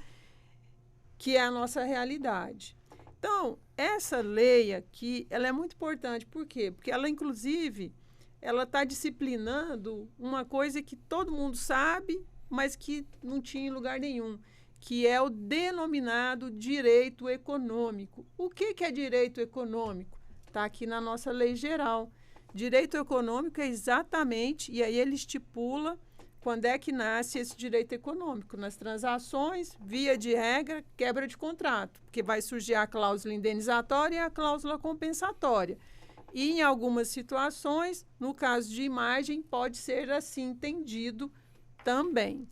que é a nossa realidade. Então, essa lei aqui, ela é muito importante. Por quê? Porque ela, inclusive, ela está disciplinando uma coisa que todo mundo sabe, mas que não tinha em lugar nenhum, que é o denominado direito econômico. O que é direito econômico? Está aqui na nossa lei geral. Direito econômico é exatamente, e aí ele estipula quando é que nasce esse direito econômico. Nas transações, via de regra, quebra de contrato, porque vai surgir a cláusula indenizatória e a cláusula compensatória. E em algumas situações, no caso de imagem, pode ser assim entendido também.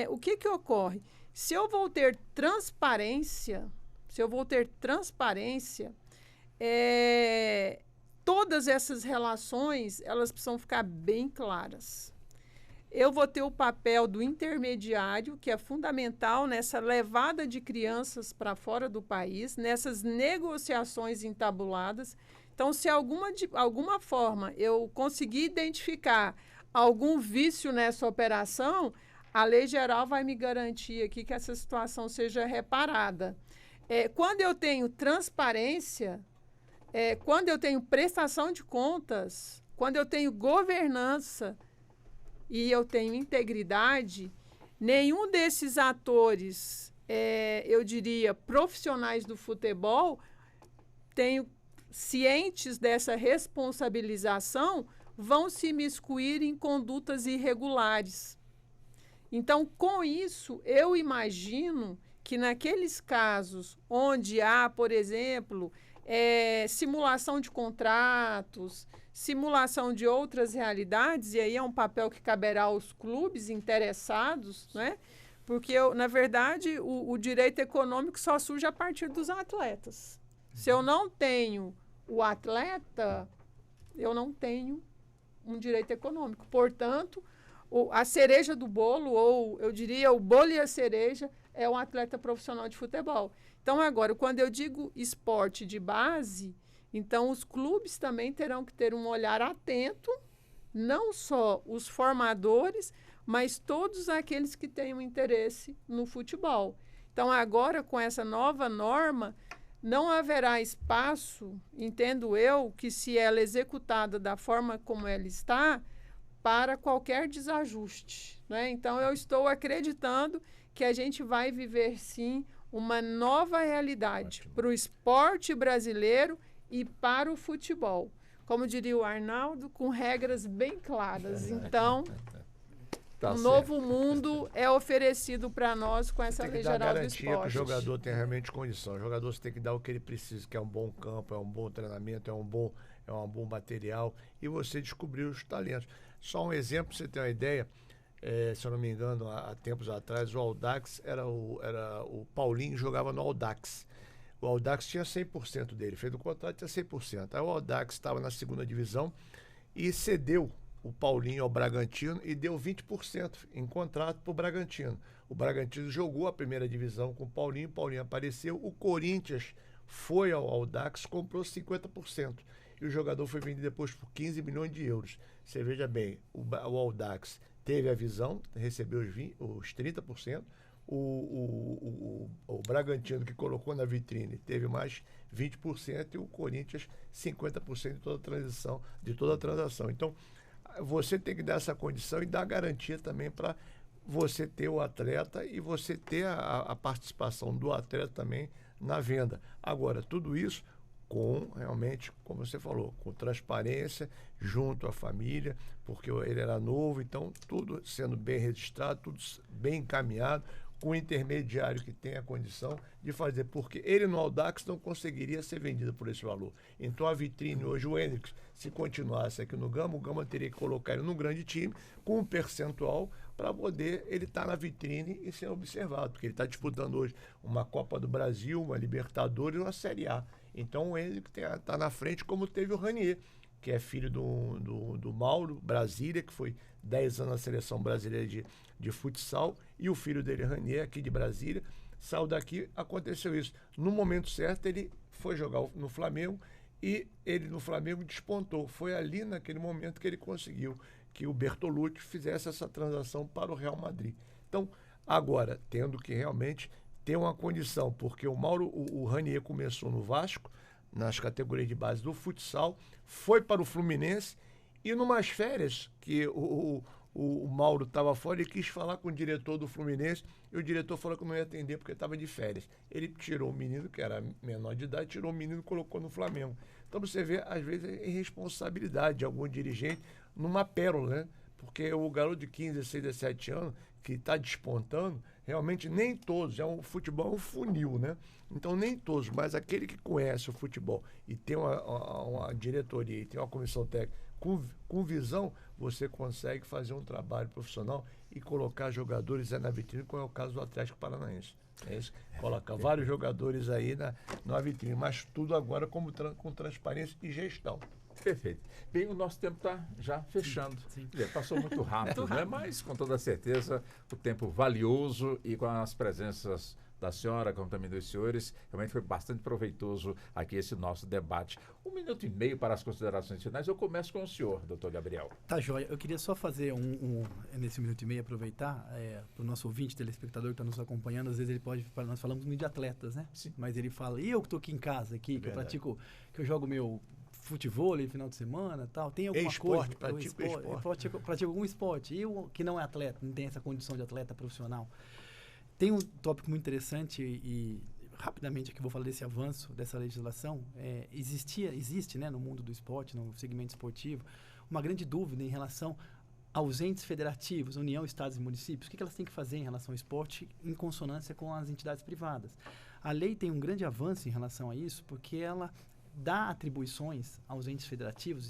O que ocorre? Se eu vou ter transparência, todas essas relações, elas precisam ficar bem claras. Eu vou ter o papel do intermediário, que é fundamental nessa levada de crianças para fora do país, nessas negociações entabuladas. Então, se de alguma forma eu conseguir identificar algum vício nessa operação, a lei geral vai me garantir aqui que essa situação seja reparada. Quando eu tenho transparência, quando eu tenho prestação de contas, quando eu tenho governança e eu tenho integridade, nenhum desses atores, eu diria, profissionais do futebol, cientes dessa responsabilização, vão se imiscuir em condutas irregulares. Então, com isso, eu imagino que naqueles casos onde há, por exemplo, simulação de contratos, simulação de outras realidades, e aí é um papel que caberá aos clubes interessados, né? Porque, na verdade, o direito econômico só surge a partir dos atletas. Se eu não tenho o atleta, eu não tenho um direito econômico. Portanto, a cereja do bolo, ou eu diria o bolo e a cereja, é um atleta profissional de futebol. Então, agora, quando eu digo esporte de base, então os clubes também terão que ter um olhar atento, não só os formadores, mas todos aqueles que têm um interesse no futebol. Então, agora, com essa nova norma, não haverá espaço, entendo eu, que se ela executada da forma como ela está, para qualquer desajuste, né? Então, eu estou acreditando que a gente vai viver, sim, uma nova realidade para o esporte brasileiro e para o futebol. Como diria o Arnaldo, com regras bem claras. Então, novo mundo é oferecido para nós com essa lei geral do esporte. Tem que dar garantia que o jogador tem realmente condição. O jogador tem que dar o que ele precisa, que é um bom campo, é um bom treinamento, é um bom material, e você descobrir os talentos. Só um exemplo, para você ter uma ideia, se eu não me engano, há tempos atrás, o Audax o Paulinho jogava no Audax. O Audax tinha 100% dele, fez o contrato, tinha 100%. Aí o Audax estava na segunda divisão e cedeu o Paulinho ao Bragantino e deu 20% em contrato para o Bragantino. O Bragantino jogou a primeira divisão com o Paulinho apareceu, o Corinthians foi ao Audax, comprou 50%. E o jogador foi vendido depois por 15 milhões de euros. Você veja bem, o Audax teve a visão, recebeu os 30%. O Bragantino, que colocou na vitrine, teve mais 20%, e o Corinthians 50% de toda a transação. Então, você tem que dar essa condição e dar garantia também para você ter o atleta e você ter a participação do atleta também na venda. Agora, tudo isso com, realmente, como você falou, com transparência, junto à família, porque ele era novo, então tudo sendo bem registrado, tudo bem encaminhado, com o intermediário que tem a condição de fazer, porque ele no Audax não conseguiria ser vendido por esse valor. Então a vitrine hoje, o Hendrix, se continuasse aqui no Gama, o Gama teria que colocar ele num grande time, com um percentual, para poder ele estar na vitrine e ser observado, porque ele está disputando hoje uma Copa do Brasil, uma Libertadores e uma Série A. Então o Hendrix está na frente, como teve o Ranier, que é filho do Mauro Brasília, que foi 10 anos na seleção brasileira de futsal, e o filho dele, Ranier, aqui de Brasília, saiu daqui, aconteceu isso. No momento certo, ele foi jogar no Flamengo, e ele no Flamengo despontou. Foi ali, naquele momento, que ele conseguiu que o Bertolucci fizesse essa transação para o Real Madrid. Então, agora, tendo que realmente ter uma condição, porque o Ranier começou no Vasco, nas categorias de base do futsal, foi para o Fluminense, e numas férias que o Mauro estava fora, ele quis falar com o diretor do Fluminense, e o diretor falou que não ia atender porque estava de férias. Ele tirou o menino, que era menor de idade, tirou o menino e colocou no Flamengo. Então você vê, às vezes, a irresponsabilidade de algum dirigente numa pérola, né? Porque o garoto de 15, 16, 17 anos, que está despontando, realmente nem todos, o futebol é um funil, né? Então nem todos, mas aquele que conhece o futebol e tem uma diretoria e tem uma comissão técnica com visão, você consegue fazer um trabalho profissional e colocar jogadores na vitrine, como é o caso do Atlético Paranaense. É isso? Coloca vários jogadores aí na vitrine, mas tudo agora com transparência e gestão. Perfeito. Bem, o nosso tempo está já fechando. Sim. Passou muito rápido, né? Mas com toda certeza o tempo valioso e com as presenças da senhora, como também dos senhores, realmente foi bastante proveitoso aqui esse nosso debate. 1 minuto e meio para as considerações finais. Eu começo com o senhor, doutor Gabriel. Tá, joia. Eu queria só fazer nesse 1 minuto e meio, aproveitar para o nosso ouvinte, telespectador que está nos acompanhando, às vezes ele pode falar, nós falamos muito de atletas, né? Sim. Mas ele fala, e eu que estou aqui em casa, que eu pratico, que eu jogo meu futebol no final de semana, tal, tem alguma coisa? Pratico algum esporte. Eu que não é atleta, não tem essa condição de atleta profissional. Tem um tópico muito interessante e rapidamente aqui vou falar desse avanço dessa legislação. Existe, né, no mundo do esporte, no segmento esportivo, uma grande dúvida em relação aos entes federativos, União, Estados e Municípios. O que elas têm que fazer em relação ao esporte em consonância com as entidades privadas? A lei tem um grande avanço em relação a isso, porque ela dá atribuições aos entes federativos,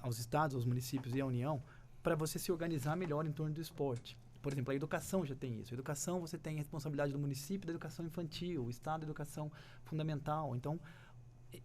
aos estados, aos municípios e à União, para você se organizar melhor em torno do esporte. Por exemplo, a educação já tem isso. A educação, você tem a responsabilidade do município da educação infantil, o estado da educação fundamental. Então,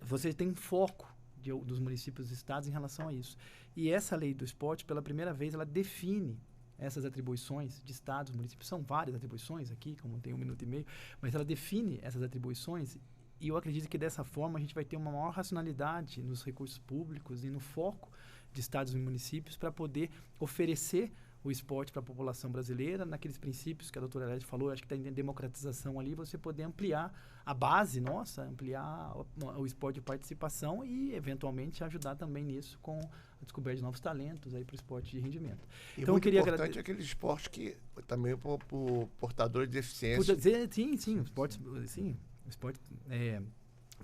você tem um foco dos municípios e estados em relação a isso. E essa lei do esporte, pela primeira vez, ela define essas atribuições de estados, municípios. São várias atribuições aqui, como tem 1 minuto e meio, mas ela define essas atribuições. E eu acredito que dessa forma a gente vai ter uma maior racionalidade nos recursos públicos e no foco de estados e municípios para poder oferecer o esporte para a população brasileira, naqueles princípios que a doutora Led falou. Acho que está em democratização ali, você poder ampliar a base nossa, ampliar o esporte de participação e, eventualmente, ajudar também nisso com a descoberta de novos talentos para o esporte de rendimento. E então, muito importante é aquele esporte que também para o portador de deficiência. Sim, o esporte,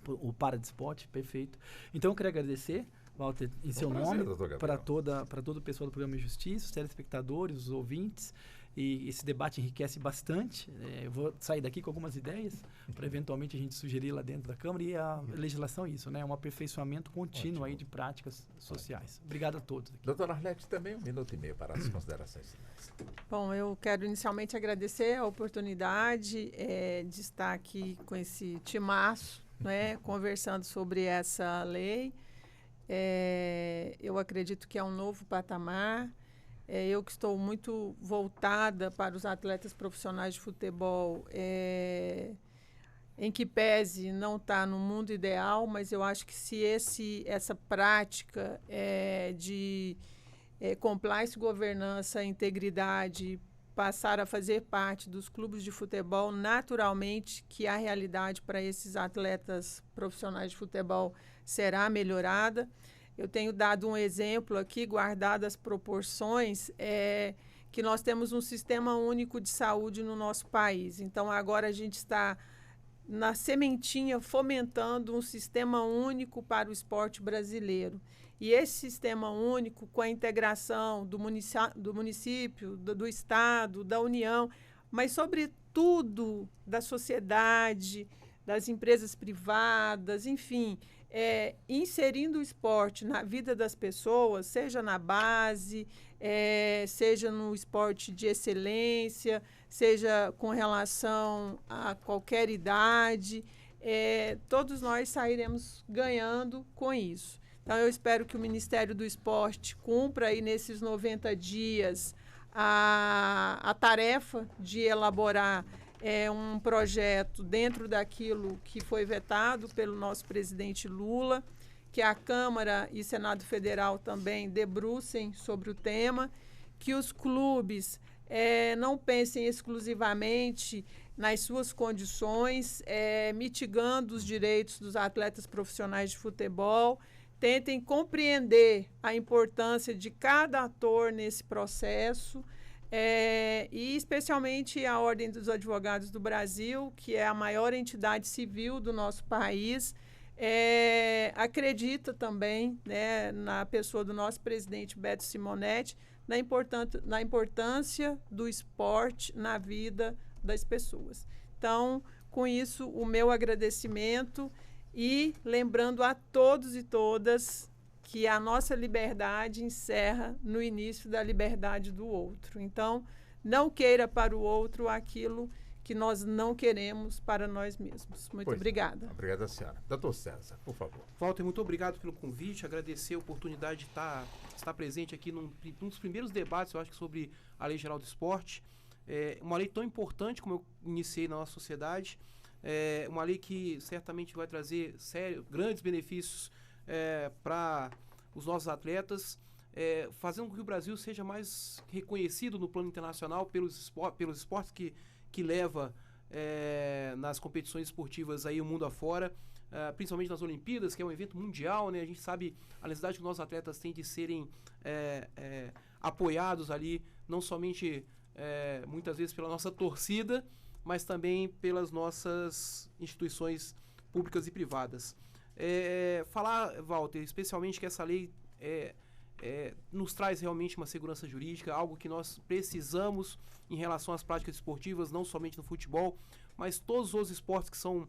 o paradesporte, perfeito. Então, eu queria agradecer, Walter, em seu nome, para todo o pessoal do programa Justiça, os telespectadores, os ouvintes, e esse debate enriquece bastante. Eu vou sair daqui com algumas ideias para eventualmente a gente sugerir lá dentro da Câmara, e a legislação é isso, né? É um aperfeiçoamento contínuo aí de práticas sociais. Obrigado a todos. Doutora Arlete, também 1 minuto e meio para as considerações finais. Bom, eu quero inicialmente agradecer a oportunidade de estar aqui com esse timaço, né, conversando sobre essa lei. Eu acredito que é um novo patamar. Eu que estou muito voltada para os atletas profissionais de futebol, em que pese não está no mundo ideal, mas eu acho que se essa prática de compliance, governança, integridade passar a fazer parte dos clubes de futebol, naturalmente que a realidade para esses atletas profissionais de futebol será melhorada. Eu tenho dado um exemplo aqui, guardadas as proporções, que nós temos um sistema único de saúde no nosso país. Então, agora a gente está na sementinha fomentando um sistema único para o esporte brasileiro. E esse sistema único, com a integração do município, do Estado, da União, mas, sobretudo, da sociedade, das empresas privadas, enfim, inserindo o esporte na vida das pessoas, seja na base, seja no esporte de excelência, seja com relação a qualquer idade, todos nós sairemos ganhando com isso. Então, eu espero que o Ministério do Esporte cumpra aí nesses 90 dias a tarefa de elaborar um projeto dentro daquilo que foi vetado pelo nosso presidente Lula, que a Câmara e Senado Federal também debrucem sobre o tema, que os clubes não pensem exclusivamente nas suas condições, mitigando os direitos dos atletas profissionais de futebol, tentem compreender a importância de cada ator nesse processo, e especialmente a Ordem dos Advogados do Brasil, que é a maior entidade civil do nosso país, acredita também, né, na pessoa do nosso presidente Beto Simonetti, na importância do esporte na vida das pessoas. Então, com isso, o meu agradecimento e lembrando a todos e todas que a nossa liberdade encerra no início da liberdade do outro. Então, não queira para o outro aquilo que nós não queremos para nós mesmos. Muito obrigada. Obrigada, senhora. Doutor César, por favor. Walter, muito obrigado pelo convite, agradecer a oportunidade de estar presente aqui num dos primeiros debates, eu acho que sobre a Lei Geral do Esporte. Uma lei tão importante como eu iniciei na nossa sociedade, uma lei que certamente vai trazer grandes benefícios para os nossos atletas, fazendo com que o Brasil seja mais reconhecido no plano internacional pelos esportes que leva nas competições esportivas aí o mundo afora, principalmente nas Olimpíadas, que é um evento mundial, né? A gente sabe a necessidade que os nossos atletas têm de serem apoiados ali, não somente muitas vezes pela nossa torcida, mas também pelas nossas instituições públicas e privadas. Falar, Walter, especialmente que essa lei nos traz realmente uma segurança jurídica, algo que nós precisamos em relação às práticas esportivas, não somente no futebol, mas todos os esportes que são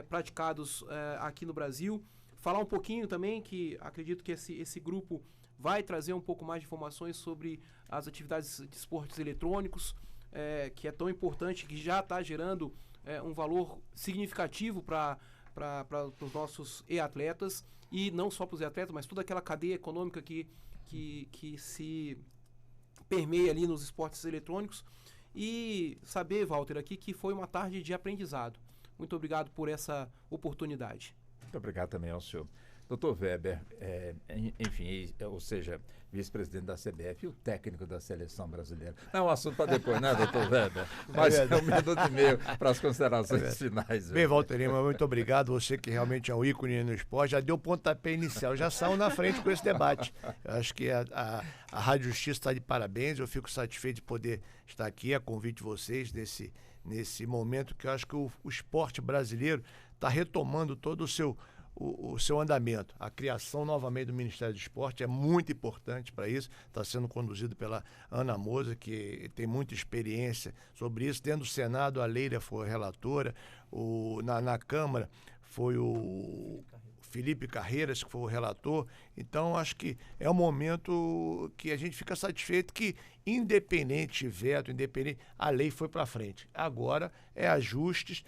praticados aqui no Brasil. Falar um pouquinho também, que acredito que esse grupo vai trazer um pouco mais de informações sobre as atividades de esportes eletrônicos, que é tão importante, que já está gerando um valor significativo para os nossos e-atletas, e não só para os e-atletas, mas toda aquela cadeia econômica que se permeia ali nos esportes eletrônicos. E saber, Walter, aqui que foi uma tarde de aprendizado. Muito obrigado por essa oportunidade. Muito obrigado também ao senhor. Doutor Weber, enfim, ou seja, vice-presidente da CBF e o técnico da seleção brasileira. Não é um assunto para depois, né, doutor Weber? Mas é 1 minuto e meio para as considerações finais. Bem, Walter Lima, muito obrigado. Você que realmente é um ícone no esporte, já deu o pontapé inicial, já saiu na frente com esse debate. Eu acho que a Rádio Justiça está de parabéns, eu fico satisfeito de poder estar aqui, a convite de vocês, nesse momento que eu acho que o esporte brasileiro está retomando todo o seu andamento. A criação novamente do Ministério do Esporte é muito importante para isso, está sendo conduzido pela Ana Moser, que tem muita experiência sobre isso. Dentro do Senado, a Leila foi relatora, na Câmara foi o Felipe Carreiras, que foi o relator. Então, acho que é um momento que a gente fica satisfeito que, independente de veto, a lei foi para frente. Agora é ajustes,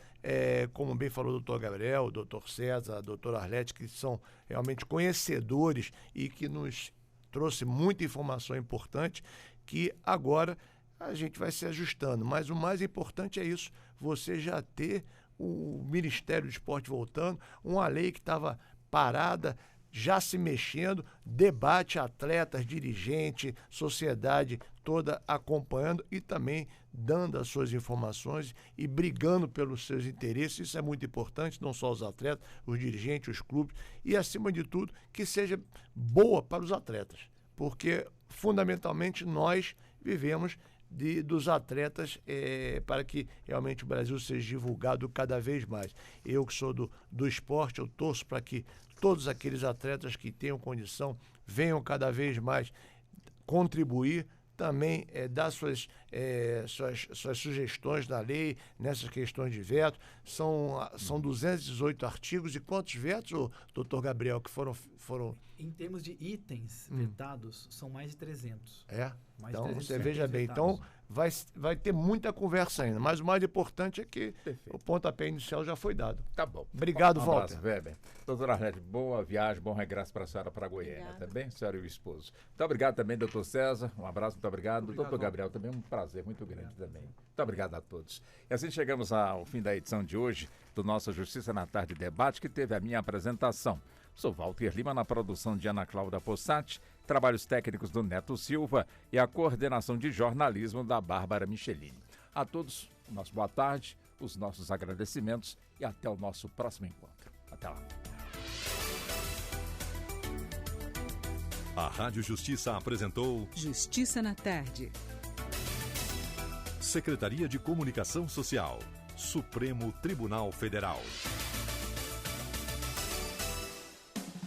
como bem falou o doutor Gabriel, o doutor César, a doutora Arlete, que são realmente conhecedores e que nos trouxe muita informação importante, que agora a gente vai se ajustando. Mas o mais importante é isso, você já ter o Ministério do Esporte voltando, uma lei que estava parada, já se mexendo, debate, atletas, dirigente, sociedade toda acompanhando e também dando as suas informações e brigando pelos seus interesses. Isso é muito importante, não só os atletas, os dirigentes, os clubes e, acima de tudo, que seja boa para os atletas, porque fundamentalmente nós vivemos dos atletas para que realmente o Brasil seja divulgado cada vez mais. Eu que sou do esporte, eu torço para que todos aqueles atletas que tenham condição venham cada vez mais contribuir, também dar suas sugestões na lei, nessas questões de veto. São 218 artigos, e quantos vetos, doutor Gabriel, que foram... Em termos de itens vetados, são mais de 300. Então, você veja bem, então, vai ter muita conversa ainda. Mas o mais importante é que o pontapé inicial já foi dado. Tá bom. Obrigado, Walter. Weber. Doutora Arlete, boa viagem, bom regresso para a senhora para Goiânia, tá bem? Senhora e o esposo. Muito obrigado também, doutor César. Um abraço, muito obrigado. Doutor Gabriel, também um prazer muito grande também. Muito obrigado a todos. E assim chegamos ao fim da edição de hoje do nosso Justiça na Tarde Debate, que teve a minha apresentação. Sou Walter Lima, na produção de Ana Cláudia Possati, trabalhos técnicos do Neto Silva e a coordenação de jornalismo da Bárbara Michelini. A todos, nossa boa tarde, os nossos agradecimentos e até o nosso próximo encontro. Até lá. A Rádio Justiça apresentou Justiça na Tarde. Secretaria de Comunicação Social, Supremo Tribunal Federal.